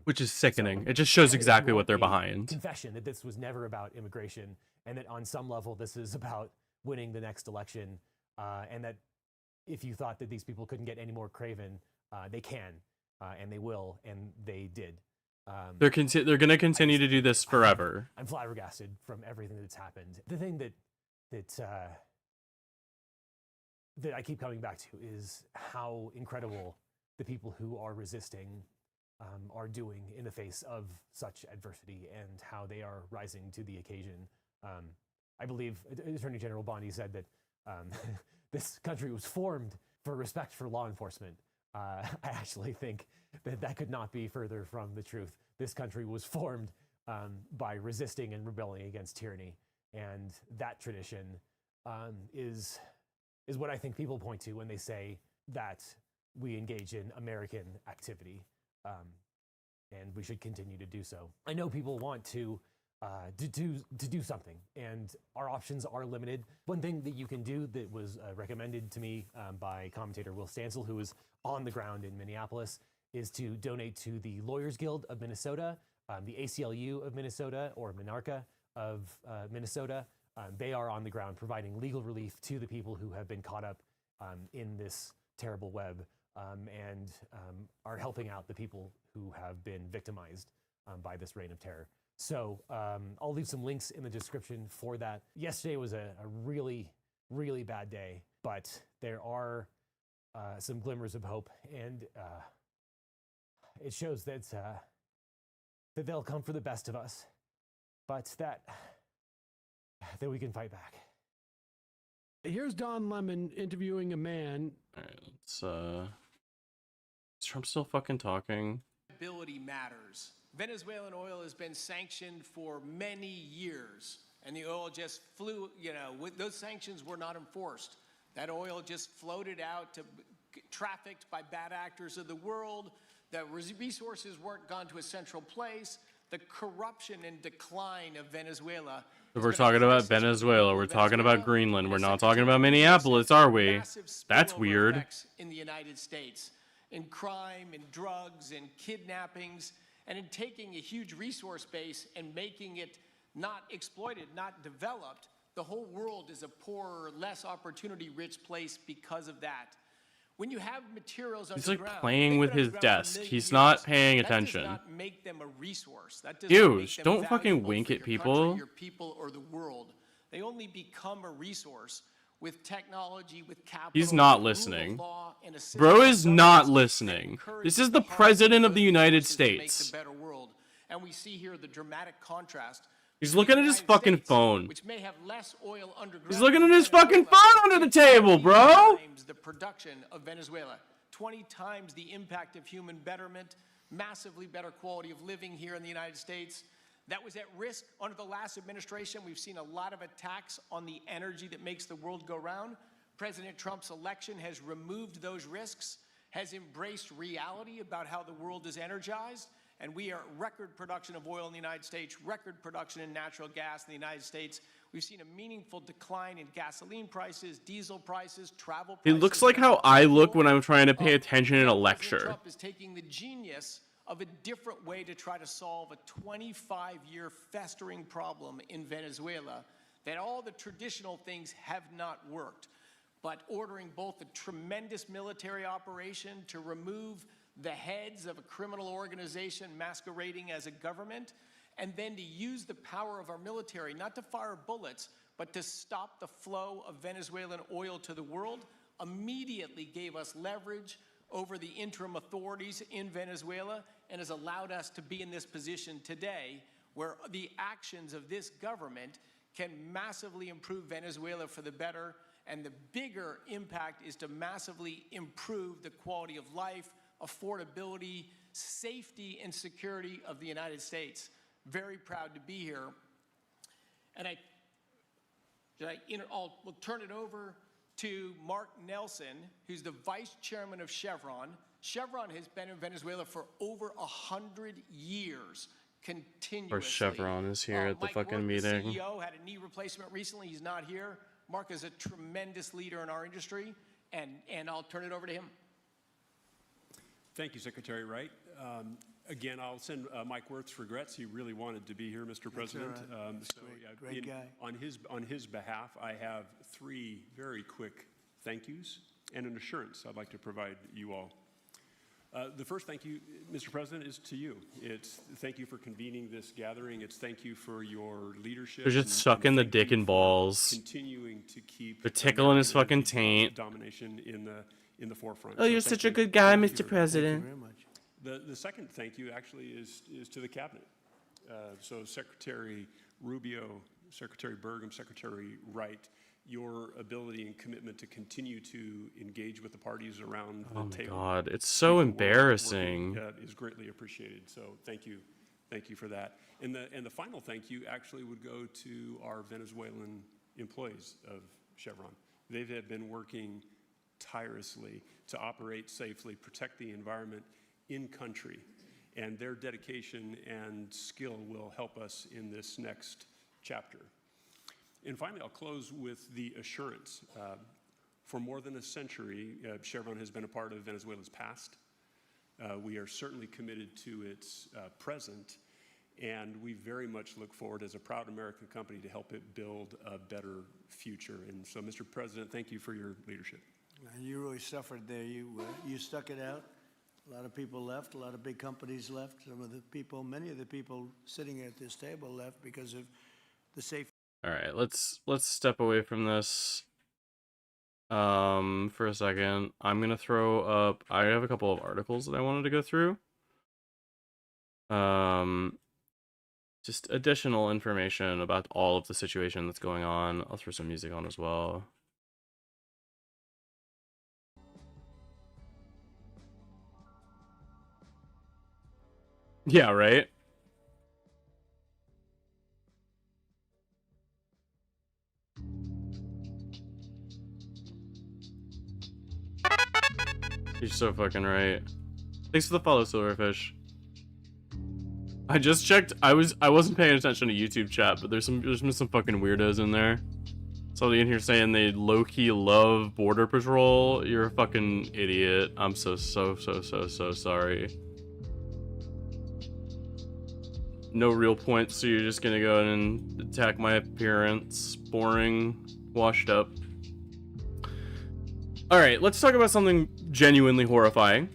Which is sickening. It just shows exactly what they're behind. Confession that this was never about immigration, and that on some level this is about winning the next election, and that if you thought that these people couldn't get any more craven, they can, and they will, and they did. They're going to continue to do this forever. I'm flabbergasted from everything that's happened. The thing that I keep coming back to is how incredible the people who are resisting are doing in the face of such adversity, and how they are rising to the occasion. I believe Attorney General Bondi said that this country was formed for respect for law enforcement. I actually think that could not be further from the truth. This country was formed by resisting and rebelling against tyranny, and that tradition is what I think people point to when they say that we engage in American activity, and we should continue to do so. I know people want to do something, and our options are limited. One thing that you can do that was recommended to me by commentator Will Stansel, who is on the ground in Minneapolis, is to donate to the Lawyers Guild of Minnesota, the ACLU of Minnesota, or Minarca of Minnesota. They are on the ground providing legal relief to the people who have been caught up in this terrible web, and are helping out the people who have been victimized by this reign of terror. So I'll leave some links in the description for that. Yesterday was a really, really bad day, but there are some glimmers of hope, and it shows that they'll come for the best of us, but that we can fight back. Here's Don Lemon interviewing a man. All right, is Trump still fucking talking? Ability matters. Venezuelan oil has been sanctioned for many years, and the oil just flew, those sanctions were not enforced. That oil just floated out to trafficked by bad actors of the world. The resources weren't gone to a central place. The corruption and decline of Venezuela. If we're talking about Venezuela, we're talking about Greenland. We're not talking about Minneapolis, are we? That's weird. In the United States, in crime, in drugs, in kidnappings, and in taking a huge resource base and making it not exploited, not developed, the whole world is a poorer, less opportunity-rich place because of that. When you have materials He's like underground, playing they've with been his underground for a desk. million He's years. not paying That attention. does not make them a resource. That does not make Huge. them Don't fucking valuable wink for at your people. country, your people, or the world. They only become a resource with technology, with capital. He's not with rule of listening. law, and a system Bro of is governance not that listening. encourages This is the hard president of those the United resources to make States. the better world. And we see here the dramatic contrast. He's between looking the at his United fucking States, phone. which may have less oil underground. He's looking at than his fucking Venezuela, phone under the 20 table, bro. times the production of Venezuela, 20 times the impact of human betterment, massively better quality of living here in the United States. That was at risk under the last administration. We've seen a lot of attacks on the energy that makes the world go round. President Trump's election has removed those risks, has embraced reality about how the world is energized, and we are at record production of oil in the United States, record production in natural gas in the United States. We've seen a meaningful decline in gasoline prices, diesel prices, travel He prices. looks like how I look when I'm trying to pay attention in a President lecture. Trump is taking the genius of a different way to try to solve a 25-year festering problem in Venezuela, that all the traditional things have not worked. But ordering both a tremendous military operation to remove the heads of a criminal organization masquerading as a government, and then to use the power of our military, not to fire bullets, but to stop the flow of Venezuelan oil to the world, immediately gave us leverage over the interim authorities in Venezuela and has allowed us to be in this position today where the actions of this government can massively improve Venezuela for the better, and the bigger impact is to massively improve the quality of life, affordability, safety, and security of the United States. Very proud to be here. And we'll turn it over to Mark Nelson, who's the vice chairman of Chevron. Chevron has been in Venezuela for over 100 years, continuously. Or Chevron is here at the Mike fucking Wirth, meeting. The CEO, had a knee replacement recently. He's not here. Mark is a tremendous leader in our industry, and I'll turn it over to him. Thank you, Secretary Wright. Again, I'll send Mike Wirth's regrets. He really wanted to be here, Mr. President. Great guy. On his behalf, I have three very quick thank yous and an assurance I'd like to provide you all. The first thank you, Mr. President, is to you. It's thank you for convening this gathering. It's thank you for your leadership. They're just sucking the dick and balls. Continuing to keep They're tickling his fucking taint. Domination in the forefront. Oh, you're So such thank a you. good guy, Thank you Mr. for- President. Thank you very much. The second thank you actually is to the cabinet. So Secretary Rubio, Secretary Burgum, Secretary Wright, your ability and commitment to continue to engage with the parties around the Oh my table. God, it's so Working, embarrassing. is greatly appreciated. So thank you for that. And the final thank you actually would go to our Venezuelan employees of Chevron. They have been working tirelessly to operate safely, protect the environment in country, and their dedication and skill will help us in this next chapter. And finally, I'll close with the assurance. For more than a century, Chevron has been a part of Venezuela's past. We are certainly committed to its present, and we very much look forward as a proud American company to help it build a better future. And so, Mr. President, thank you for your leadership. You really suffered there. You stuck it out. A lot of people left. A lot of big companies left. Many of the people sitting at this table left because of the safety. All right, let's step away from this for a second. I'm gonna throw up. I have a couple of articles that I wanted to go through. Just additional information about all of the situation that's going on. I'll throw some music on as well. Yeah, right? You're so fucking right. Thanks for the follow, Silverfish. I just checked. I wasn't paying attention to YouTube chat, but there's been some fucking weirdos in there. Somebody in here saying they low-key love Border Patrol. You're a fucking idiot. I'm so sorry. No real point, so you're just gonna go and attack my appearance. Boring. Washed up. Alright, let's talk about something genuinely horrifying.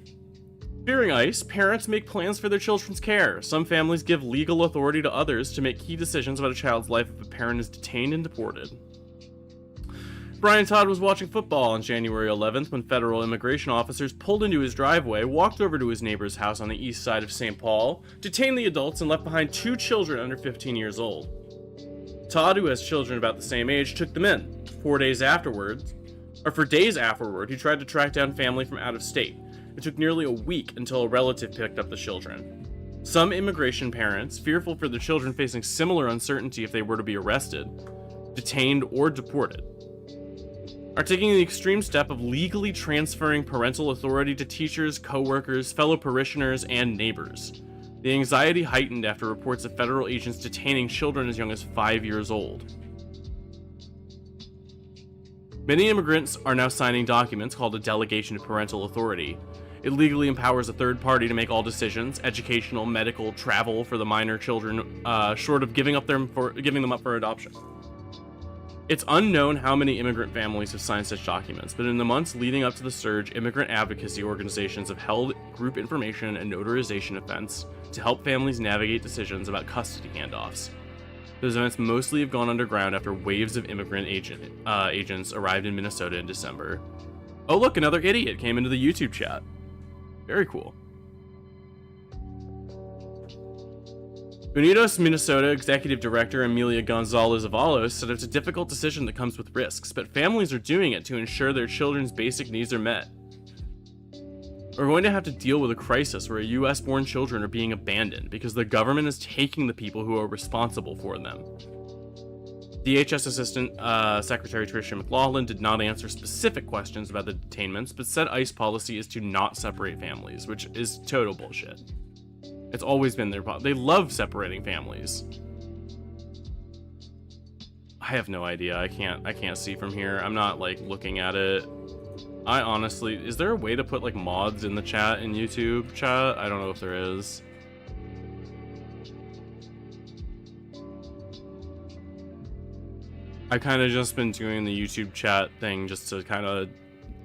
Fearing ICE, parents make plans for their children's care. Some families give legal authority to others to make key decisions about a child's life if a parent is detained and deported. Brian Todd was watching football on January 11th when federal immigration officers pulled into his driveway, walked over to his neighbor's house on the east side of St. Paul, detained the adults, and left behind 2 children under 15 years old. Todd, who has children about the same age, took them in. For days afterward, he tried to track down family from out of state. It took nearly a week until a relative picked up the children. Some immigration parents, fearful for their children facing similar uncertainty if they were to be arrested, detained, or deported, are taking the extreme step of legally transferring parental authority to teachers, co-workers, fellow parishioners, and neighbors. The anxiety heightened after reports of federal agents detaining children as young as 5 years old. Many immigrants are now signing documents called a delegation of parental authority. It legally empowers a third party to make all decisions, educational, medical, travel, for the minor children, short of giving them up for adoption. It's unknown how many immigrant families have signed such documents, but in the months leading up to the surge, immigrant advocacy organizations have held group information and notarization events to help families navigate decisions about custody handoffs. Those events mostly have gone underground after waves of immigrant agents arrived in Minnesota in December. Oh look, another idiot came into the YouTube chat. Very cool. Unidos, Minnesota Executive Director Amelia Gonzalez-Avalos said it's a difficult decision that comes with risks, but families are doing it to ensure their children's basic needs are met. We're going to have to deal with a crisis where US-born children are being abandoned because the government is taking the people who are responsible for them. DHS Assistant Secretary Tricia McLaughlin did not answer specific questions about the detainments, but said ICE policy is to not separate families, which is total bullshit. It's always been their policy. They love separating families. I have no idea. I can't see from here. I'm not like looking at it. I honestly, is there a way to put like mods in the chat in YouTube chat? I don't know if there is. I kind of just been doing the YouTube chat thing just to kind of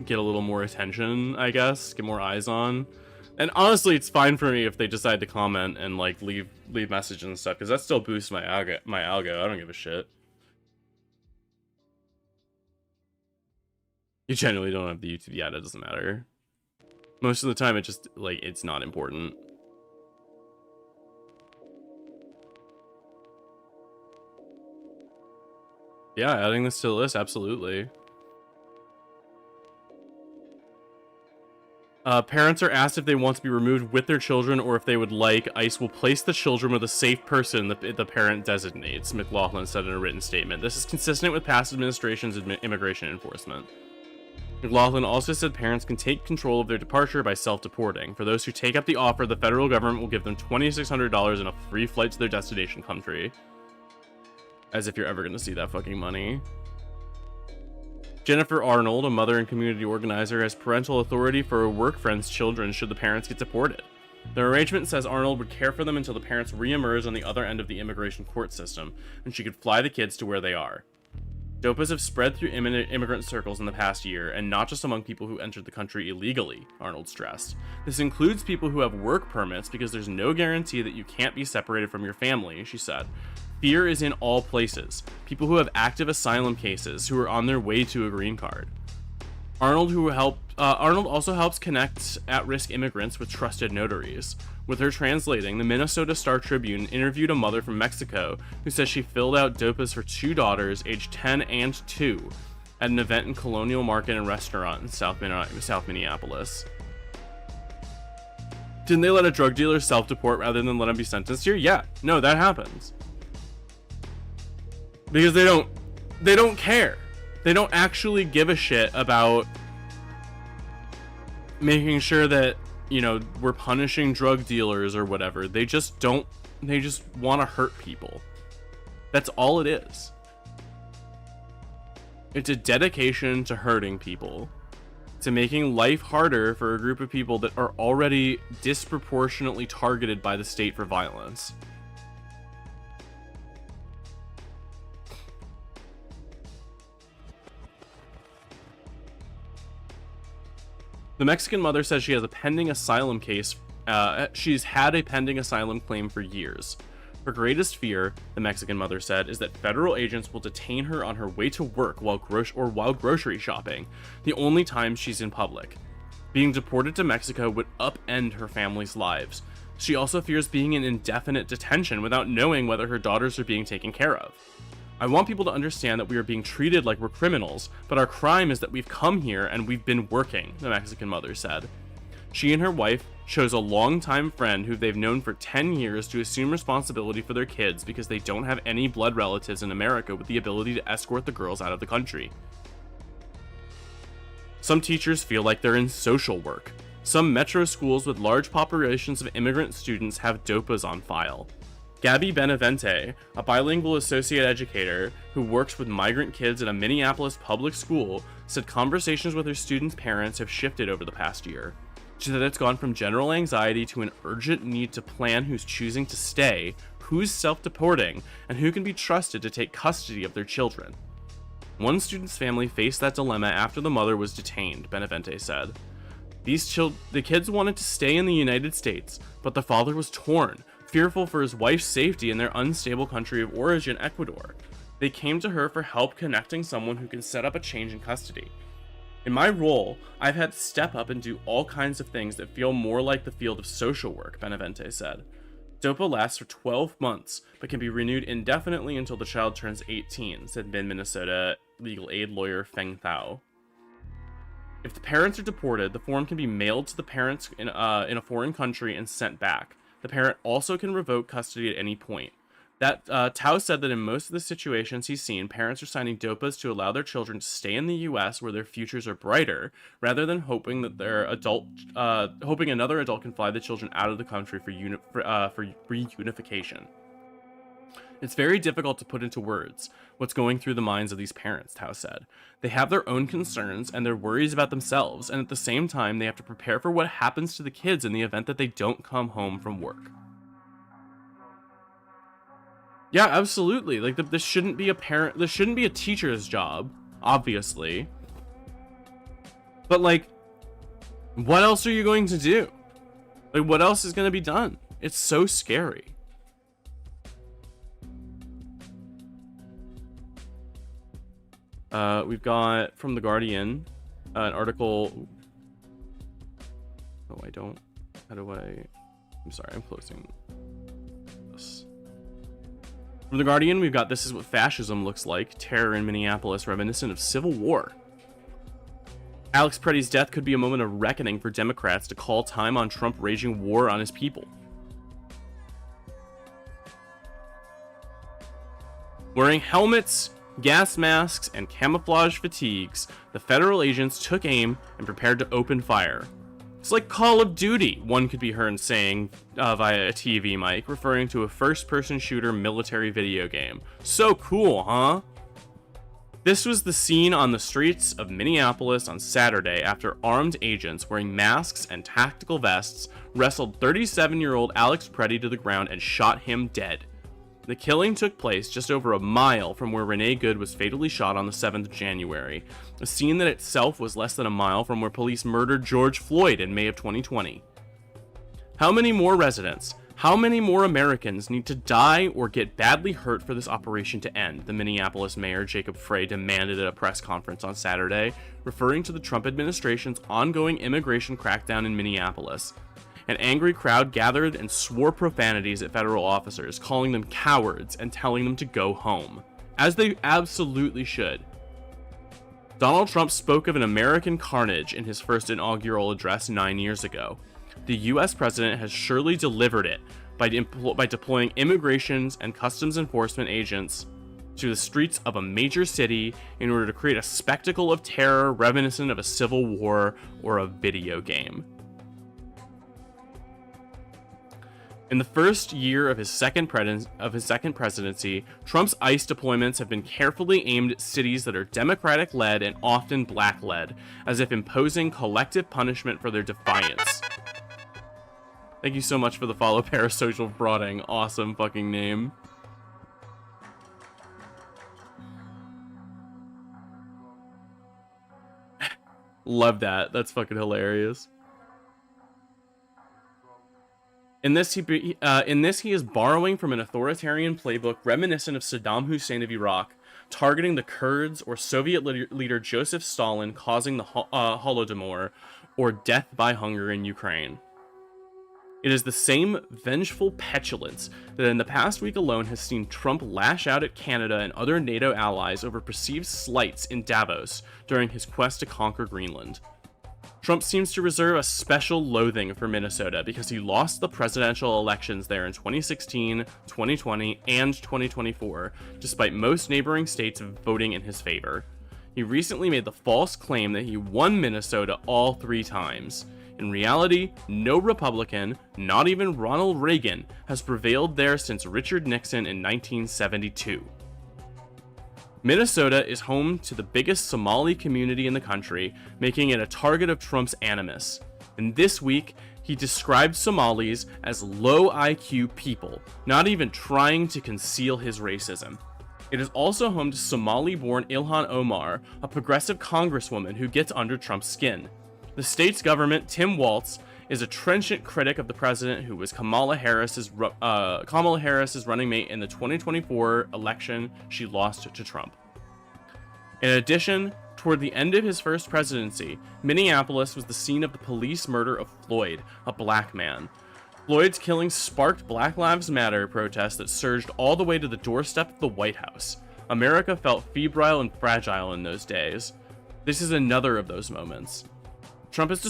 get a little more attention, I guess, get more eyes on. And honestly, it's fine for me if they decide to comment and like leave messages and stuff, because that still boosts my algo. I don't give a shit. You generally don't have the YouTube yet. It doesn't matter. Most of the time, it just like it's not important. Yeah, adding this to the list, absolutely. Parents are asked if they want to be removed with their children or if they would like. ICE will place the children with a safe person that the parent designates, McLaughlin said in a written statement. This is consistent with past administration's immigration enforcement. McLaughlin also said parents can take control of their departure by self-deporting. For those who take up the offer, the federal government will give them $2,600 and a free flight to their destination country. As if you're ever going to see that fucking money. Jennifer Arnold, a mother and community organizer, has parental authority for her work friend's children should the parents get deported. The arrangement says Arnold would care for them until the parents re-emerge on the other end of the immigration court system, and she could fly the kids to where they are. DOPAs have spread through immigrant circles in the past year, and not just among people who entered the country illegally, Arnold stressed. This includes people who have work permits because there's no guarantee that you can't be separated from your family, she said. Fear is in all places. People who have active asylum cases who are on their way to a green card. Arnold also helps connect at-risk immigrants with trusted notaries. With her translating, the Minnesota Star Tribune interviewed a mother from Mexico who says she filled out DOPAs for 2 daughters, aged 10 and 2, at an event in Colonial Market and Restaurant in South Minneapolis. Didn't they let a drug dealer self-deport rather than let him be sentenced here? Yeah, no, that happens. Because they don't care. They don't actually give a shit about making sure that, you know, we're punishing drug dealers or whatever. They just want to hurt people. That's all it is. It's a dedication to hurting people, to making life harder for a group of people that are already disproportionately targeted by the state for violence. The Mexican mother says she has a pending asylum case. She's had a pending asylum claim for years. Her greatest fear, the Mexican mother said, is that federal agents will detain her on her way to work while grocery shopping, the only time she's in public. Being deported to Mexico would upend her family's lives. She also fears being in indefinite detention without knowing whether her daughters are being taken care of. I want people to understand that we are being treated like we're criminals, but our crime is that we've come here and we've been working, the Mexican mother said. She and her wife chose a longtime friend who they've known for 10 years to assume responsibility for their kids because they don't have any blood relatives in America with the ability to escort the girls out of the country. Some teachers feel like they're in social work. Some metro schools with large populations of immigrant students have DOPAs on file. Gabby Benavente, a bilingual associate educator who works with migrant kids at a Minneapolis public school, said conversations with her students' parents have shifted over the past year. She said it's gone from general anxiety to an urgent need to plan who's choosing to stay, who's self-deporting, and who can be trusted to take custody of their children. One student's family faced that dilemma after the mother was detained, Benavente said. The kids wanted to stay in the United States, but the father was torn, fearful for his wife's safety in their unstable country of origin, Ecuador. They came to her for help connecting someone who can set up a change in custody. In my role, I've had to step up and do all kinds of things that feel more like the field of social work, Benavente said. DOPA lasts for 12 months, but can be renewed indefinitely until the child turns 18, said Minnesota legal aid lawyer Feng Thao. If the parents are deported, the form can be mailed to the parents in a foreign country and sent back. The parent also can revoke custody at any point. Tao said that in most of the situations he's seen, parents are signing DOPAs to allow their children to stay in the U.S. where their futures are brighter, rather than hoping that hoping another adult can fly the children out of the country for reunification. It's very difficult to put into words what's going through the minds of these parents, Tao said. They have their own concerns and their worries about themselves, and at the same time, they have to prepare for what happens to the kids in the event that they don't come home from work. Yeah, absolutely. Like, this shouldn't be a teacher's job, obviously. But, like, what else are you going to do? Like, what else is going to be done? It's so scary. We've got from The Guardian an article. Oh, I don't. How do I? I'm sorry, I'm closing this. From The Guardian, we've got "This is what fascism looks like. Terror in Minneapolis, reminiscent of civil war." Alex Preddy's death could be a moment of reckoning for Democrats to call time on Trump raging war on his people. Wearing helmets, gas masks, and camouflage fatigues, the federal agents took aim and prepared to open fire. It's like Call of Duty, one could be heard saying via a TV mic, referring to a first-person shooter military video game. So cool, huh? This was the scene on the streets of Minneapolis on Saturday after armed agents wearing masks and tactical vests wrestled 37-year-old Alex Preddy to the ground and shot him dead. The killing took place just over a mile from where Renee Good was fatally shot on the 7th of January, a scene that itself was less than a mile from where police murdered George Floyd in May of 2020. How many more residents, how many more Americans need to die or get badly hurt for this operation to end? The Minneapolis mayor Jacob Frey demanded at a press conference on Saturday, referring to the Trump administration's ongoing immigration crackdown in Minneapolis. An angry crowd gathered and swore profanities at federal officers, calling them cowards and telling them to go home, as they absolutely should. Donald Trump spoke of an American carnage in his first inaugural address 9 years ago. The U.S. president has surely delivered it by deploying immigrations and customs enforcement agents to the streets of a major city in order to create a spectacle of terror reminiscent of a civil war or a video game. In the first year of his second presidency, Trump's ICE deployments have been carefully aimed at cities that are Democratic-led and often black-led, as if imposing collective punishment for their defiance. Thank you so much for the follow, Parasocial Frauding. Awesome fucking name. Love that. That's fucking hilarious. In this, he is borrowing from an authoritarian playbook reminiscent of Saddam Hussein of Iraq, targeting the Kurds or Soviet leader Joseph Stalin, causing the Holodomor, or death by hunger in Ukraine. It is the same vengeful petulance that in the past week alone has seen Trump lash out at Canada and other NATO allies over perceived slights in Davos during his quest to conquer Greenland. Trump seems to reserve a special loathing for Minnesota because he lost the presidential elections there in 2016, 2020, and 2024, despite most neighboring states voting in his favor. He recently made the false claim that he won Minnesota all 3 times. In reality, no Republican, not even Ronald Reagan, has prevailed there since Richard Nixon in 1972. Minnesota is home to the biggest Somali community in the country, making it a target of Trump's animus. And this week, he described Somalis as low IQ people, not even trying to conceal his racism. It is also home to Somali-born Ilhan Omar, a progressive congresswoman who gets under Trump's skin. The state's government, Tim Walz, is a trenchant critic of the president who was Kamala Harris's running mate in the 2024 election she lost to Trump. In addition, toward the end of his first presidency, Minneapolis was the scene of the police murder of Floyd, a black man. Floyd's killing sparked Black Lives Matter protests that surged all the way to the doorstep of the White House. America felt febrile and fragile in those days. This is another of those moments. Trump has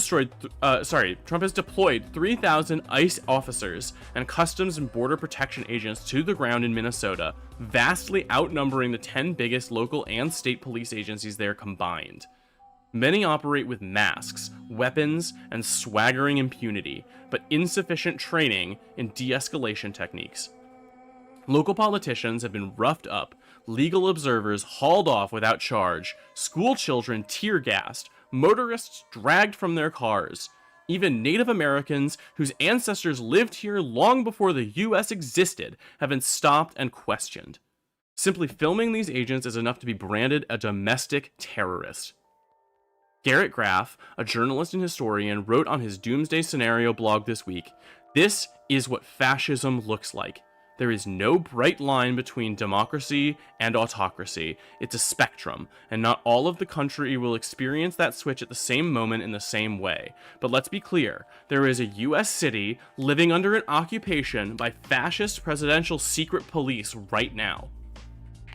deployed 3,000 ICE officers and Customs and Border Protection agents to the ground in Minnesota, vastly outnumbering the 10 biggest local and state police agencies there combined. Many operate with masks, weapons, and swaggering impunity, but insufficient training in de-escalation techniques. Local politicians have been roughed up, legal observers hauled off without charge, school children tear-gassed, motorists dragged from their cars. Even Native Americans, whose ancestors lived here long before the US existed, have been stopped and questioned. Simply filming these agents is enough to be branded a domestic terrorist. Garrett Graff, a journalist and historian, wrote on his Doomsday Scenario blog this week, "This is what fascism looks like. There is no bright line between democracy and autocracy. It's a spectrum, and not all of the country will experience that switch at the same moment in the same way. But let's be clear, there is a US city living under an occupation by fascist presidential secret police right now."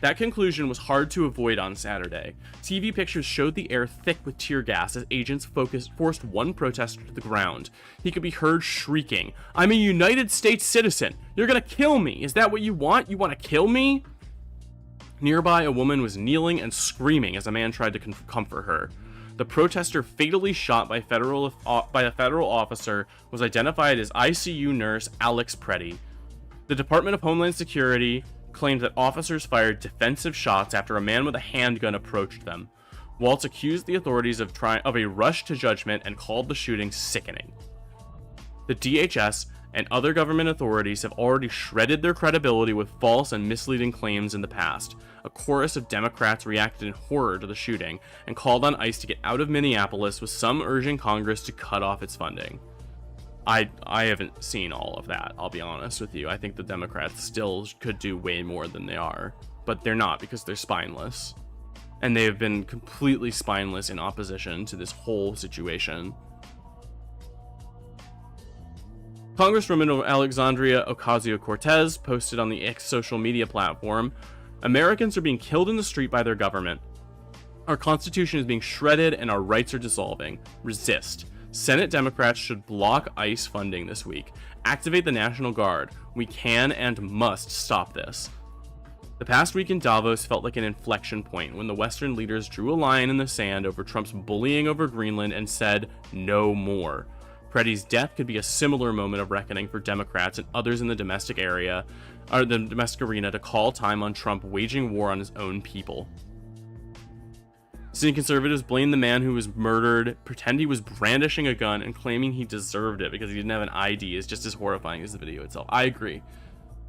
That conclusion was hard to avoid on Saturday. TV pictures showed the air thick with tear gas as agents forced one protester to the ground. He could be heard shrieking, "I'm a United States citizen! You're gonna kill me! Is that what you want? You want to kill me?" Nearby, a woman was kneeling and screaming as a man tried to comfort her. The protester fatally shot by a federal officer was identified as ICU nurse Alex Preddy. The Department of Homeland Security claimed that officers fired defensive shots after a man with a handgun approached them. Walz accused the authorities of a rush to judgment and called the shooting sickening. The DHS and other government authorities have already shredded their credibility with false and misleading claims in the past. A chorus of Democrats reacted in horror to the shooting and called on ICE to get out of Minneapolis, with some urging Congress to cut off its funding. I haven't seen all of that, I'll be honest with you. I think the Democrats still could do way more than they are, but they're not because they're spineless. And they have been completely spineless in opposition to this whole situation. Congresswoman Alexandria Ocasio-Cortez posted on the X social media platform, "Americans are being killed in the street by their government. Our Constitution is being shredded and our rights are dissolving. Resist. Senate Democrats should block ICE funding this week. Activate the National Guard. We can and must stop this." The past week in Davos felt like an inflection point when the Western leaders drew a line in the sand over Trump's bullying over Greenland and said, "No more." Preddy's death could be a similar moment of reckoning for Democrats and others in the domestic arena to call time on Trump waging war on his own people. Sitting conservatives blame the man who was murdered, pretend he was brandishing a gun, and claiming he deserved it because he didn't have an ID is just as horrifying as the video itself. I agree.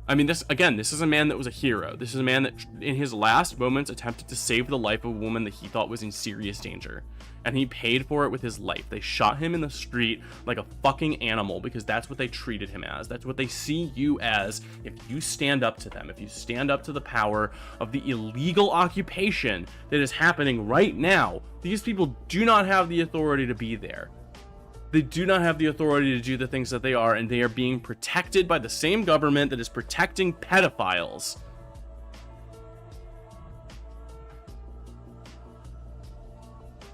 I mean, this is a man that was a hero. This is a man that in his last moments attempted to save the life of a woman that he thought was in serious danger. And he paid for it with his life. They shot him in the street like a fucking animal because that's what they treated him as. That's what they see you as if you stand up to them, if you stand up to the power of the illegal occupation that is happening right now. These people do not have the authority to be there. They do not have the authority to do the things that they are, and they are being protected by the same government that is protecting pedophiles.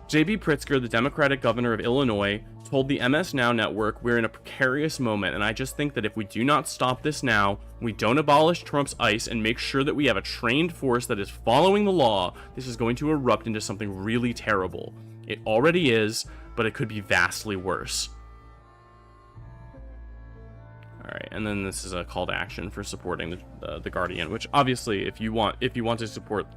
J.B. Pritzker, the Democratic governor of Illinois, told the MS Now network, "We're in a precarious moment, and I just think that if we do not stop this now, we don't abolish Trump's ICE and make sure that we have a trained force that is following the law, this is going to erupt into something really terrible. It already is, but it could be vastly worse." Alright, and then this is a call to action for supporting the Guardian, which obviously, if you want to support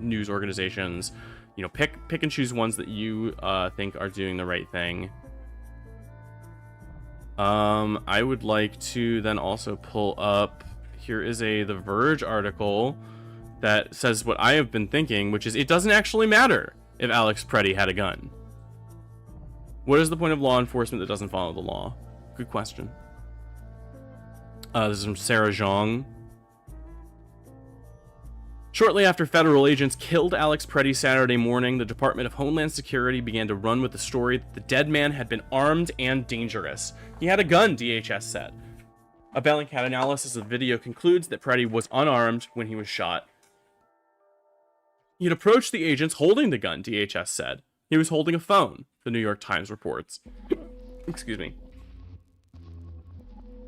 news organizations, you know, pick and choose ones that you think are doing the right thing. I would like to then also pull up, here is The Verge article that says what I have been thinking, which is it doesn't actually matter if Alex Preddy had a gun. What is the point of law enforcement that doesn't follow the law? Good question. This is from Sarah Zhang. Shortly after federal agents killed Alex Preddy Saturday morning, the Department of Homeland Security began to run with the story that the dead man had been armed and dangerous. He had a gun, DHS said. A Bellingcat analysis of the video concludes that Preddy was unarmed when he was shot. He had approached the agents holding the gun, DHS said. He was holding a phone, the New York Times reports. Excuse me.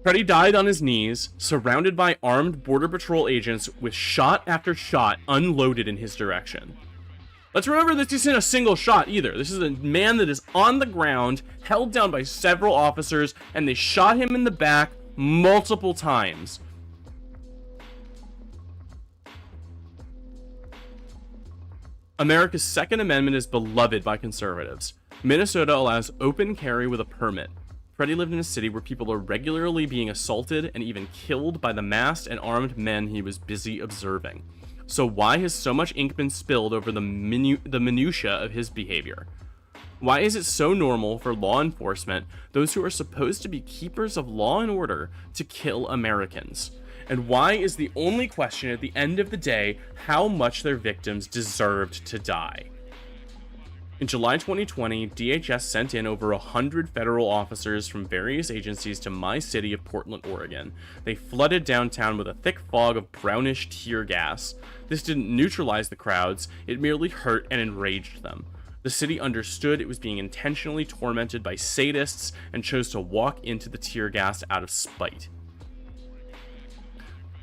Preddy died on his knees, surrounded by armed Border Patrol agents with shot after shot unloaded in his direction. Let's remember this isn't a single shot either. This is a man that is on the ground, held down by several officers, and they shot him in the back multiple times. America's Second Amendment is beloved by conservatives. Minnesota allows open carry with a permit. Preddy lived in a city where people are regularly being assaulted and even killed by the masked and armed men he was busy observing. So why has so much ink been spilled over the minutia of his behavior? Why is it so normal for law enforcement, those who are supposed to be keepers of law and order, to kill Americans? And why is the only question at the end of the day how much their victims deserved to die? In July 2020, DHS sent in over 100 federal officers from various agencies to my city of Portland, Oregon. They flooded downtown with a thick fog of brownish tear gas. This didn't neutralize the crowds, it merely hurt and enraged them. The city understood it was being intentionally tormented by sadists and chose to walk into the tear gas out of spite.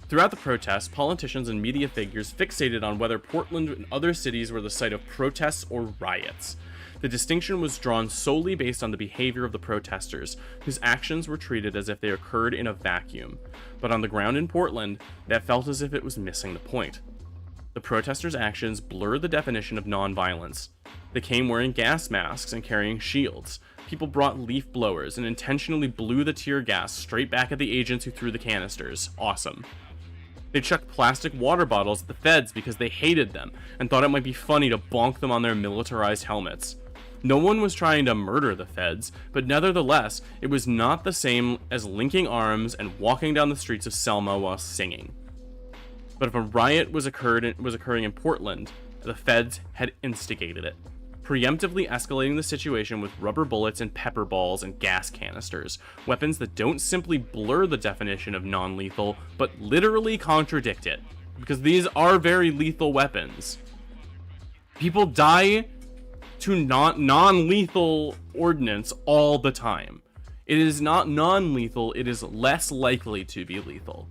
Throughout the protests, politicians and media figures fixated on whether Portland and other cities were the site of protests or riots. The distinction was drawn solely based on the behavior of the protesters, whose actions were treated as if they occurred in a vacuum. But on the ground in Portland, that felt as if it was missing the point. The protesters' actions blurred the definition of nonviolence. They came wearing gas masks and carrying shields. People brought leaf blowers and intentionally blew the tear gas straight back at the agents who threw the canisters. Awesome. They chucked plastic water bottles at the feds because they hated them and thought it might be funny to bonk them on their militarized helmets. No one was trying to murder the feds, but nevertheless, it was not the same as linking arms and walking down the streets of Selma while singing. But if a riot was occurring in Portland, the feds had instigated it, preemptively escalating the situation with rubber bullets and pepper balls and gas canisters, weapons that don't simply blur the definition of non-lethal, but literally contradict it, because these are very lethal weapons. People die to non-lethal ordnance all the time. It is not non-lethal, it is less likely to be lethal.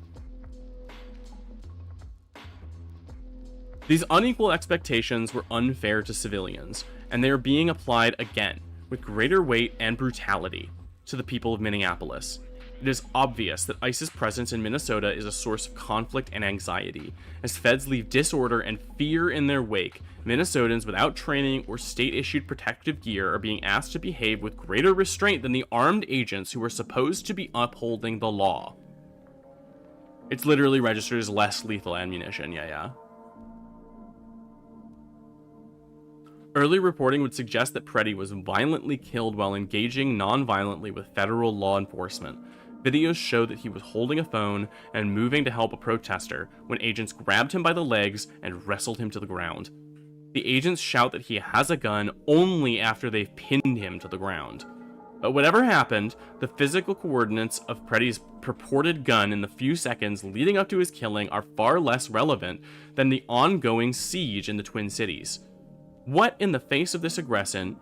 These unequal expectations were unfair to civilians, and they are being applied again, with greater weight and brutality, to the people of Minneapolis. It is obvious that ICE's presence in Minnesota is a source of conflict and anxiety. As feds leave disorder and fear in their wake, Minnesotans without training or state-issued protective gear are being asked to behave with greater restraint than the armed agents who are supposed to be upholding the law. It's literally registered as less lethal ammunition. Yeah. Early reporting would suggest that Preddy was violently killed while engaging non-violently with federal law enforcement. Videos show that he was holding a phone and moving to help a protester when agents grabbed him by the legs and wrestled him to the ground. The agents shout that he has a gun only after they've pinned him to the ground. But whatever happened, the physical coordinates of Preddy's purported gun in the few seconds leading up to his killing are far less relevant than the ongoing siege in the Twin Cities. What in the face of this aggression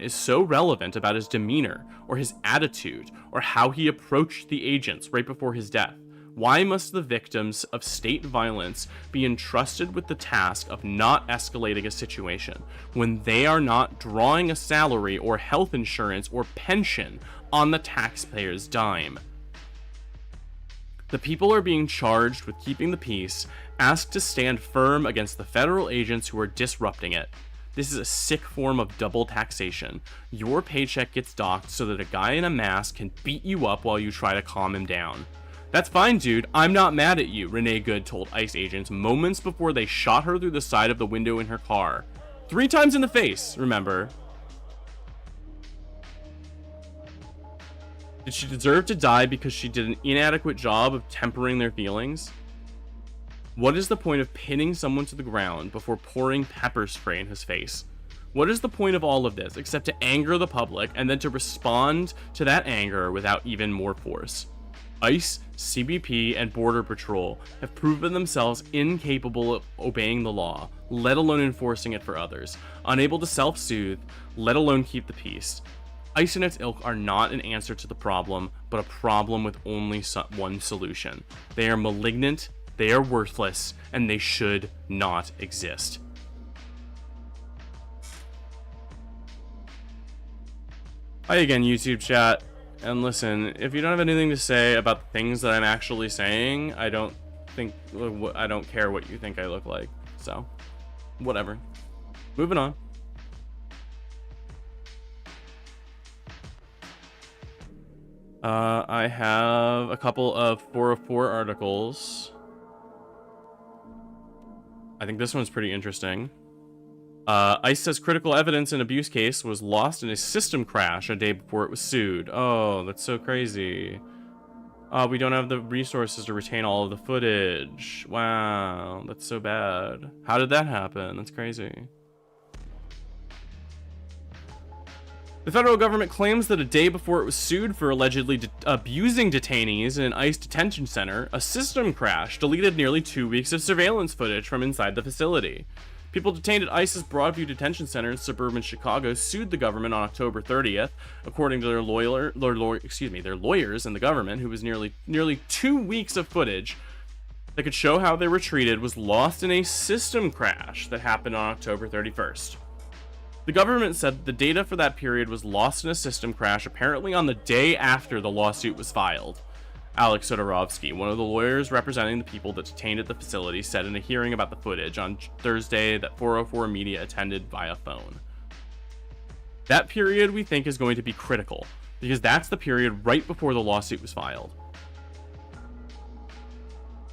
is so relevant about his demeanor, or his attitude, or how he approached the agents right before his death? Why must the victims of state violence be entrusted with the task of not escalating a situation when they are not drawing a salary or health insurance or pension on the taxpayer's dime? The people are being charged with keeping the peace, asked to stand firm against the federal agents who are disrupting it. This is a sick form of double taxation. Your paycheck gets docked so that a guy in a mask can beat you up while you try to calm him down. That's fine, dude. I'm not mad at you, Renee Good told ICE agents moments before they shot her through the side of the window in her car. 3 times in the face, remember. Did she deserve to die because she did an inadequate job of tempering their feelings? What is the point of pinning someone to the ground before pouring pepper spray in his face? What is the point of all of this except to anger the public and then to respond to that anger without even more force? ICE, CBP, and Border Patrol have proven themselves incapable of obeying the law, let alone enforcing it for others, unable to self-soothe, let alone keep the peace. ICE and its ilk are not an answer to the problem, but a problem with only one solution. They are malignant, they are worthless, and they should not exist. Hi again, YouTube chat. And listen, if you don't have anything to say about the things that I'm actually saying, I don't care what you think I look like. So, whatever. Moving on. I have a couple of 404 articles. I think this one's pretty interesting. ICE says critical evidence in abuse case was lost in a system crash a day before it was sued. Oh, that's so crazy. We don't have the resources to retain all of the footage. Wow, that's so bad. How did that happen? That's crazy. The federal government claims that a day before it was sued for allegedly abusing detainees in an ICE detention center, a system crash deleted nearly 2 weeks of surveillance footage from inside the facility. People detained at ICE's Broadview Detention Center in suburban Chicago sued the government on October 30th, according to their lawyers and the government, who was nearly 2 weeks of footage that could show how they were treated was lost in a system crash that happened on October 31st. The government said the data for that period was lost in a system crash apparently on the day after the lawsuit was filed. Alex Sodorovsky, one of the lawyers representing the people that detained at the facility, said in a hearing about the footage on Thursday that 404 media attended via phone. That period we think is going to be critical, because that's the period right before the lawsuit was filed.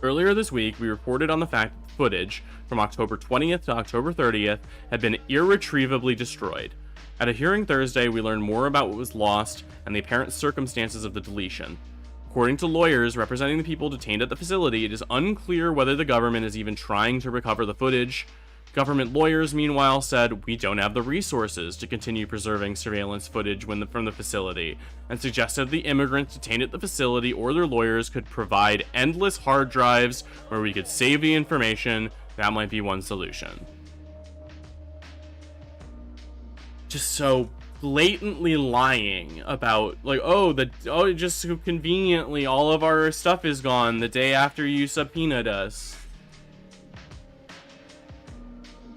Earlier this week, we reported on the fact that the footage from October 20th to October 30th had been irretrievably destroyed. At a hearing Thursday, we learned more about what was lost and the apparent circumstances of the deletion. According to lawyers representing the people detained at the facility, it is unclear whether the government is even trying to recover the footage. Government lawyers, meanwhile, said, "We don't have the resources to continue preserving surveillance footage from the facility," and suggested the immigrants detained at the facility or their lawyers could provide endless hard drives where we could save the information. That might be one solution. Just so blatantly lying about, like, just so conveniently all of our stuff is gone the day after you subpoenaed us.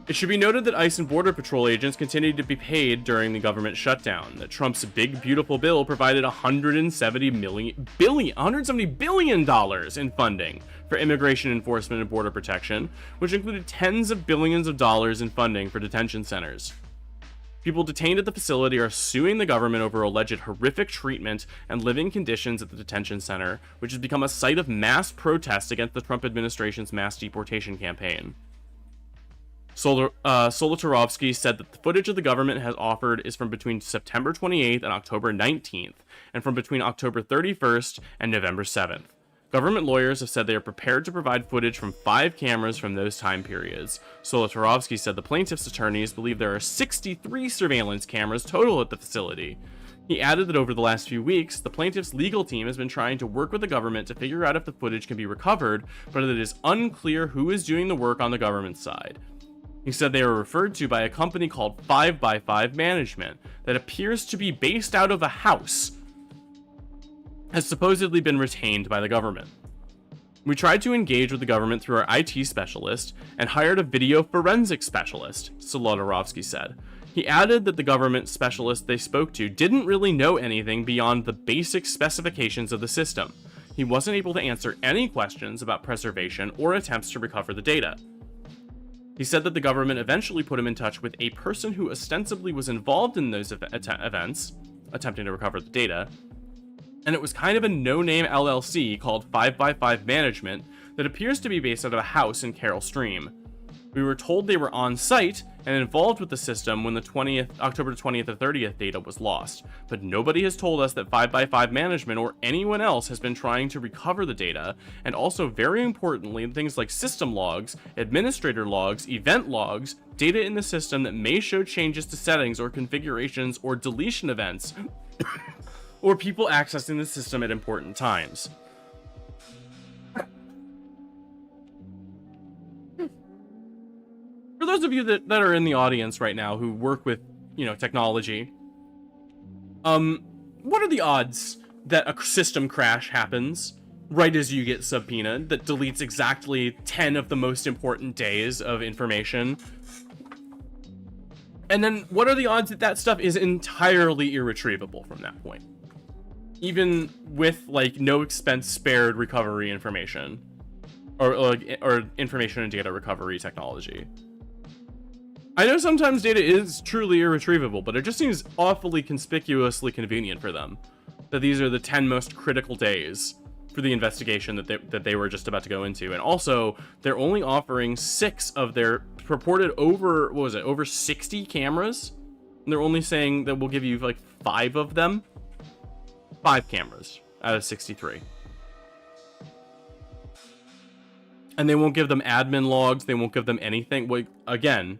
It should be noted that ICE and Border Patrol agents continued to be paid during the government shutdown, that Trump's big beautiful bill provided $170 billion in funding for immigration enforcement and border protection, which included tens of billions of dollars in funding for detention centers. People detained at the facility are suing the government over alleged horrific treatment and living conditions at the detention center, which has become a site of mass protest against the Trump administration's mass deportation campaign. Solotarovsky said that the footage of the government has offered is from between September 28th and October 19th, and from between October 31st and November 7th. Government lawyers have said they are prepared to provide footage from 5 cameras from those time periods. Solotarovsky said the plaintiff's attorneys believe there are 63 surveillance cameras total at the facility. He added that over the last few weeks, the plaintiff's legal team has been trying to work with the government to figure out if the footage can be recovered, but it is unclear who is doing the work on the government side. He said they were referred to by a company called 5x5 Management that appears to be based out of a house, has supposedly been retained by the government. We tried to engage with the government through our IT specialist and hired a video forensics specialist, Solotarovsky said. He added that the government specialist they spoke to didn't really know anything beyond the basic specifications of the system. He wasn't able to answer any questions about preservation or attempts to recover the data. He said that the government eventually put him in touch with a person who ostensibly was involved in those events, attempting to recover the data, and it was kind of a no-name LLC called 5x5 Management that appears to be based out of a house in Carroll Stream. We were told they were on site and involved with the system when the October 20th or 30th data was lost, but nobody has told us that 5x5 Management or anyone else has been trying to recover the data, and also very importantly, things like system logs, administrator logs, event logs, data in the system that may show changes to settings or configurations or deletion events, or people accessing the system at important times. For those of you that are in the audience right now who work with, technology, what are the odds that a system crash happens right as you get subpoenaed that deletes exactly 10 of the most important days of information? And then what are the odds that that stuff is entirely irretrievable from that point? Even with, no expense spared recovery information or information and data recovery technology. I know sometimes data is truly irretrievable, but it just seems awfully conspicuously convenient for them that these are the 10 most critical days for the investigation that they were just about to go into. And also, they're only offering 6 of their purported over 60 cameras. And they're only saying that we'll give you 5 of them. 5 cameras out of 63. And they won't give them admin logs. They won't give them anything. Again,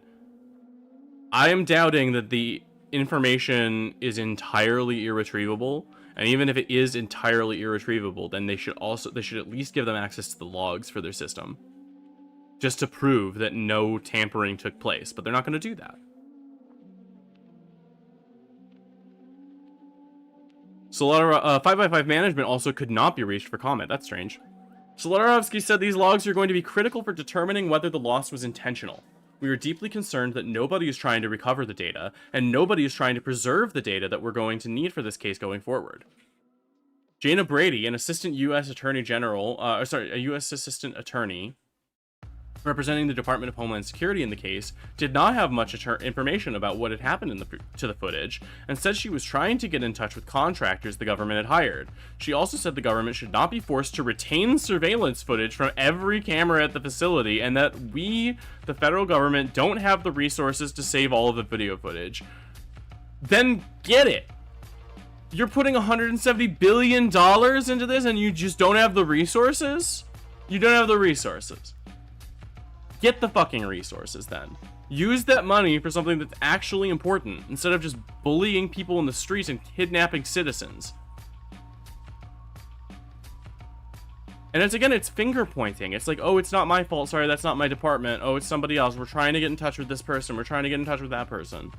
I am doubting that the information is entirely irretrievable, and even if it is entirely irretrievable, then they should at least give them access to the logs for their system, just to prove that no tampering took place. But they're not going to do that. So 5x5 Management also could not be reached for comment. That's strange. Solotarovsky said these logs are going to be critical for determining whether the loss was intentional. We are deeply concerned that nobody is trying to recover the data, and nobody is trying to preserve the data that we're going to need for this case going forward. Jana Brady, an assistant U.S. Attorney General, a U.S. Assistant Attorney representing the Department of Homeland Security in the case, did not have much information about what had happened to the footage, and said she was trying to get in touch with contractors the government had hired. She also said the government should not be forced to retain surveillance footage from every camera at the facility, and that we, the federal government, don't have the resources to save all of the video footage. Then get it! You're putting $170 billion into this and you just don't have the resources? You don't have the resources. Get the fucking resources then. Use that money for something that's actually important instead of just bullying people in the streets and kidnapping citizens. And it's finger pointing. It's like, oh, it's not my fault. Sorry, that's not my department. Oh, it's somebody else. We're trying to get in touch with this person. We're trying to get in touch with that person.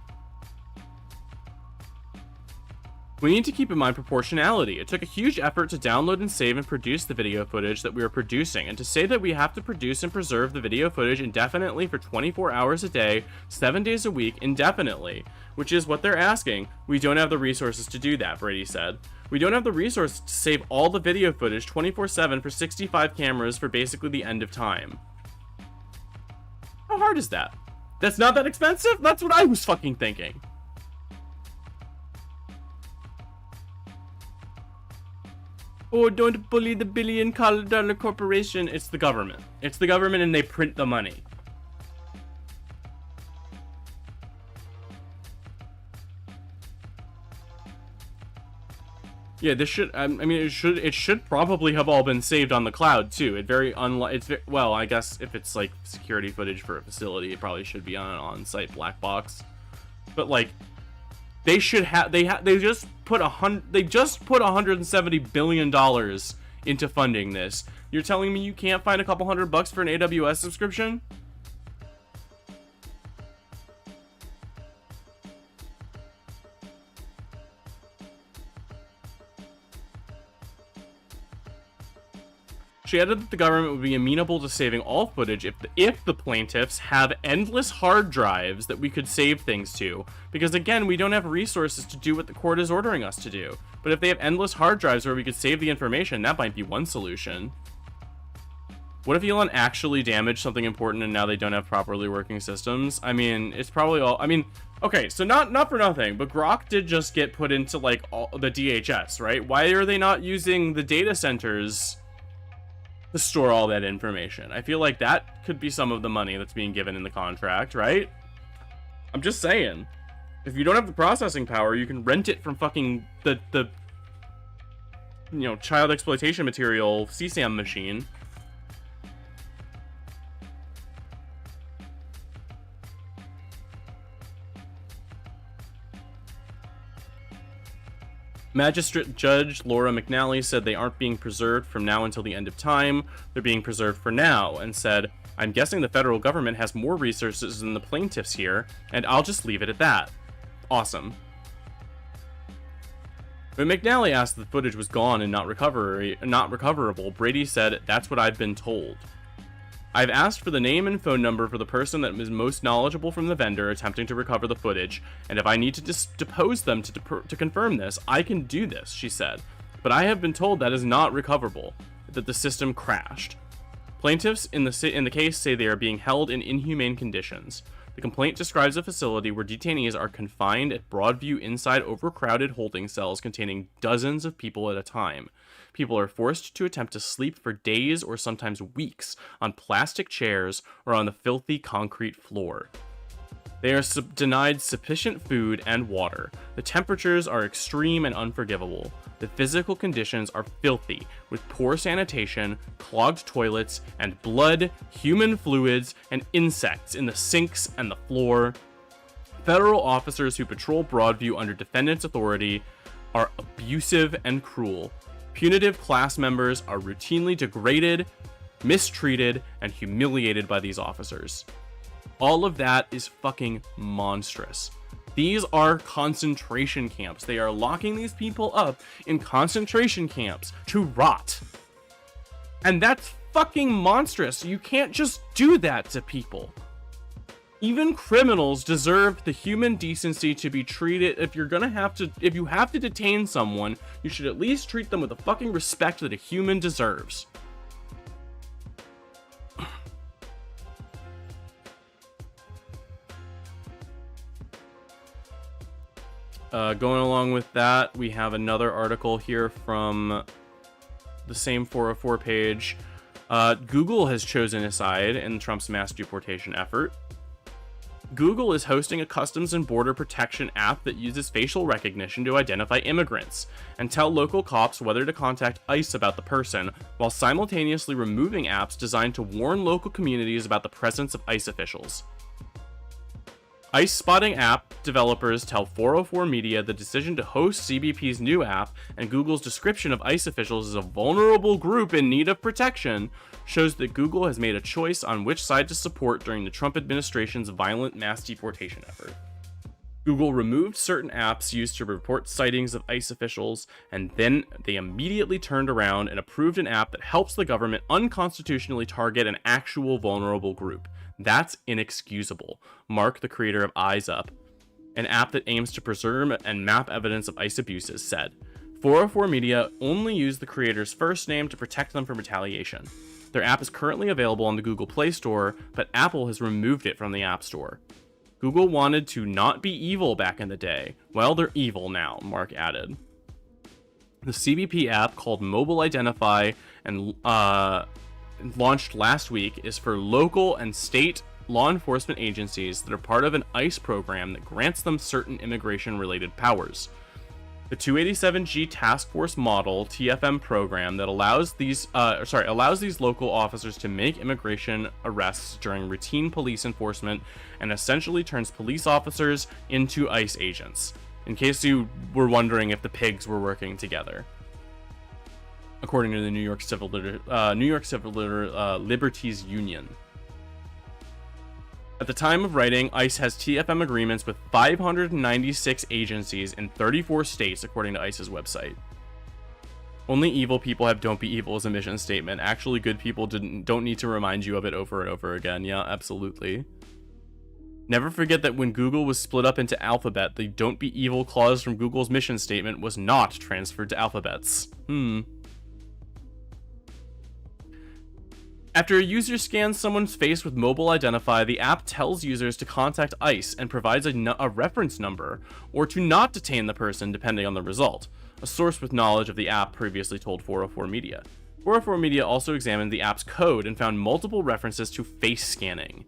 We need to keep in mind proportionality. It took a huge effort to download and save and produce the video footage that we are producing, and to say that we have to produce and preserve the video footage indefinitely for 24 hours a day, 7 days a week, indefinitely, which is what they're asking. We don't have the resources to do that, Brady said. We don't have the resources to save all the video footage 24/7 for 65 cameras for basically the end of time. How hard is that? That's not that expensive? That's what I was fucking thinking. Oh, don't bully the billion-dollar corporation. It's the government. It's the government, and they print the money. Yeah, this should. I mean, it should probably have all been saved on the cloud too. Well, I guess if it's like security footage for a facility, it probably should be on an on-site black box. But like, they should have. They just put $170 billion into funding this. You're telling me you can't find a couple $100 for an AWS subscription? She added that the government would be amenable to saving all footage if the plaintiffs have endless hard drives that we could save things to. Because again, we don't have resources to do what the court is ordering us to do. But if they have endless hard drives where we could save the information, that might be one solution. What if Elon actually damaged something important and now they don't have properly working systems? I mean, it's probably all... I mean, okay, so not for nothing, but Grok did just get put into, like, all the DHS, right? Why are they not using the data centers to store all that information? I feel like that could be some of the money that's being given in the contract, right? I'm just saying. If you don't have the processing power, you can rent it from fucking the you know, child exploitation material CSAM machine. Magistrate Judge Laura McNally said they aren't being preserved from now until the end of time. They're being preserved for now, and said, I'm guessing the federal government has more resources than the plaintiffs here, and I'll just leave it at that. Awesome. When McNally asked if the footage was gone and not recoverable, Brady said, that's what I've been told. I've asked for the name and phone number for the person that is most knowledgeable from the vendor attempting to recover the footage, and if I need to depose them to confirm this, I can do this, she said. But I have been told that is not recoverable, that the system crashed. Plaintiffs in the case say they are being held in inhumane conditions. The complaint describes a facility where detainees are confined at Broadview inside overcrowded holding cells containing dozens of people at a time. People are forced to attempt to sleep for days or sometimes weeks on plastic chairs or on the filthy concrete floor. They are denied sufficient food and water. The temperatures are extreme and unforgivable. The physical conditions are filthy, with poor sanitation, clogged toilets, and blood, human fluids, and insects in the sinks and the floor. Federal officers who patrol Broadview under defendant's authority are abusive and cruel. Punitive class members are routinely degraded, mistreated, and humiliated by these officers. All of that is fucking monstrous. These are concentration camps. They are locking these people up in concentration camps to rot. And that's fucking monstrous. You can't just do that to people. Even criminals deserve the human decency to be treated. If you have to detain someone, you should at least treat them with the fucking respect that a human deserves. Going along with that, we have another article here from the same 404 page. Google has chosen a side in Trump's mass deportation effort. Google is hosting a Customs and Border Protection app that uses facial recognition to identify immigrants and tell local cops whether to contact ICE about the person, while simultaneously removing apps designed to warn local communities about the presence of ICE officials. ICE spotting app developers tell 404 Media the decision to host CBP's new app and Google's description of ICE officials as a vulnerable group in need of protection shows that Google has made a choice on which side to support during the Trump administration's violent mass deportation effort. Google removed certain apps used to report sightings of ICE officials, and then they immediately turned around and approved an app that helps the government unconstitutionally target an actual vulnerable group. That's inexcusable. Mark, the creator of Eyes Up, an app that aims to preserve and map evidence of ICE abuses, said. 404 Media only used the creator's first name to protect them from retaliation. Their app is currently available on the Google Play Store, but Apple has removed it from the App Store. Google wanted to not be evil back in the day. Well, they're evil now, Mark added. The CBP app, called Mobile Identify and launched last week, is for local and state law enforcement agencies that are part of an ICE program that grants them certain immigration-related powers. The 287G Task Force Model (TFM) program that allows these local officers to make immigration arrests during routine police enforcement, and essentially turns police officers into ICE agents. In case you were wondering if the pigs were working together, according to the New York Civil Liberties Union. At the time of writing, ICE has TFM agreements with 596 agencies in 34 states, according to ICE's website. Only evil people have "Don't be evil" as a mission statement. Actually, good people don't need to remind you of it over and over again. Yeah, absolutely. Never forget that when Google was split up into Alphabet, the "Don't be evil" clause from Google's mission statement was not transferred to Alphabet's. After a user scans someone's face with Mobile Identify, the app tells users to contact ICE and provides a reference number, or to not detain the person depending on the result. A source with knowledge of the app previously told 404 Media. 404 Media also examined the app's code and found multiple references to face scanning.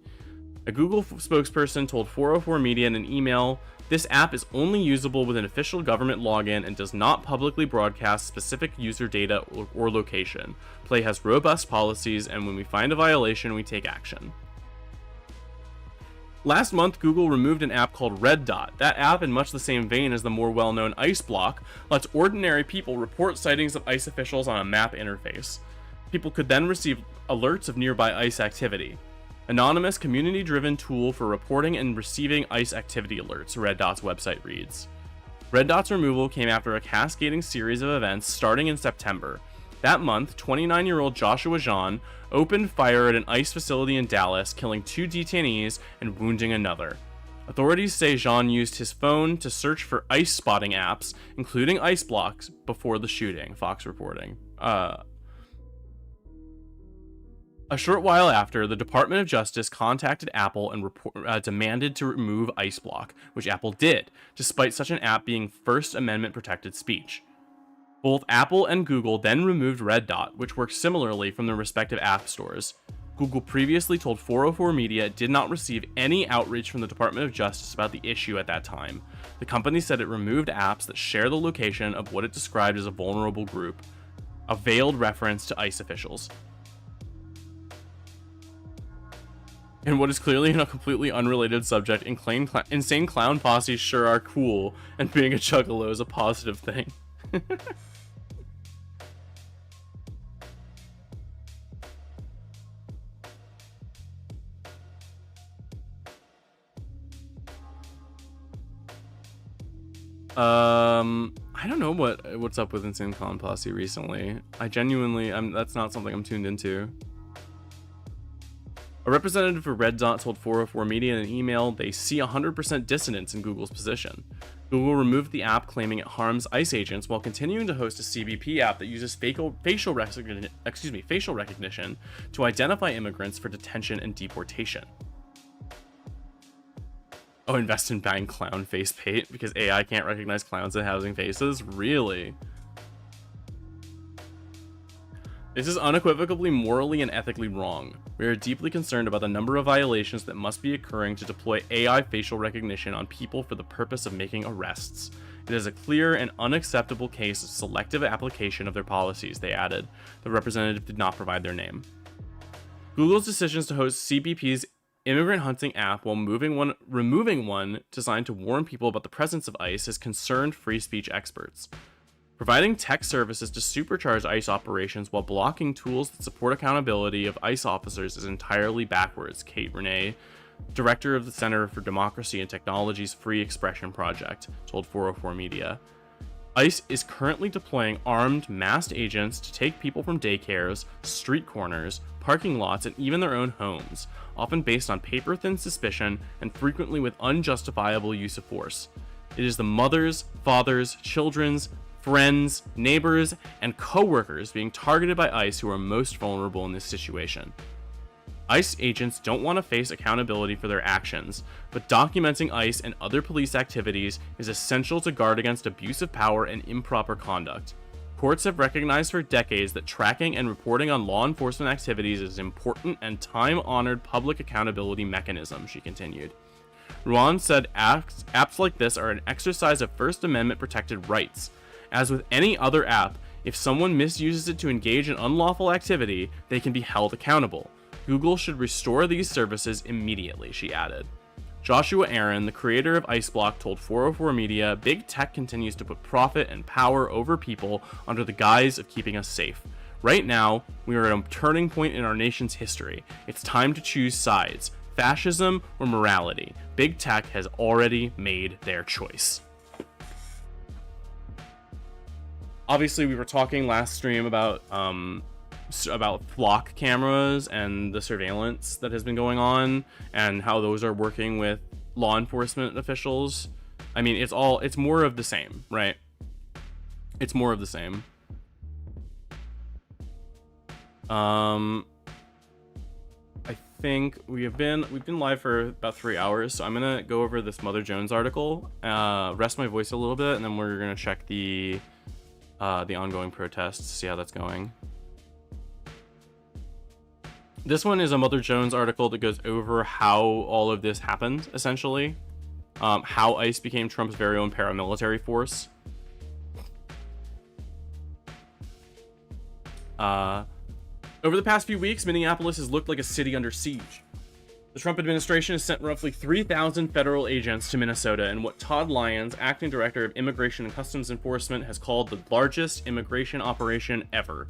A Google spokesperson told 404 Media in an email, "This app is only usable with an official government login and does not publicly broadcast specific user data or location. Play has robust policies, and when we find a violation, we take action." Last month, Google removed an app called Red Dot. That app, in much the same vein as the more well-known ICE Block, lets ordinary people report sightings of ICE officials on a map interface. People could then receive alerts of nearby ICE activity. Anonymous, community-driven tool for reporting and receiving ICE activity alerts, Red Dot's website reads. Red Dot's removal came after a cascading series of events starting in September. That month, 29-year-old Joshua Jean opened fire at an ICE facility in Dallas, killing 2 detainees and wounding another. Authorities say Jean used his phone to search for ICE spotting apps, including ICE blocks, before the shooting, Fox reporting. A short while after, the Department of Justice contacted Apple and demanded to remove ICE Block, which Apple did, despite such an app being First Amendment protected speech. Both Apple and Google then removed Red Dot, which works similarly, from their respective app stores. Google previously told 404 Media it did not receive any outreach from the Department of Justice about the issue at that time. The company said it removed apps that share the location of what it described as a vulnerable group, a veiled reference to ICE officials. In what is clearly a completely unrelated subject, insane clown posses sure are cool, and being a juggalo is a positive thing. I don't know what's up with Insane Clown Posse recently. That's not something I'm tuned into. A representative for Red Dot told 404 Media in an email they see 100% dissonance in Google's position. Google removed the app, claiming it harms ICE agents, while continuing to host a CBP app that uses facial recognition to identify immigrants for detention and deportation. Oh, invest in buying clown face paint because AI can't recognize clowns as having faces? Really? This is unequivocally morally and ethically wrong. We are deeply concerned about the number of violations that must be occurring to deploy AI facial recognition on people for the purpose of making arrests. It is a clear and unacceptable case of selective application of their policies, they added. The representative did not provide their name. Google's decisions to host CBP's immigrant hunting app while removing one designed to warn people about the presence of ICE has concerned free speech experts. Providing tech services to supercharge ICE operations while blocking tools that support accountability of ICE officers is entirely backwards, Kate Renee, director of the Center for Democracy and Technology's Free Expression Project, told 404 Media. ICE is currently deploying armed, masked agents to take people from daycares, street corners, parking lots, and even their own homes, often based on paper-thin suspicion and frequently with unjustifiable use of force. It is the mothers, fathers, children's, friends, neighbors, and co-workers being targeted by ICE who are most vulnerable in this situation. ICE agents don't want to face accountability for their actions, but documenting ICE and other police activities is essential to guard against abuse of power and improper conduct. Courts have recognized for decades that tracking and reporting on law enforcement activities is an important and time-honored public accountability mechanism, she continued. Ruan said apps like this are an exercise of First Amendment protected rights. As with any other app, if someone misuses it to engage in unlawful activity, they can be held accountable. Google should restore these services immediately, she added. Joshua Aaron, the creator of IceBlock, told 404 Media, "Big tech continues to put profit and power over people under the guise of keeping us safe. Right now, we are at a turning point in our nation's history. It's time to choose sides, fascism or morality. Big tech has already made their choice." Obviously, we were talking last stream about flock cameras and the surveillance that has been going on and how those are working with law enforcement officials. I mean, it's more of the same, right? It's more of the same. I think we've been live for about 3 hours, so I'm gonna go over this Mother Jones article, rest my voice a little bit, and then we're gonna check the ongoing protests, see how that's going. This one is a Mother Jones article that goes over how all of this happened, essentially. How ICE became Trump's very own paramilitary force. Over the past few weeks, Minneapolis has looked like a city under siege. The Trump administration has sent roughly 3,000 federal agents to Minnesota in what Todd Lyons, acting director of Immigration and Customs Enforcement, has called the largest immigration operation ever.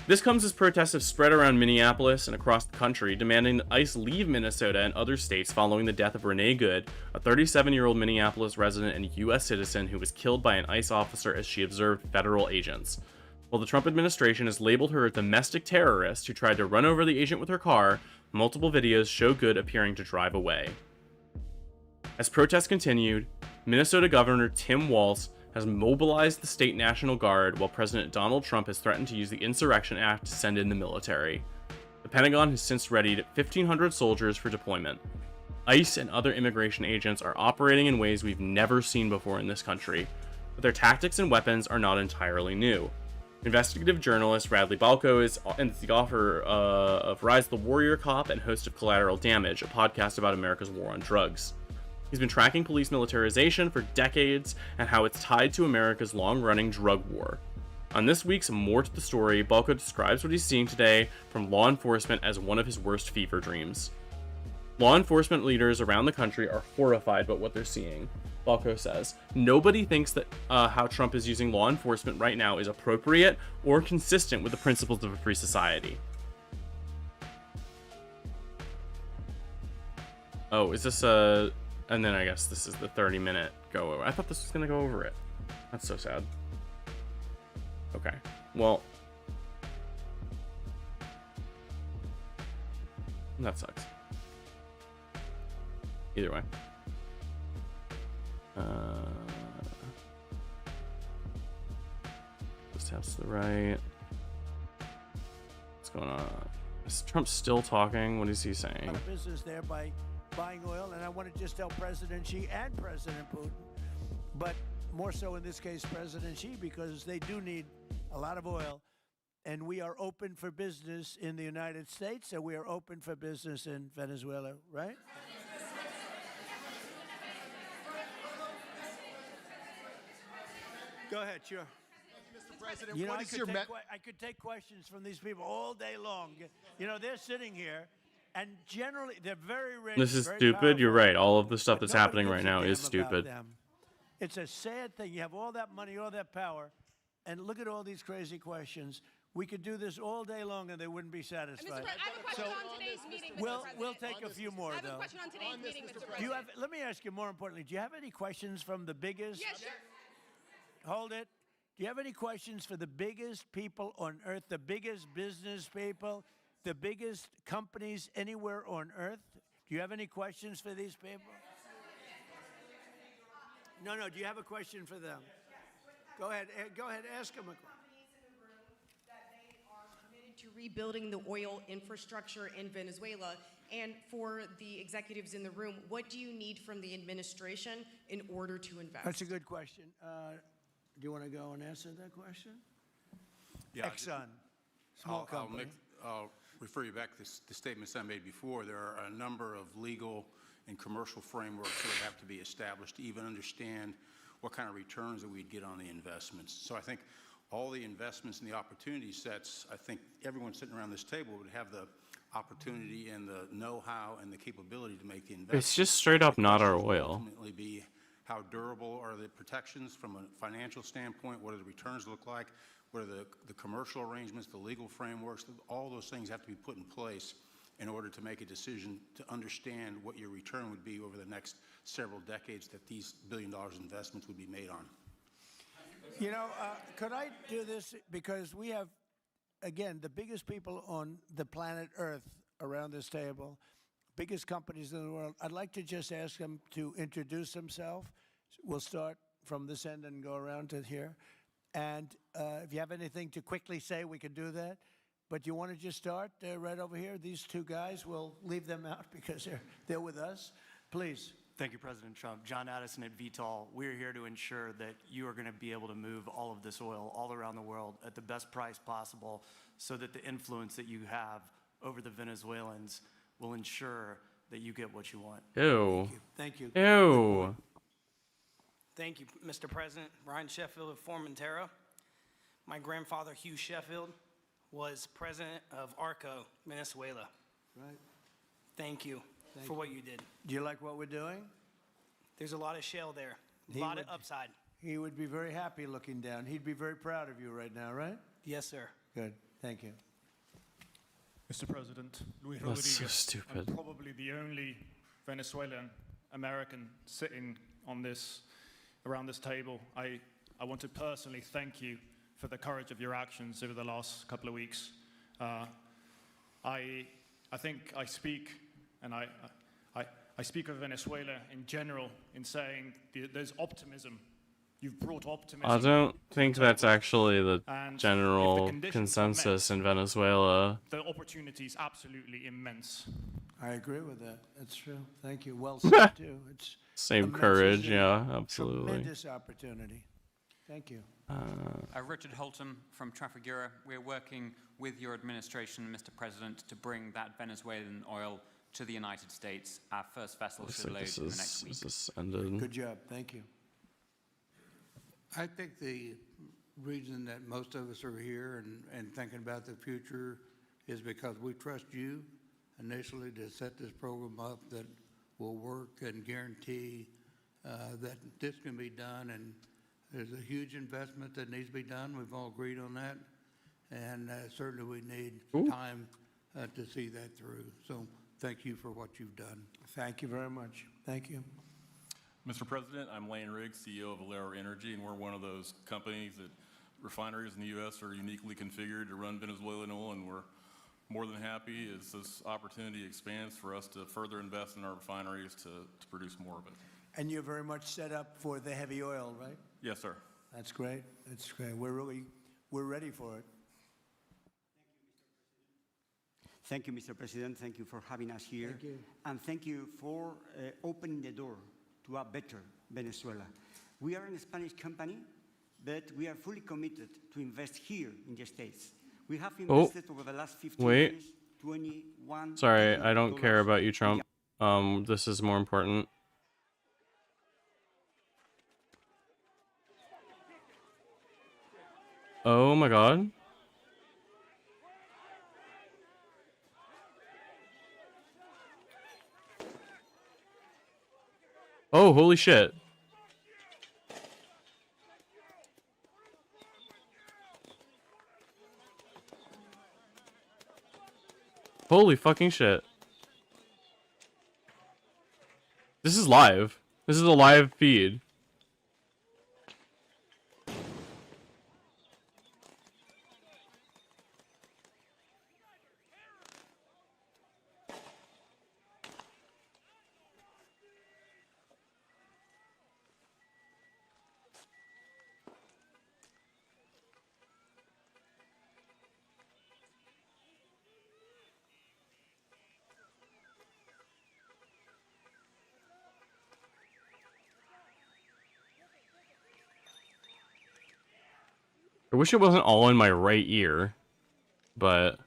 This comes as protests have spread around Minneapolis and across the country, demanding that ICE leave Minnesota and other states following the death of Renee Good, a 37-year-old Minneapolis resident and U.S. citizen who was killed by an ICE officer as she observed federal agents. While the Trump administration has labeled her a domestic terrorist who tried to run over the agent with her car, multiple videos show Good appearing to drive away. As protests continued, Minnesota Governor Tim Walz has mobilized the state National Guard, while President Donald Trump has threatened to use the Insurrection Act to send in the military. The Pentagon has since readied 1,500 soldiers for deployment. ICE and other immigration agents are operating in ways we've never seen before in this country, but their tactics and weapons are not entirely new. Investigative journalist Radley Balko is the author of Rise the Warrior Cop and host of Collateral Damage, a podcast about America's war on drugs. He's been tracking police militarization for decades and how it's tied to America's long-running drug war. On this week's More to the Story, Balko describes what he's seeing today from law enforcement as one of his worst fever dreams. Law enforcement leaders around the country are horrified by what they're seeing. Balko says, "Nobody thinks that how Trump is using law enforcement right now is appropriate or consistent with the principles of a free society." Oh, is this a... And then I guess this is the 30-minute go over. I thought this was going to go over it. That's so sad. Okay. Well. That sucks. Either way. This tab's to the right. What's going on? Is Trump still talking? What is he saying? Business there by buying oil, and I want to just tell President Xi and President Putin, but more so in this case President Xi, because they do need a lot of oil, and we are open for business in the United States, and we are open for business in Venezuela, right? Go ahead, sure. Mr. President, You know, what is your I could take questions from these people all day long. You know, they're sitting here, and generally they're very rich. This is very stupid. You're powerful, right. All of the stuff but that's nobody happening gives right a now damn is about stupid. them. It's a sad thing. You have all that money, all that power, and look at all these crazy questions. We could do this all day long, and they wouldn't be satisfied. I have a question on today's meeting, Mr. We'll President. take a few more, I have though. a question on today's meeting, Mr. President. Do you have? Let me ask you more importantly. Do you have any questions from the biggest? Yes, sure. Hold it. Do you have any questions for the biggest people on earth, the biggest business people, the biggest companies anywhere on earth? Do you have any questions for these people? No. Do you have a question for them? Go ahead. Go ahead. Ask them a question. to rebuilding the oil infrastructure in Venezuela? And for the executives in the room, what do you need from the administration in order to invest? That's a good question. Do you want to go and answer that question? Yeah, Exxon, small company. I'll refer you back to the statements I made before. There are a number of legal and commercial frameworks that have to be established to even understand what kind of returns that we'd get on the investments. So I think all the investments and the opportunity sets, I think everyone sitting around this table would have the opportunity and the know-how and the capability to make the investment. It's just straight up not our oil. Ultimately be how durable are the protections from a financial standpoint, what do the returns look like, what are the commercial arrangements, the legal frameworks, all those things have to be put in place in order to make a decision to understand what your return would be over the next several decades that these $1 billion investments would be made on. You know, could I do this? Because we have, again, the biggest people on the planet Earth around this table, biggest companies in the world. I'd like to just ask them to introduce themselves. We'll start from this end and go around to here. And if you have anything to quickly say, we can do that. But you want to just start right over here? These two guys, we'll leave them out because they're with us. Please. Thank you, President Trump. John Addison at VTOL. We're here to ensure that you are going to be able to move all of this oil all around the world at the best price possible so that the influence that you have over the Venezuelans will ensure that you get what you want. Ew. Thank you. Ew. Thank you, Mr. President. Ryan Sheffield of Formentera. My grandfather, Hugh Sheffield, was president of ARCO, Venezuela. Right. Thank you for what you did. Do you like what we're doing? There's a lot of shale there, a lot of upside. He would be very happy looking down. He'd be very proud of you right now, right? Yes, sir. Good. Thank you. Mr. President, Luis That's Rodriguez. so stupid. I'm probably the only Venezuelan American sitting on around this table. I want to personally thank you for the courage of your actions over the last couple of weeks. I think I speak, and I speak of Venezuela in general in saying there's optimism. You've brought optimism. I don't think that's actually the And general if the conditions are consensus met, in Venezuela. The opportunity is absolutely immense. I agree with that. That's true. Thank you. Well said, too. It's Same immense, courage, isn't it? yeah, absolutely. Tremendous opportunity. Thank you. Richard Holton from Trafigura. We're working with your administration, Mr. President, to bring that Venezuelan oil to the United States. Our first vessel Looks should like load this in the is, next week. is this ended. Good job. Thank you. I think the reason that most of us are here and thinking about the future is because we trust you initially to set this program up that will work and guarantee that this can be done. And there's a huge investment that needs to be done. We've all agreed on that. And certainly we need time to see that through. So thank you for what you've done. Thank you very much. Thank you. Mr. President, I'm Lane Riggs, CEO of Valero Energy, and we're one of those companies that refineries in the U.S. are uniquely configured to run Venezuelan oil, and we're more than happy as this opportunity expands for us to further invest in our refineries to produce more of it. And you're very much set up for the heavy oil, right? Yes, sir. That's great. That's great. We're ready for it. Thank you, Mr. President. Thank you for having us here. Thank you. And thank you for opening the door to a better Venezuela. We are a Spanish company, but we are fully committed to invest here in the States. We have invested over the last 15 years, $21 Sorry, billion. I don't care about you, Trump. This is more important. Oh my god. Oh, holy shit. Holy fucking shit. This is live. This is a live feed. I wish it wasn't all in my right ear, but...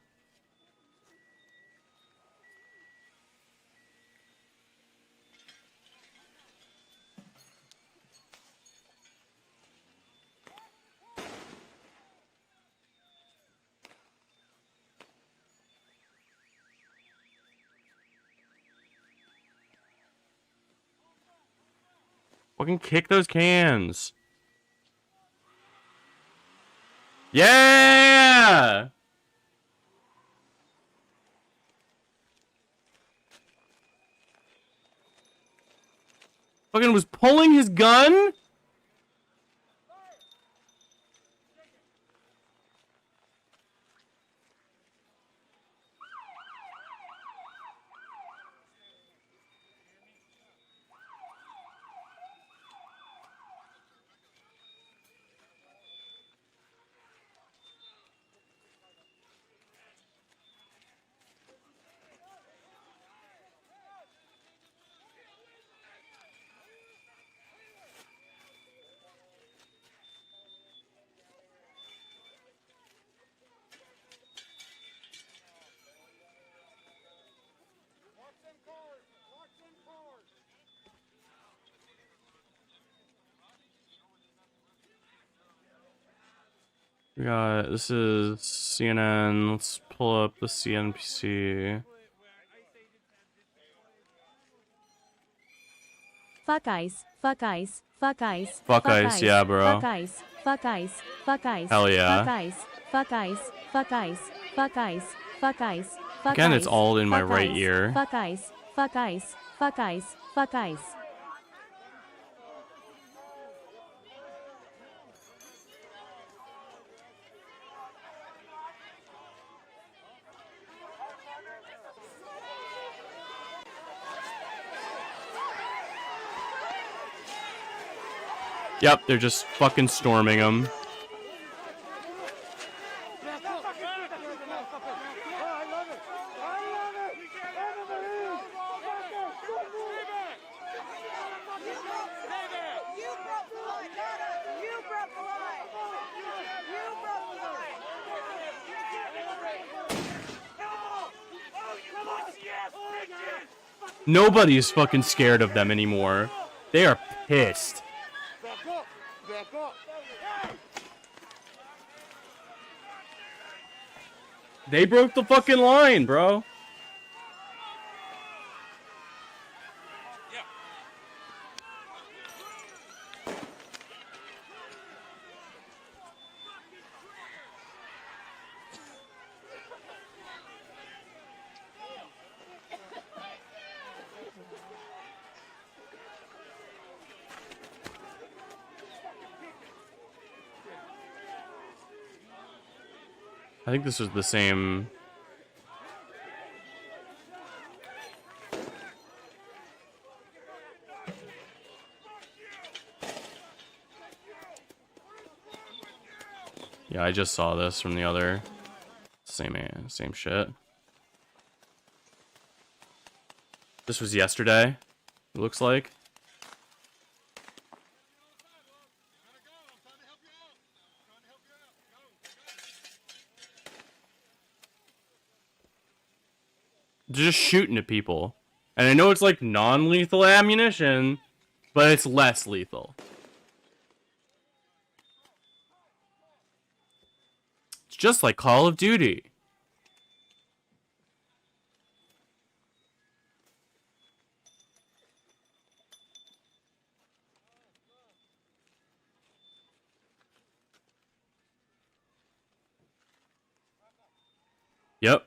Fucking kick those cans. Yeah! Fucking was pulling his gun? We got, this is CNN. Let's pull up the CNBC. Fuck ice, fuck ice, fuck ice. Fuck ice, yeah, bro. Fuck ice, fuck ice, fuck ice. Hell yeah. Fuck ice, fuck ice, fuck ice, fuck ice, fuck ice. Again, it's all in my right ear. Fuck ice, fuck ice, fuck ice, fuck ice. Yep, they're just fucking storming him. Nobody's fucking scared of them anymore. They are pissed. They broke the fucking line, bro. I think this was the same. Yeah, I just saw this from the other. Same shit. This was yesterday, it looks like. Just shooting at people. And I know it's like non-lethal ammunition, but it's less lethal. It's just like Call of Duty. Yep.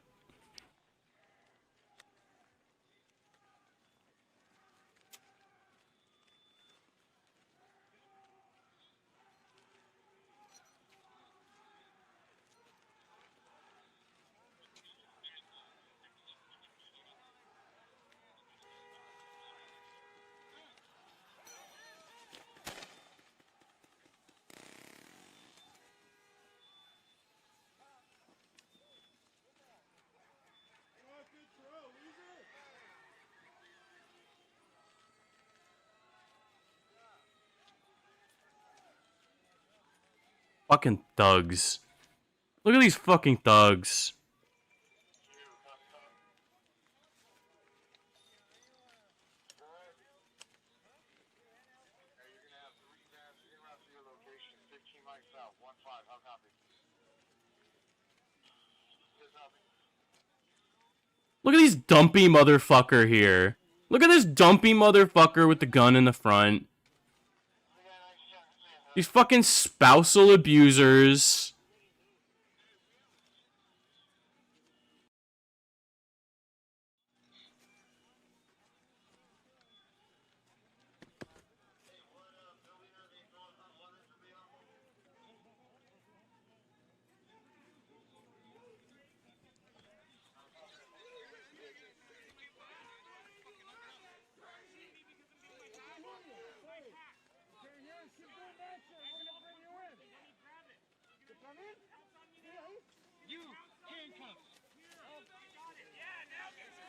Fucking thugs. Look at these fucking thugs. Look at this dumpy motherfucker here. Look at this dumpy motherfucker with the gun in the front. These fucking spousal abusers.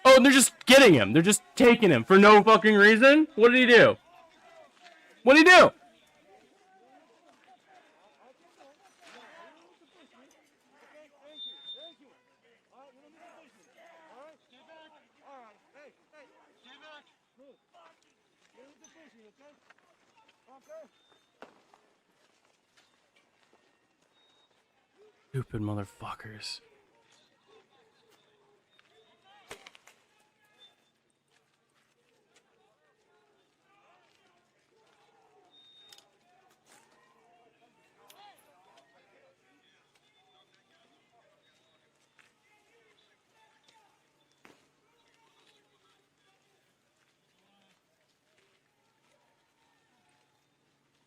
Oh, and they're just getting him. They're just taking him for no fucking reason. What did he do? What did he do? Stupid motherfuckers.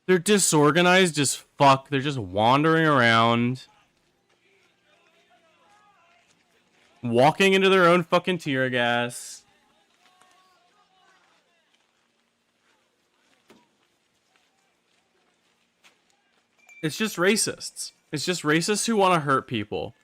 They're disorganized as fuck. They're just wandering around. Walking into their own fucking tear gas. It's just racists. It's just racists who want to hurt people.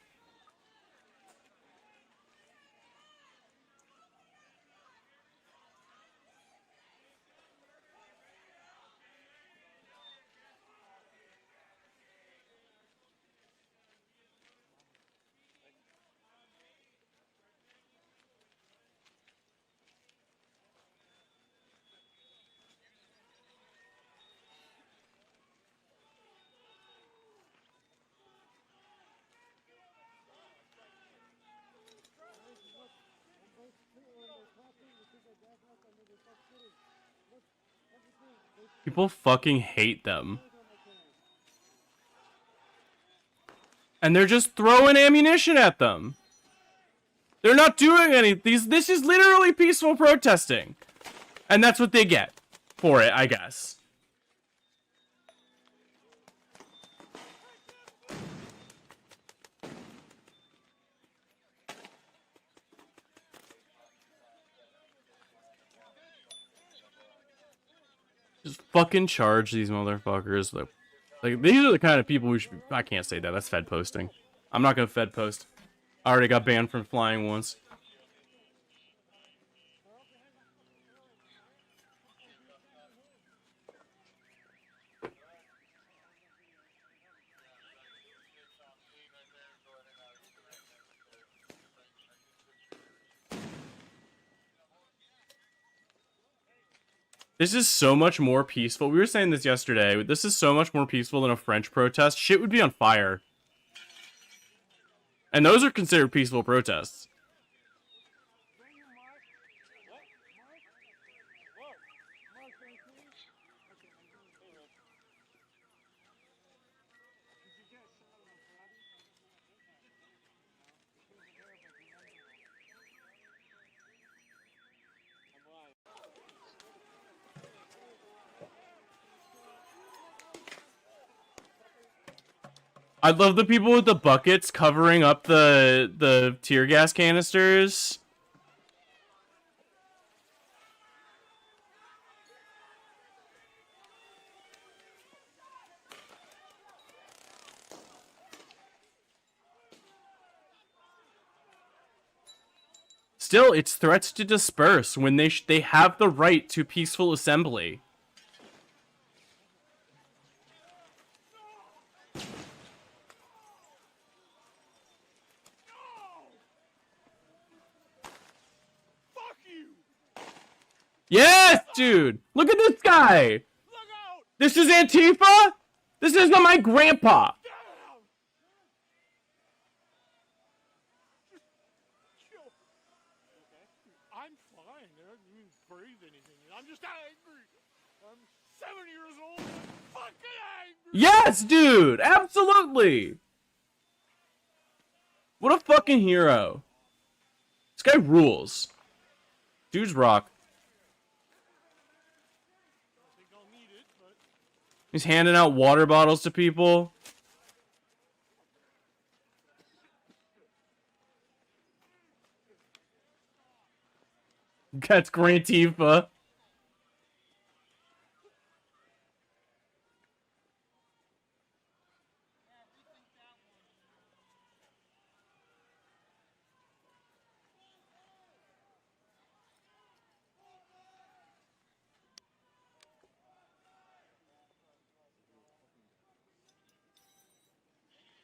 People fucking hate them. And they're just throwing ammunition at them. They're not doing anything. This is literally peaceful protesting. And that's what they get for it, I guess. Just fucking charge these motherfuckers. Like these are the kind of people we should be, I can't say that. That's Fed posting. I'm not gonna Fed post. I already got banned from flying once. This is so much more peaceful. We were saying this yesterday. This is so much more peaceful than a French protest. Shit would be on fire. And those are considered peaceful protests. I love the people with the buckets covering up the tear gas canisters. Still, it's threats to disperse when they have the right to peaceful assembly. Yes, dude. Look at this guy. This is Antifa? This isn't my grandpa. I'm fine. I didn't breathe anything. I'm just angry. I'm 7 years old. I'm fucking angry. Yes, dude. Absolutely. What a fucking hero. This guy rules. Dude's rock. He's handing out water bottles to people. That's Grantifa.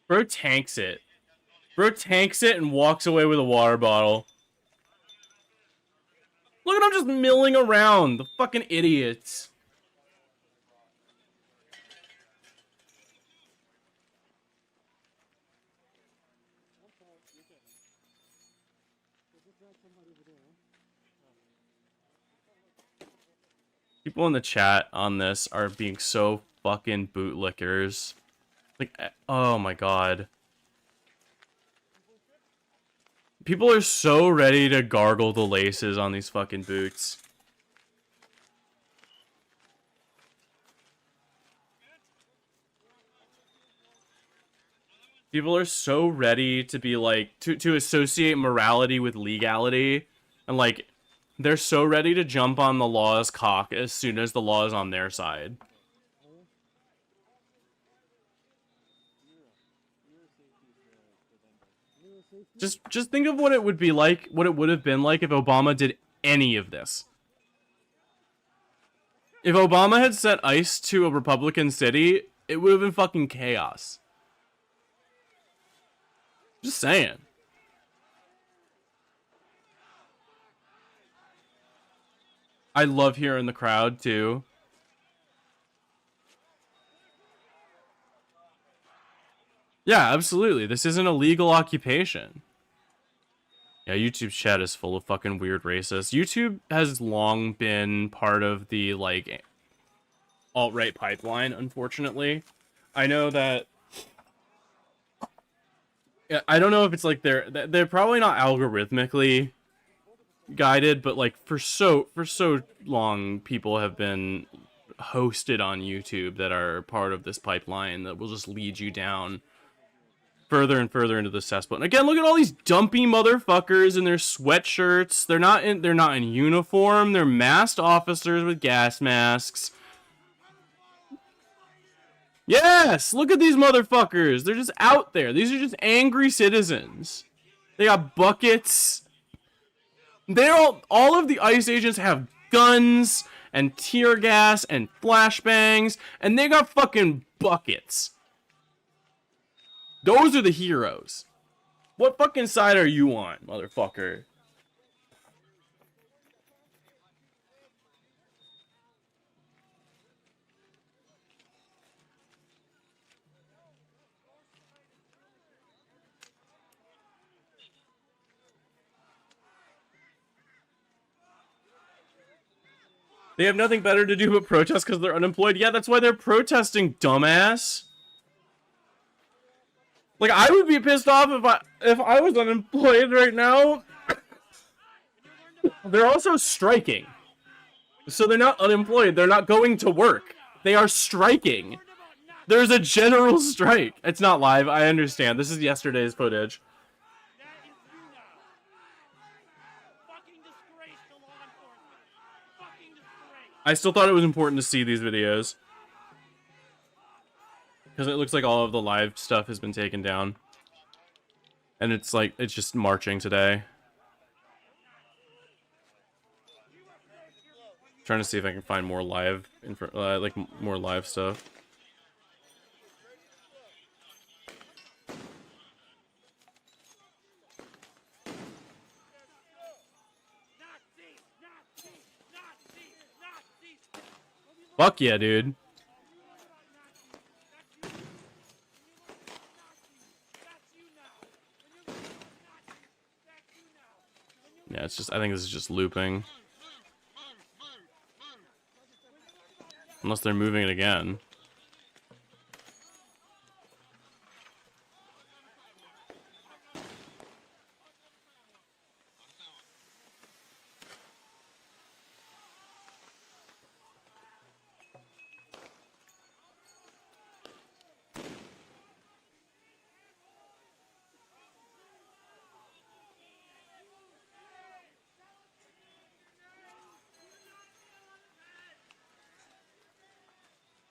Bro tanks it. Bro tanks it and walks away with a water bottle. Look at him just milling around. The fucking idiots. People in the chat on this are being so fucking bootlickers. Like, oh my god. People are so ready to gargle the laces on these fucking boots. People are so ready to be like, to associate morality with legality. And like, they're so ready to jump on the law's cock as soon as the law is on their side. Just think of what it would be like, what it would have been like if Obama did any of this. If Obama had set ICE to a Republican city, it would have been fucking chaos. Just saying. I love hearing the crowd too. Yeah, absolutely. This isn't a legal occupation. Yeah, YouTube's chat is full of fucking weird racists. YouTube has long been part of the, like, alt-right pipeline, unfortunately. I know that... Yeah, I don't know if it's like they're probably not algorithmically guided, but like for so long people have been hosted on YouTube that are part of this pipeline that will just lead you down further and further into the cesspool. And again, look at all these dumpy motherfuckers in their sweatshirts. They're not in uniform. They're masked officers with gas masks. Yes, look at these motherfuckers. They're just out there. These are just angry citizens. They got buckets. They're all of the ICE agents have guns and tear gas and flashbangs, and they got fucking buckets. Those are the heroes. What fucking side are you on, motherfucker? They have nothing better to do but protest because they're unemployed. Yeah, that's why they're protesting, dumbass. Like, I would be pissed off if I was unemployed right now. They're also striking. So they're not unemployed. They're not going to work. They are striking. There's a general strike. It's not live. I understand. This is yesterday's footage. I still thought it was important to see these videos. Because it looks like all of the live stuff has been taken down. And it's like, it's just marching today. Trying to see if I can find more live, like more live stuff. Fuck yeah, dude. Yeah, it's just, I think this is just looping. Unless they're moving it again.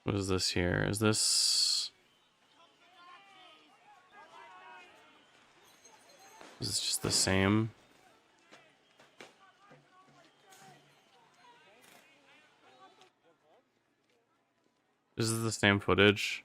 What is this here? Is this... Is this just the same? This is the same footage.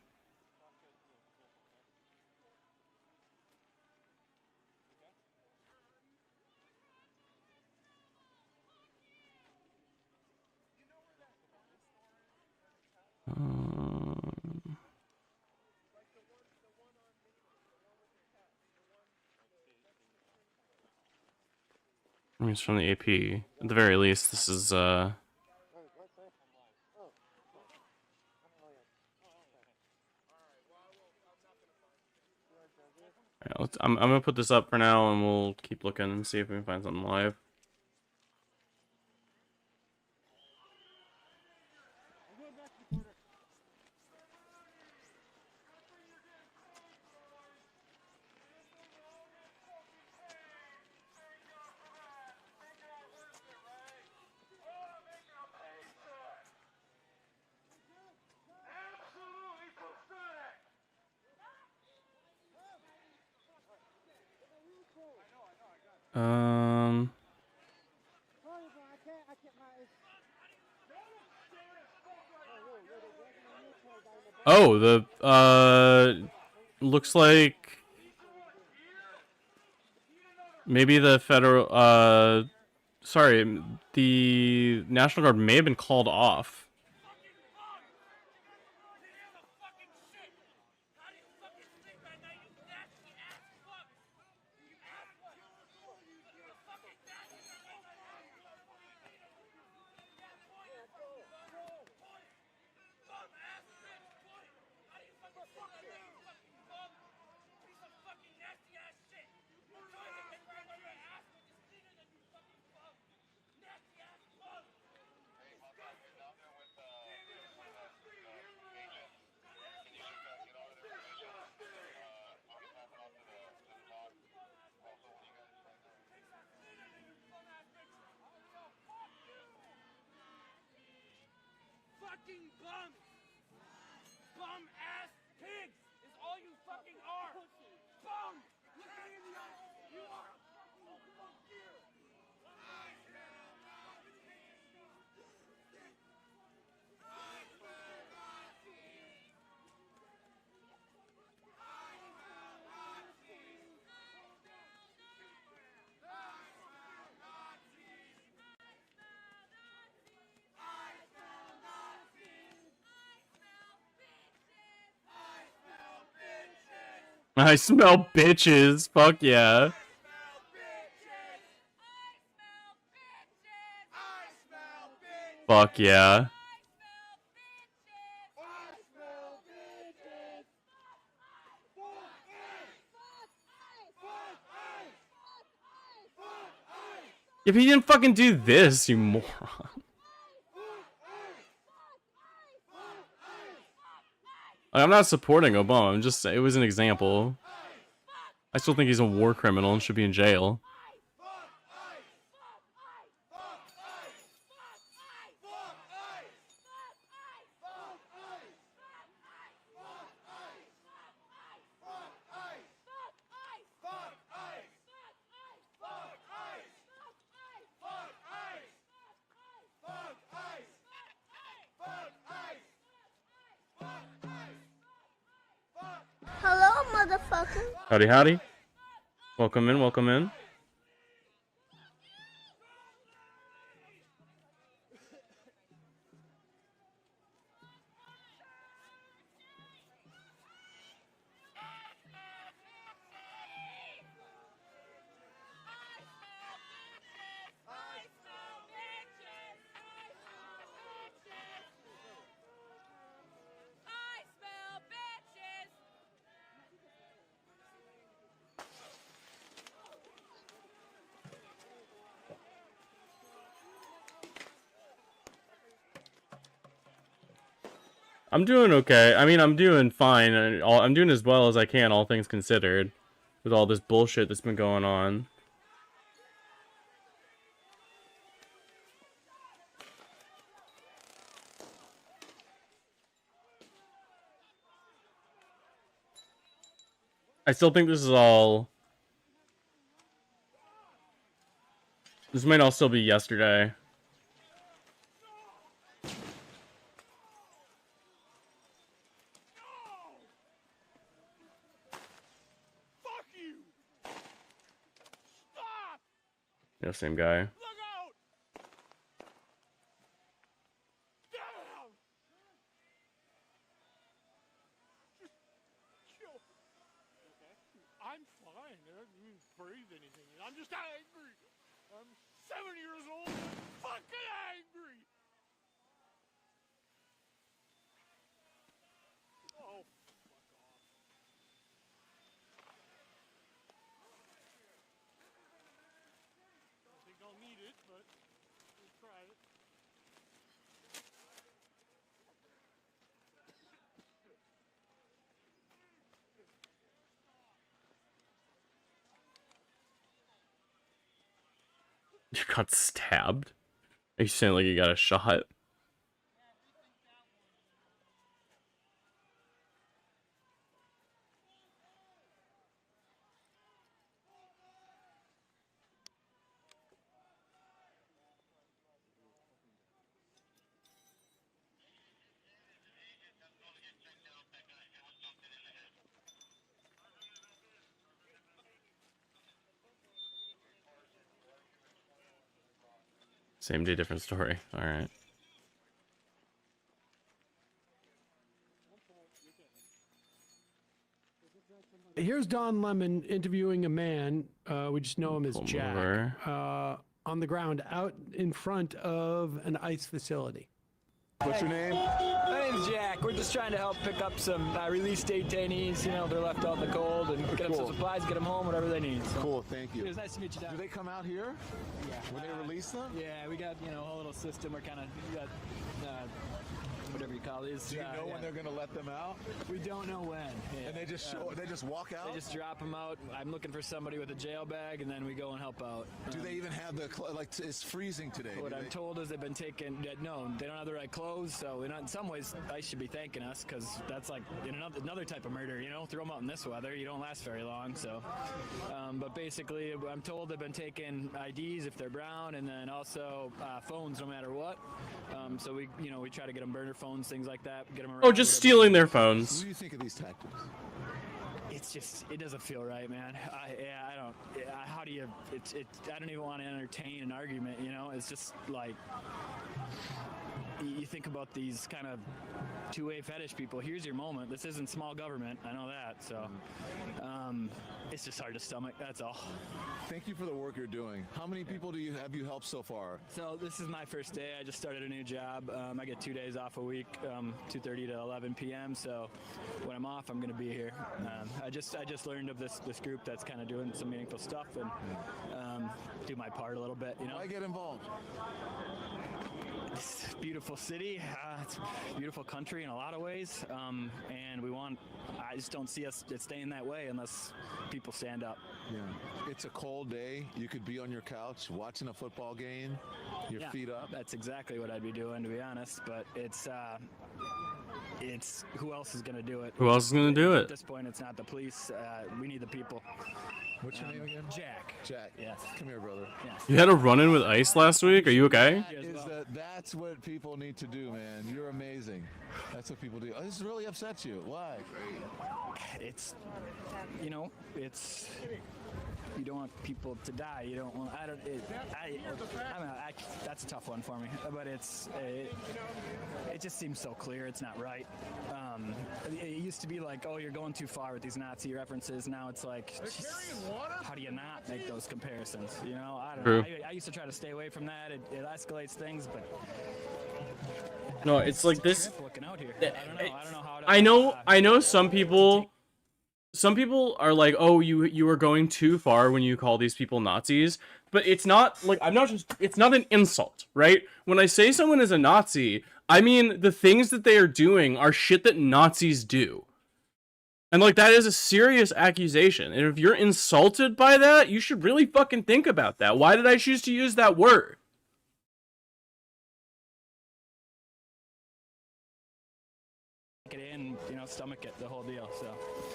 I mean, it's from the AP. At the very least, this is, Alright, I'm gonna put this up for now, and we'll keep looking and see if we can find something live. Oh, looks like maybe the federal, sorry, the National Guard may have been called off. Fucking bums! Bum ass pigs is all you fucking are! Bum! Look me in the eye! You are a fucking bum here! I smell bitches. Fuck yeah. Fuck yeah. If he didn't fucking do this, you moron. I'm not supporting Obama. I'm just, it was an example. I still think he's a war criminal and should be in jail. Hello, motherfucker. Howdy, howdy. Welcome in, welcome in. I'm doing okay. I mean, I'm doing fine. I'm doing as well as I can, all things considered, with all this bullshit that's been going on. I still think this is all... This might all still be yesterday. Yeah, same guy. I'm fine. I don't even breathe anything. I'm just angry. I'm 7 years old and I'm fucking angry. Oh, fuck off. I don't think I'll need it, but we'll try it. You got stabbed? Are you saying like you got a shot? Same day, different story. Alright. Here's Don Lemon interviewing a man, we just know him as Pull him Jack, over. on the ground out in front of an ICE facility. What's your name? My name's Jack. We're just trying to help pick up some release detainees. You know, they're left out in the cold, and get them some supplies, get them home, whatever they need. So. Cool, thank you. It was nice to meet you, Don. Do they come out here? Yeah. When they release them? Yeah, we got, you know, a whole little system. We're kind of, got, whatever you call these. Do you know when they're going to let them out? We don't know when. Yeah. And they just they just walk out? They just drop them out. I'm looking for somebody with a jail bag, and then we go and help out. Do they even have the it's freezing today? What I'm told is they've been taken. No, they don't have the right clothes. So in some ways, ICE should be thanking us because that's like another type of murder. You know, throw them out in this weather, you don't last very long. So, but basically, I'm told they've been taking IDs if they're brown, and then also phones no matter what. So we try to get them burner phones, things like that. Get them around. Oh, just stealing their phones. What do you think of these tactics? It's just, it doesn't feel right, man. I don't. How do you? I don't even want to entertain an argument. You know, it's just like. You think about these kind of two-way fetish people. Here's your moment. This isn't small government. I know that. So it's just hard to stomach. That's all. Thank you for the work you're doing. How many people have you helped so far? So this is my first day. I just started a new job. I get 2 days off a week, 2:30 to 11 p.m. So when I'm off, I'm going to be here. I just learned of this group that's kind of doing some meaningful stuff and do my part a little bit. You know. Why get involved? It's a beautiful city. It's a beautiful country in a lot of ways, and I just don't see us staying that way unless people stand up. Yeah, it's a cold day. You could be on your couch watching a football game, your feet up. That's exactly what I'd be doing, to be honest. But it's who else is going to do it? Who else is going to do it? At this point, it's not the police. We need the people. What's your name again? Jack. Jack. Yes. Come here, brother. Yes. You had a run-in with ICE last week? Are you okay? That's what people need to do, man. You're amazing. That's what people do. Oh, this really upsets you. Why? It's, you don't want people to die. You don't want. That's a tough one for me. But it just seems so clear. It's not right. It used to be like, oh, you're going too far with these Nazi references. Now it's like, how do you not make those comparisons? You know, I don't know. I used to try to stay away from that. It escalates things, but. No, it's like this. Looking out here. I don't know how to. I know some people. Some people are like, oh, you are going too far when you call these people Nazis, but it's not like it's not an insult, right? When I say someone is a Nazi, I mean, the things that they are doing are shit that Nazis do. And, like, that is a serious accusation. And if you're insulted by that, you should really fucking think about that. Why did I choose to use that word? Get in, you know, stomach it, the whole deal. So.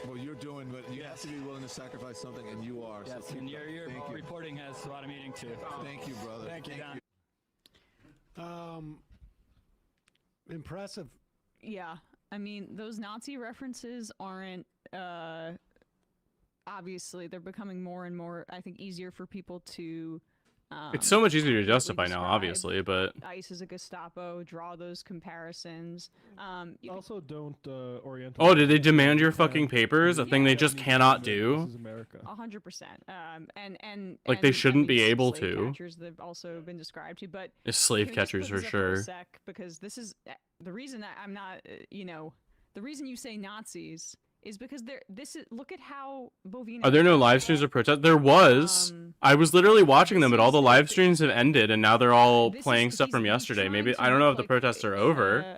Well, you're doing, but you have to be willing to sacrifice something, and you are. Yes, so and your reporting has a lot of meaning too. Thank you, brother. Thank you, Don. Impressive. Yeah, I mean, those Nazi references aren't. Obviously, they're becoming more and more, I think, easier for people to. It's so much easier to justify now, describe obviously, but ICE as a Gestapo, draw those comparisons. Also, don't orient. oh, did they demand your fucking papers? A thing they just cannot do? 100%. Like, they shouldn't be able slave to. Catchers, they've also been described to, but It's slave can we just catchers put for this up for a sure. sec? Because this is the reason that I'm not, the reason you say Nazis is because look at how Bovino. Are there no live streams of protest? There was. I was literally watching them, but all the live streams have ended, and now they're all playing stuff from yesterday. Maybe I don't know if the protests are over,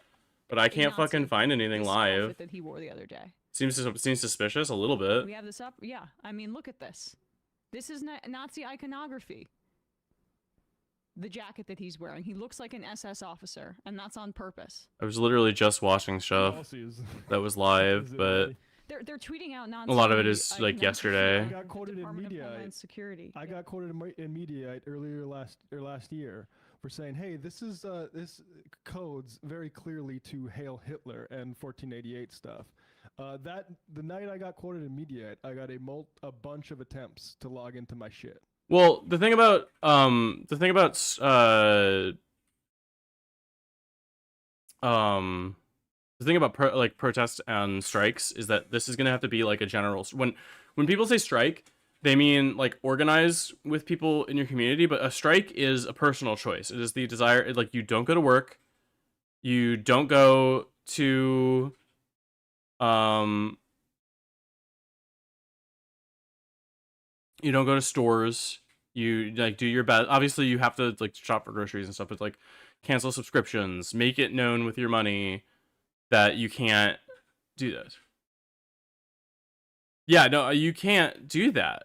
but I can't fucking find anything live. That he wore the other day. Seems suspicious a little bit. We have this up. Yeah, I mean, look at this. This is Nazi iconography. The jacket that he's wearing, he looks like an SS officer, and that's on purpose. I was literally just watching stuff that was live, but they're tweeting out Nazi. a lot of it is like yesterday. I got quoted in Mediaite. Security. I got quoted in Mediaite earlier last year for saying, "Hey, this codes very clearly to Hail Hitler and 1488 stuff." The night I got quoted in Mediaite, I got a bunch of attempts to log into my shit. Well, the thing about protests and strikes is that this is gonna have to be like a general. When people say strike, they mean like organize with people in your community. But a strike is a personal choice. It is the desire. Like, you don't go to work, you don't go to you don't go to stores. You like do your best. Obviously, you have to like shop for groceries and stuff, but like cancel subscriptions, make it known with your money that you can't do that. Yeah, no, you can't do that.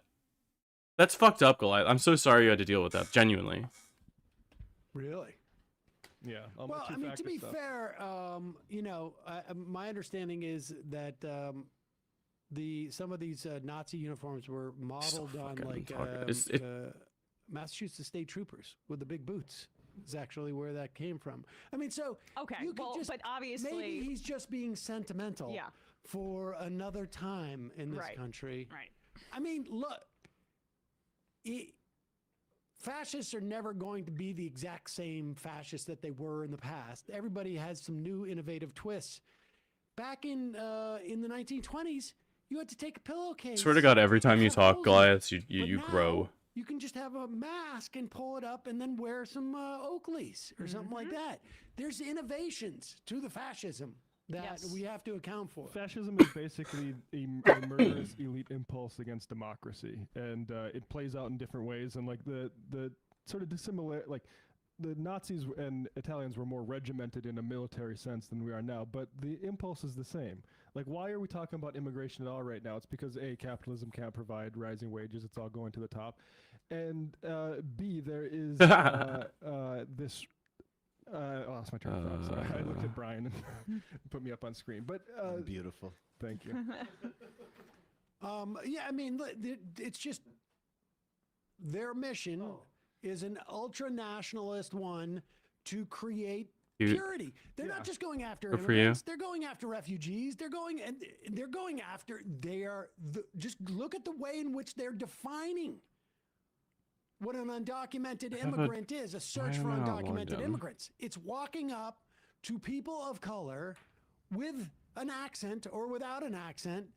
That's fucked up, Goliath. I'm so sorry you had to deal with that. Genuinely. Really? Yeah. Well, I mean, to be fair, my understanding is that some of these Nazi uniforms were modeled on like Massachusetts state troopers with the big boots. Is actually where that came from. I mean, so okay, you could just, but obviously maybe he's just being sentimental. Yeah. For another time in this country. Right. I mean, look. Fascists are never going to be the exact same fascists that they were in the past. Everybody has some new innovative twists. Back in the 1920s, you had to take a pillowcase. Swear to God, every time you talk, Goliaths, you grow. You can just have a mask and pull it up and then wear some Oakleys or something like that. There's innovations to the fascism that we have to account for. Fascism is basically a murderous elite impulse against democracy, and it plays out in different ways. And like the sort of dissimilar, like the Nazis and Italians were more regimented in a military sense than we are now, but the impulse is the same. Like, why are we talking about immigration at all right now? It's because A, capitalism can't provide rising wages. It's all going to the top. And B, there is this... I lost my train of thought. Sorry. I looked at Brian and put me up on screen. But beautiful. Thank you. Yeah, I mean, it's just their mission is an ultra-nationalist one to create purity. They're not just going after immigrants. They're going after refugees. They're going after. Just look at the way in which they're defining what an undocumented immigrant is. A search for undocumented immigrants. It's walking up to people of color with an accent or without an accent,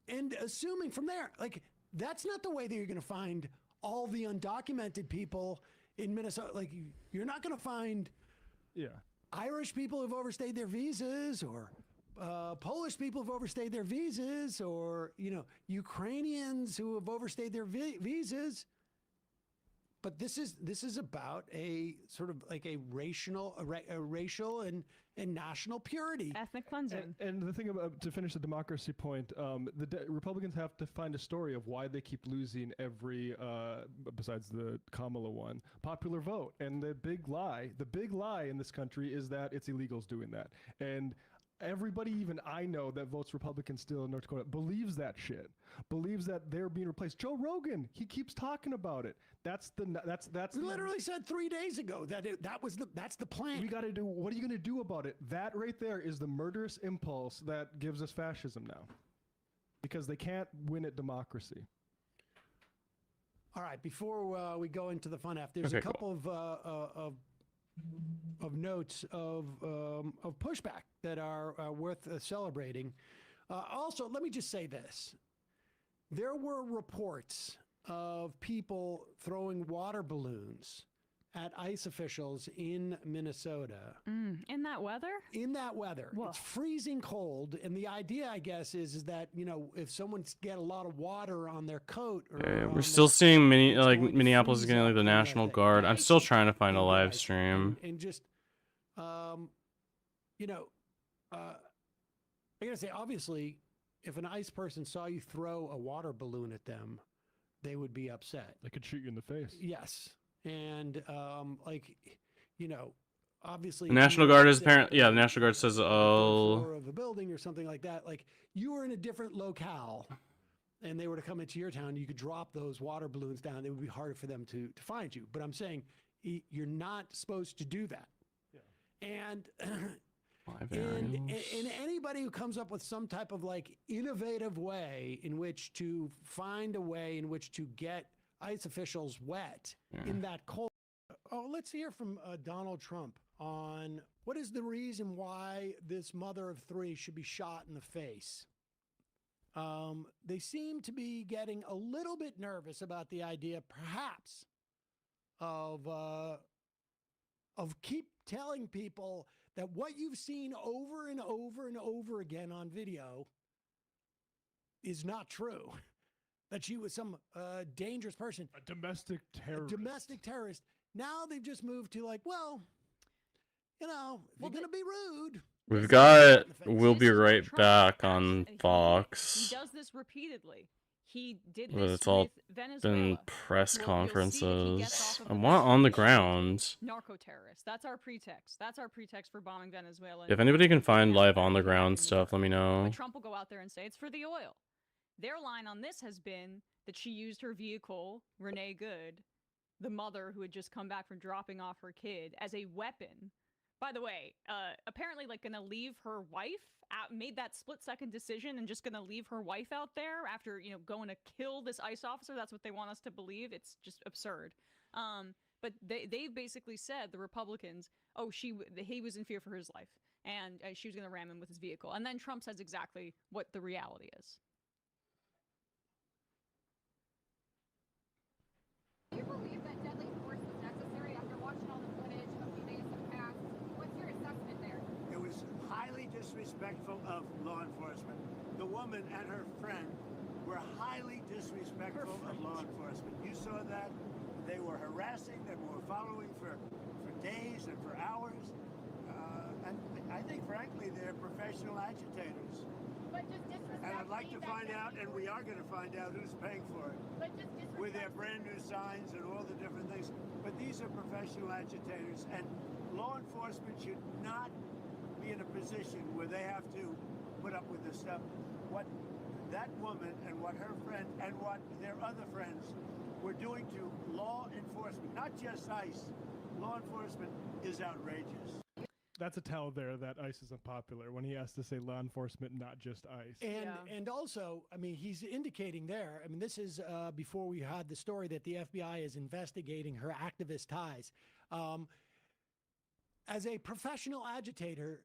and assuming from there, like, that's not the way that you're going to find all the undocumented people in Minnesota. Like, you're not going to find Irish people who've overstayed their visas, or Polish people who've overstayed their visas, or Ukrainians who have overstayed their visas. but this is about a sort of like a racial and national purity, ethnic cleansing. And the thing about, to finish the democracy point, Republicans have to find a story of why they keep losing every, besides the Kamala one, popular vote. And the big lie in this country is that it's illegals doing that. And everybody, even I know, that votes Republican still in North Dakota believes that shit. Believes that they're being replaced. Joe Rogan, he keeps talking about it. That's We literally said 3 days ago that that's the plan. We got to do. What are you going to do about it? That right there is the murderous impulse that gives us fascism now, because they can't win at democracy. All right, before we go into the fun half, there's a couple of notes of pushback that are worth celebrating. Also, let me just say this: there were reports of people throwing water balloons at ICE officials in Minnesota. In that weather? In that weather. Whoa. It's freezing cold, and the idea, I guess, is that, you know, if someone's get a lot of water on their coat, or we're still seeing Minneapolis is getting like the National Guard. I'm still trying to find a live stream. And just, you know, I gotta say, obviously, if an ICE person saw you throw a water balloon at them, they would be upset. They could shoot you in the face. Yes. And, like, you know, obviously... The National Guard is apparently... Yeah, the National Guard says, floor of a building or something like that. Like, you were in a different locale, and they were to come into your town, you could drop those water balloons down. It would be harder for them to find you. But I'm saying you're not supposed to do that. Yeah. And... And anybody who comes up with some type of like innovative way in which to find a way in which to get ICE officials wet in that cold. Oh, let's hear from Donald Trump on what is the reason why this mother of three should be shot in the face. They seem to be getting a little bit nervous about the idea, perhaps, of keep telling people that what you've seen over and over and over again on video is not true. That she was some dangerous person. A domestic terrorist. A domestic terrorist. Now they've just moved to like, well, you know, if you're going to be rude. We've got We'll Be Right Back on Fox. He does this repeatedly. He did But this it's all with Venezuela. been press conferences. I want on the ground. Narco terrorists. That's our pretext. That's our pretext for bombing Venezuela. If anybody can find live on the ground stuff, let me know. But Trump will go out there and say it's for the oil. Their line on this has been that she used her vehicle, Renee Good, the mother who had just come back from dropping off her kid, as a weapon. By the way, apparently like gonna leave her wife out, made that split-second decision and just gonna leave her wife out there after, you know, going to kill this ICE officer. That's what they want us to believe. It's just absurd. But they basically said, the Republicans, oh, he was in fear for his life, and she was gonna ram him with his vehicle. And then Trump says exactly what the reality is. Do you believe that deadly force was necessary after watching all the footage of the days that passed? What's your assessment there? It was highly disrespectful of law enforcement. The woman and her friend were highly disrespectful of law enforcement. You saw that? They were harassing them, were following for days and for hours. And I think, frankly, they're professional agitators. But just disrespect. And I'd like to find out, and we are going to find out, who's paying for it. But just disrespect. With their brand new signs and all the different things. But these are professional agitators, and law enforcement should not be in a position where they have to put up with this stuff. What that woman and what her friend and what their other friends were doing to law enforcement, not just ICE, law enforcement is outrageous. That's a tell there that ICE is unpopular when he has to say law enforcement, not just ICE. And also, I mean, he's indicating there, I mean, this is before we had the story that the FBI is investigating her activist ties. As a professional agitator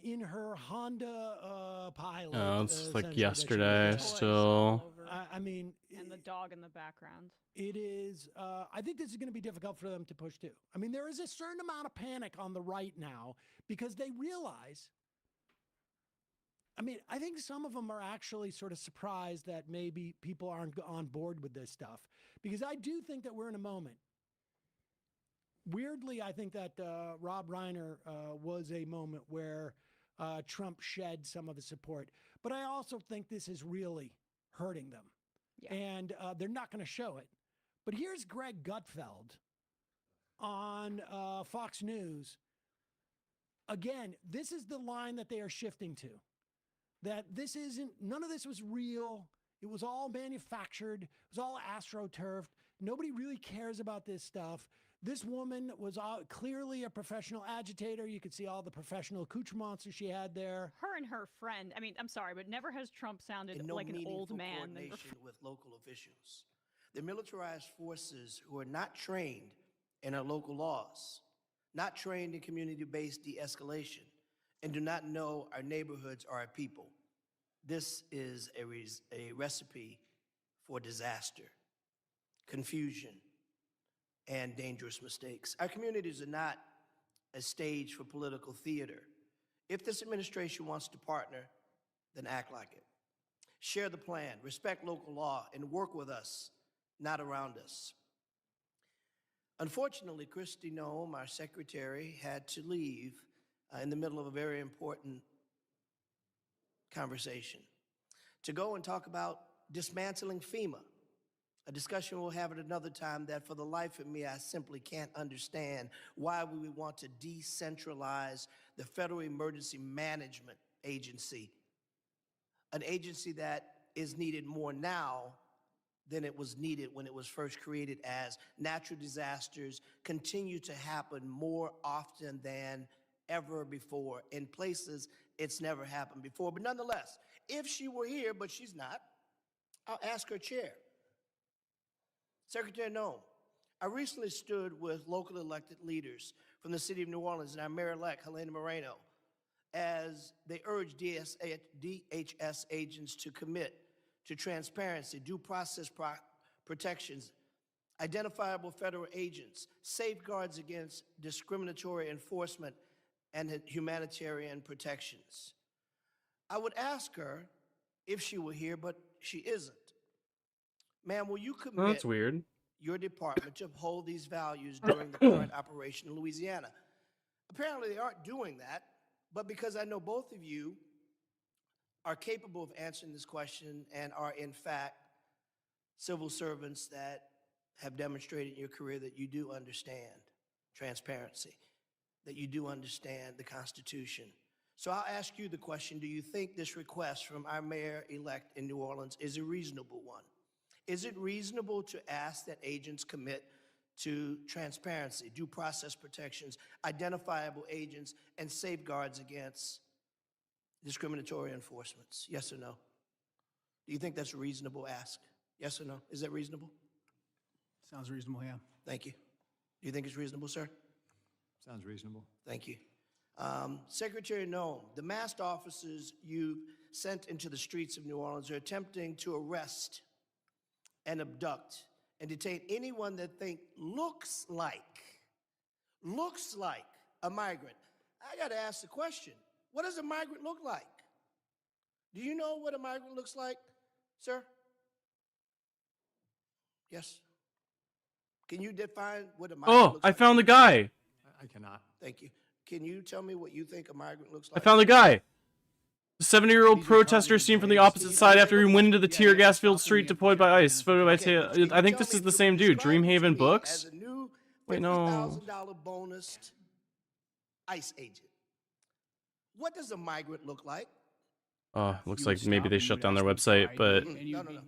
in her Honda Pilot. Oh, it's like yesterday still. I mean... And the dog in the background. It is, I think this is going to be difficult for them to push too. I mean, there is a certain amount of panic on the right now because they realize, I mean, I think some of them are actually sort of surprised that maybe people aren't on board with this stuff, because I do think that we're in a moment weirdly, I think that Rob Reiner was a moment where Trump shed some of his support. But I also think this is really hurting them. Yeah. And they're not going to show it. But here's Greg Gutfeld on Fox News. Again, this is the line that they are shifting to. That this isn't, none of this was real. It was all manufactured. It was all astroturfed. Nobody really cares about this stuff. This woman was clearly a professional agitator. You could see all the professional accoutrements she had there. Her and her friend. I mean, I'm sorry, but never has Trump sounded And no like an old meaningful man. coordination with local officials. The militarized forces who are not trained in our local laws, not trained in community-based de-escalation, and do not know our neighborhoods or our people. This is a recipe for disaster, confusion, and dangerous mistakes. Our communities are not a stage for political theater. If this administration wants to partner, then act like it. Share the plan, respect local law, and work with us, not around us. Unfortunately, Kristi Noem, our secretary, had to leave in the middle of a very important conversation to go and talk about dismantling FEMA, a discussion we'll have at another time that for the life of me, I simply can't understand why we would want to decentralize the Federal Emergency Management Agency, an agency that is needed more now than it was needed when it was first created, as natural disasters continue to happen more often than ever before in places it's never happened before. But nonetheless, if she were here, but she's not, I'll ask her chair. Secretary Noem, I recently stood with local elected leaders from the city of New Orleans and our mayor-elect, Helena Moreno, as they urged DHS agents to commit to transparency, due process protections, identifiable federal agents, safeguards against discriminatory enforcement, and humanitarian protections. I would ask her if she were here, but she isn't. Ma'am, will you commit That's weird. your department to uphold these values during the current operation in Louisiana? Apparently they aren't doing that, but because I know both of you are capable of answering this question and are in fact civil servants that have demonstrated in your career that you do understand transparency, that you do understand the Constitution. So I'll ask you the question, do you think this request from our mayor-elect in New Orleans is a reasonable one? Is it reasonable to ask that agents commit to transparency, due process protections, identifiable agents, and safeguards against discriminatory enforcements? Yes or no? Do you think that's a reasonable ask? Yes or no? Is that reasonable? Sounds reasonable, yeah. Thank you. Do you think it's reasonable, sir? Sounds reasonable. Thank you. Secretary Noem, the masked officers you sent into the streets of New Orleans are attempting to arrest and abduct and detain anyone that looks like a migrant. I got to ask the question, what does a migrant look like? Do you know what a migrant looks like, sir? Yes? Can you define what a migrant looks like? I found the guy. I cannot. Thank you. Can you tell me what you think a migrant looks I like? found the guy. The 70-year-old protester seen from the opposite side after he went into the tear gas-filled street deployed by ICE. Photo by I think this is the same dude. Dreamhaven Books? As a new Wait, no. $50,000 bonus ICE agent. What does a migrant look like? Looks like maybe they shut down their website, but And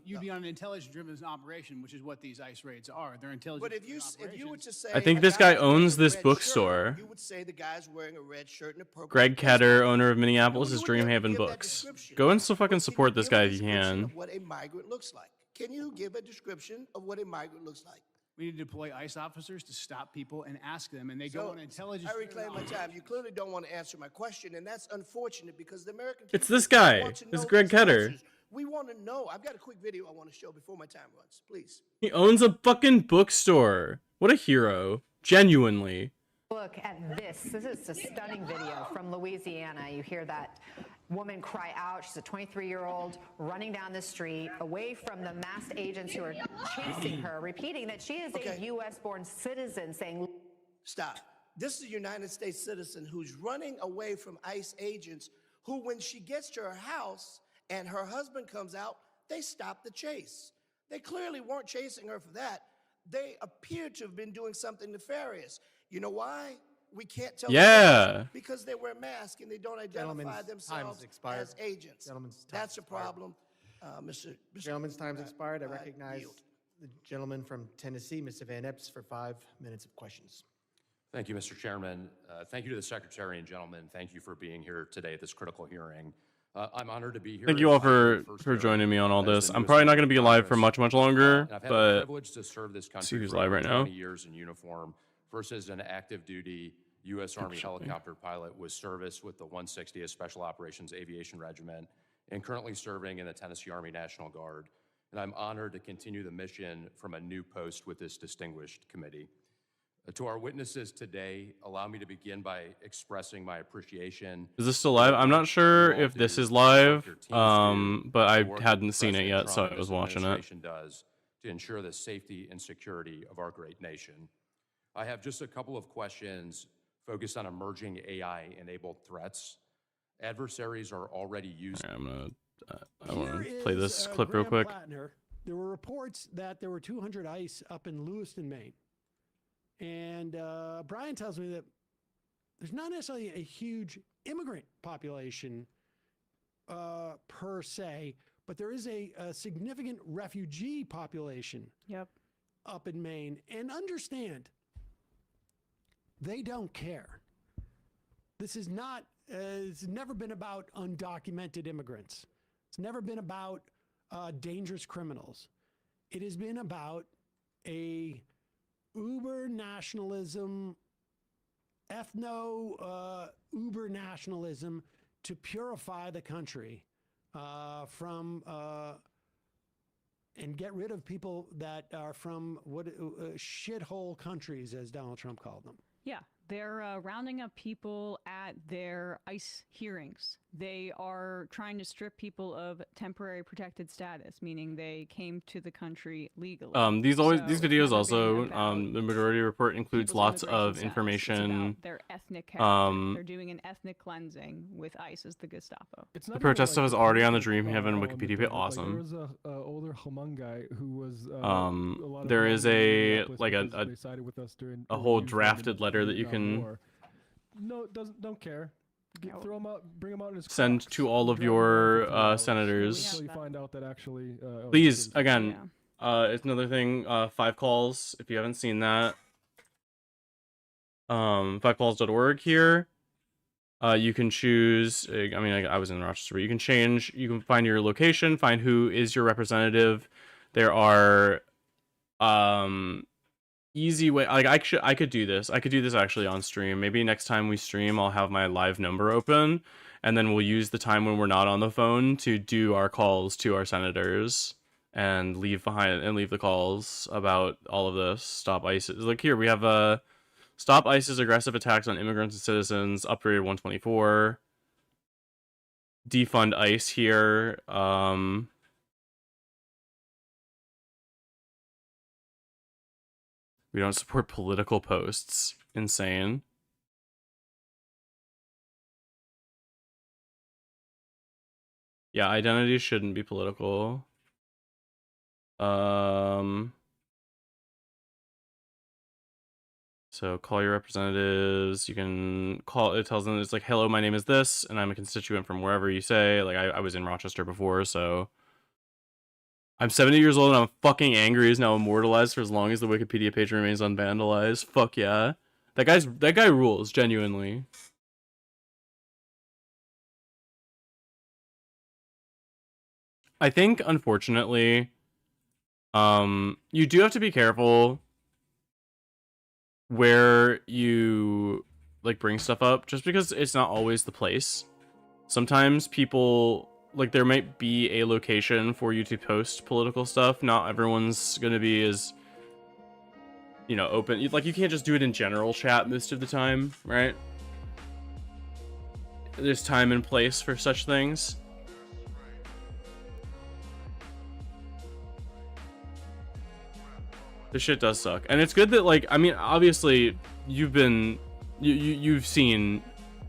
you'd be on an intelligence-driven operation, which is what these ICE raids are. They're intelligence. But if you were to say, I think this guy owns this bookstore. you would say the guy's wearing a red shirt and a purple. Greg Ketter, owner of Minneapolis, is Dreamhaven Books. Go and fucking support this guy if you can. What a migrant looks like. Can you give a description of what a migrant looks like? We need to deploy ICE officers to stop people and ask them, and they go on intelligence. I reclaim my time. You clearly don't want to answer my question, and that's unfortunate because the American It's people this guy. want to It's know Greg these Ketter. answers. We want to know. I've got a quick video I want to show before my time runs. Please. He owns a fucking bookstore. What a hero. Genuinely. Look at this. This is a stunning video from Louisiana. You hear that woman cry out. She's a 23-year-old running down the street away from the masked agents who are chasing her, repeating that she is a U.S.-born citizen, saying... Stop. This is a United States citizen who's running away from ICE agents who, when she gets to her house and her husband comes out, they stop the chase. They clearly weren't chasing her for that. They appear to have been doing something nefarious. You know why? We can't tell. Yeah. Because they wear masks and they don't identify Gentleman's themselves time's expired. as agents. Gentleman's time's That's a expired. problem. Mr. Gentleman's time's expired. I I recognize yield. the gentleman from Tennessee, Mr. Van Epps, for 5 minutes of questions. Thank you, Mr. Chairman. Thank you to the Secretary and gentlemen. Thank you for being here today at this critical hearing. I'm honored to be here. Thank you all for joining me on all this. I'm probably not going to be live for much longer, And I've had the but privilege to serve this see country who's for live over right now. 20 years in uniform, first as an active duty U.S. Army helicopter pilot with service with the 160th Special Operations Aviation Regiment, and currently serving in the Tennessee Army National Guard. And I'm honored to continue the mission from a new post with this distinguished committee. To our witnesses today, allow me to begin by expressing my appreciation. Is this still live? I'm not sure if this is live, but I hadn't seen it yet, so I was watching it. Does to ensure the safety and security of our great nation. I have just a couple of questions focused on emerging AI-enabled threats. Adversaries are already using. I want to Here play is, this clip real Graham quick. Plattner. There were reports that there were 200 ICE up in Lewiston, Maine. And Brian tells me that there's not necessarily a huge immigrant population per se, but there is a significant refugee population up in Maine. And understand, they don't care. This is not, it's never been about undocumented immigrants. It's never been about dangerous criminals. It has been about a uber nationalism, uber nationalism to purify the country from and get rid of people that are from what shithole countries, as Donald Trump called them. Yeah, they're rounding up people at their ICE hearings. They are trying to strip people of temporary protected status, meaning they came to the country legally. These So videos it's also, never been about the majority report includes people's lots immigration of status. It's information. about their ethnic character. They're doing an ethnic cleansing with ICE as the Gestapo. The protest stuff is already on the Dreamhaven Wikipedia page. There Awesome. was a older Hmong guy who was. There is a like they sided with us during a whole drafted letter that you can No, don't care. Throw him out, bring him out in his send Crocs, to all of drag him your over 50 senators. Until you find out that actually. Please, again, it's another thing. 5 calls. If you haven't seen that, 5calls.org here. You can choose. I mean, I was in Rochester, but you can change. You can find your location, find who is your representative. There are easy way. Like I could do this. I could do this actually on stream. Maybe next time we stream, I'll have my live number open, and then we'll use the time when we're not on the phone to do our calls to our senators and leave the calls about all of this. Stop ISIS. Like here we have a stop ISIS aggressive attacks on immigrants and citizens. Upgraded 124. Defund ICE here. We don't support political posts. Insane. Yeah, identity shouldn't be political. So call your representatives. You can call. It tells them it's like, hello, my name is this, and I'm a constituent from wherever you say. Like I was in Rochester before, so. I'm 70 years old and I'm fucking angry is now immortalized for as long as the Wikipedia page remains unvandalized. Fuck yeah. That guy rules, genuinely. I think, unfortunately, you do have to be careful where you like bring stuff up, just because it's not always the place. Sometimes people like there might be a location for you to post political stuff. Not everyone's gonna be as, you know, open. Like you can't just do it in general chat most of the time, right? There's time and place for such things. This shit does suck. And it's good that, like, I mean, obviously you've seen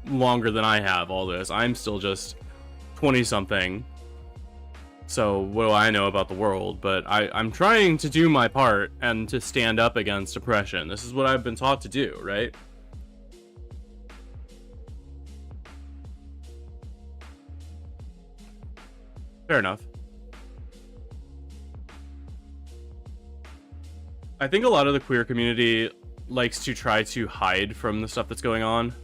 longer than I have all this. I'm still just 20 something. So what do I know about the world? But I'm trying to do my part and to stand up against oppression. This is what I've been taught to do, right? Fair enough. I think a lot of the queer community likes to try to hide from the stuff that's going on.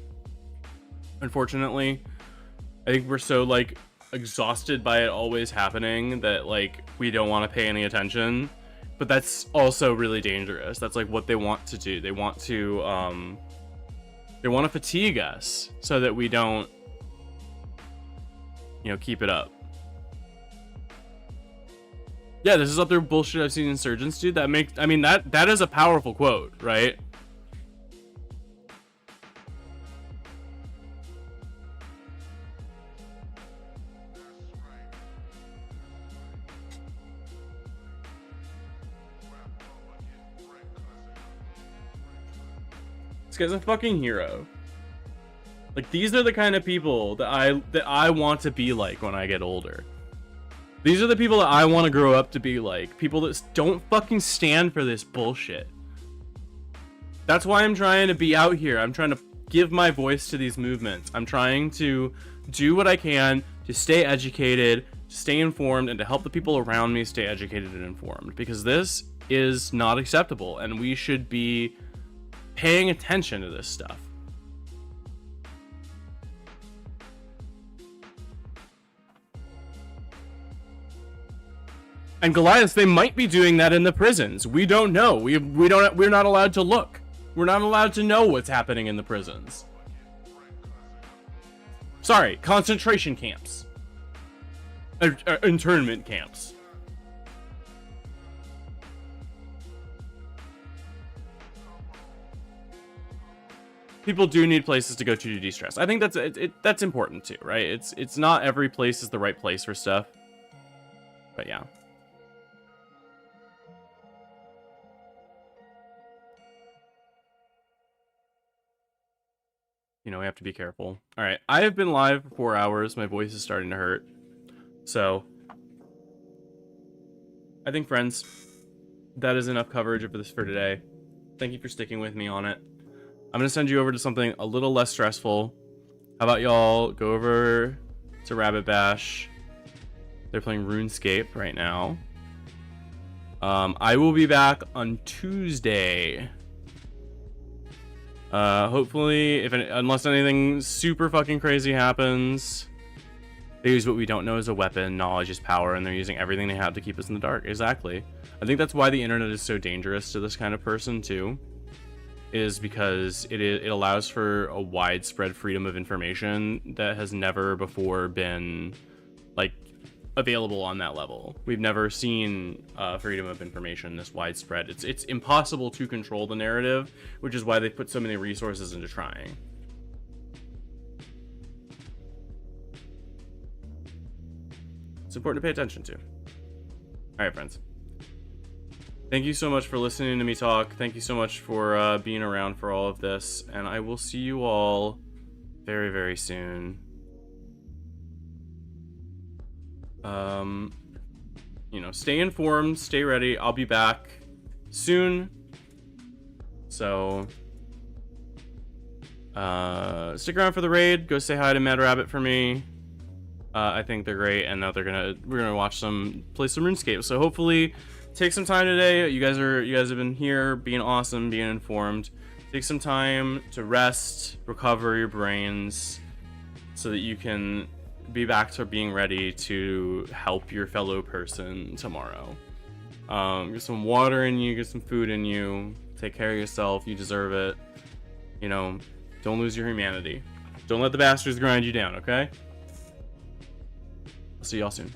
Unfortunately, I think we're so like exhausted by it always happening that like we don't want to pay any attention. But that's also really dangerous. That's like what they want to do. They want to fatigue us so that we don't, you know, keep it up. Yeah, this is other bullshit I've seen insurgents do. That makes, I mean, that is a powerful quote, right? This guy's a fucking hero. Like, these are the kind of people that I want to be like when I get older. These are the people that I want to grow up to be like. People that don't fucking stand for this bullshit. That's why I'm trying to be out here. I'm trying to give my voice to these movements. I'm trying to do what I can to stay educated, stay informed, and to help the people around me stay educated and informed. Because this is not acceptable, and we should be paying attention to this stuff. And Goliath, they might be doing that in the prisons. We don't know. We're not allowed to look. We're not allowed to know what's happening in the prisons. Sorry, concentration camps. Internment camps. People do need places to go to de-stress. I think that's important too, right? It's not every place is the right place for stuff. But yeah. You know, we have to be careful. All right, I have been live for 4 hours. My voice is starting to hurt. So, I think, friends, that is enough coverage of this for today. Thank you for sticking with me on it. I'm going to send you over to something a little less stressful. How about y'all go over to Rabbit Bash? They're playing RuneScape right now. I will be back on Tuesday. Hopefully, unless anything super fucking crazy happens, they use what we don't know as a weapon. Knowledge is power, and they're using everything they have to keep us in the dark. Exactly. I think that's why the internet is so dangerous to this kind of person too, is because it allows for a widespread freedom of information that has never before been like available on that level. We've never seen freedom of information this widespread. It's impossible to control the narrative, which is why they put so many resources into trying. It's important to pay attention to. All right, friends. Thank you so much for listening to me talk. Thank you so much for being around for all of this, and I will see you all very, very soon. You know, stay informed, stay ready. I'll be back soon. So, stick around for the raid. Go say hi to Mad Rabbit for me. I think they're great, and now we're gonna watch play some RuneScape. So hopefully, take some time today. You guys have been here, being awesome, being informed. Take some time to rest, recover your brains, so that you can be back to being ready to help your fellow person tomorrow. Get some water in you, get some food in you, take care of yourself, you deserve it. You know, don't lose your humanity. Don't let the bastards grind you down, okay? I'll see y'all soon.